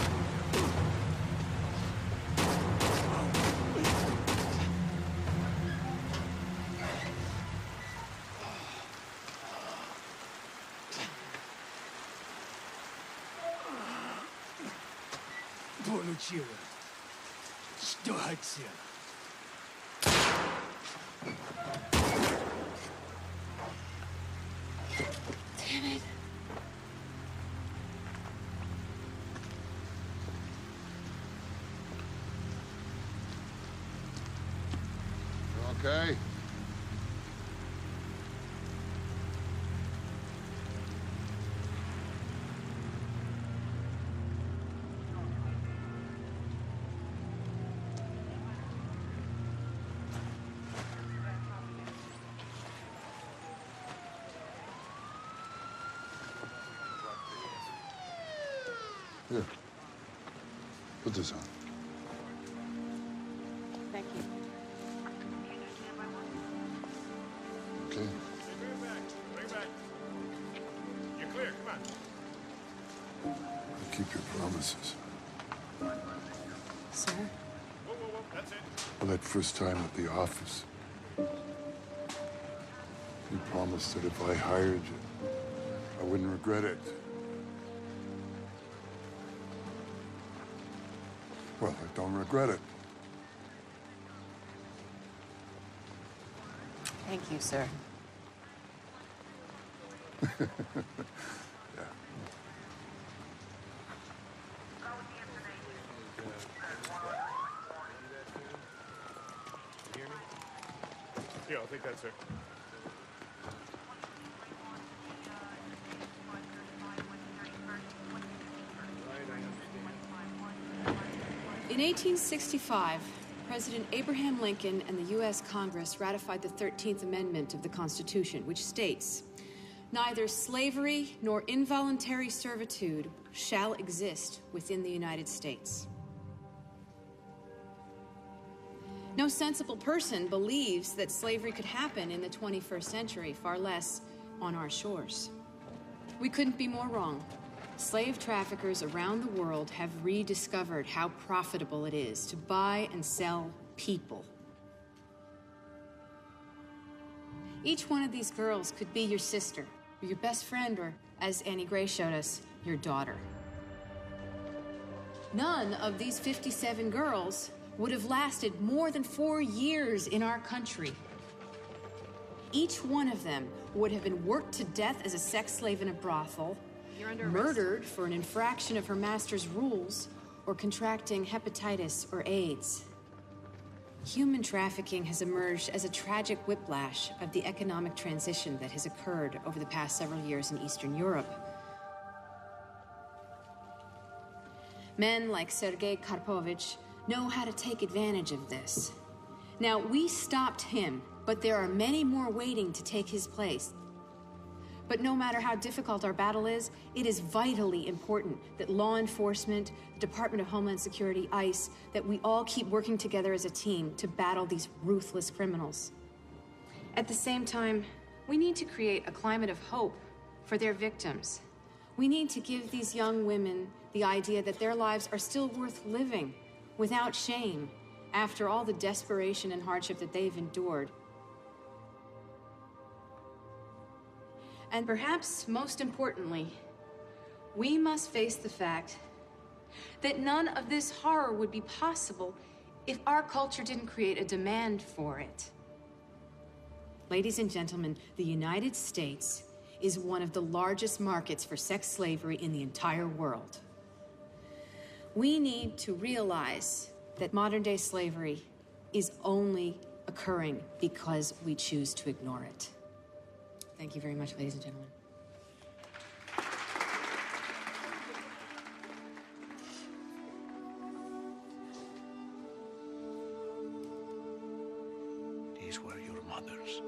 S16: Получила. Что хотела?
S1: Damn it.
S11: Okay. Here. Put this on.
S15: Thank you.
S11: Okay.
S14: Bring it back. You're clear, come on.
S11: Keep your promises.
S15: Sir?
S14: Whoa, that's it.
S11: Well, that first time at the office, you promised that if I hired you, I wouldn't regret it. Well, I don't regret it.
S15: Thank you, sir.
S14: Yeah, I'll take that, sir.
S5: In 1865, President Abraham Lincoln and the U.S. Congress ratified the 13th Amendment of the Constitution, which states, "Neither slavery nor involuntary servitude shall exist within the United States." No sensible person believes that slavery could happen in the 21st century, far less on our shores. We couldn't be more wrong. Slave traffickers around the world have rediscovered how profitable it is to buy and sell people. Each one of these girls could be your sister, or your best friend, or, as Annie Gray showed us, your daughter. None of these 57 girls would have lasted more than 4 years in our country. Each one of them would have been worked to death as a sex slave in a brothel, murdered for an infraction of her master's rules, or contracting hepatitis or AIDS. Human trafficking has emerged as a tragic whiplash of the economic transition that has occurred over the past several years in Eastern Europe. Men like Sergei Karpovich know how to take advantage of this. Now, we stopped him, but there are many more waiting to take his place. But no matter how difficult our battle is, it is vitally important that law enforcement, the Department of Homeland Security, ICE, that we all keep working together as a team to battle these ruthless criminals. At the same time, we need to create a climate of hope for their victims. We need to give these young women the idea that their lives are still worth living without shame after all the desperation and hardship that they've endured. And perhaps most importantly, we must face the fact that none of this horror would be possible if our culture didn't create a demand for it. Ladies and gentlemen, the United States is one of the largest markets for sex slavery in the entire world. We need to realize that modern-day slavery is only occurring because we choose to ignore it. Thank you very much, ladies and gentlemen.
S17: These were your mothers.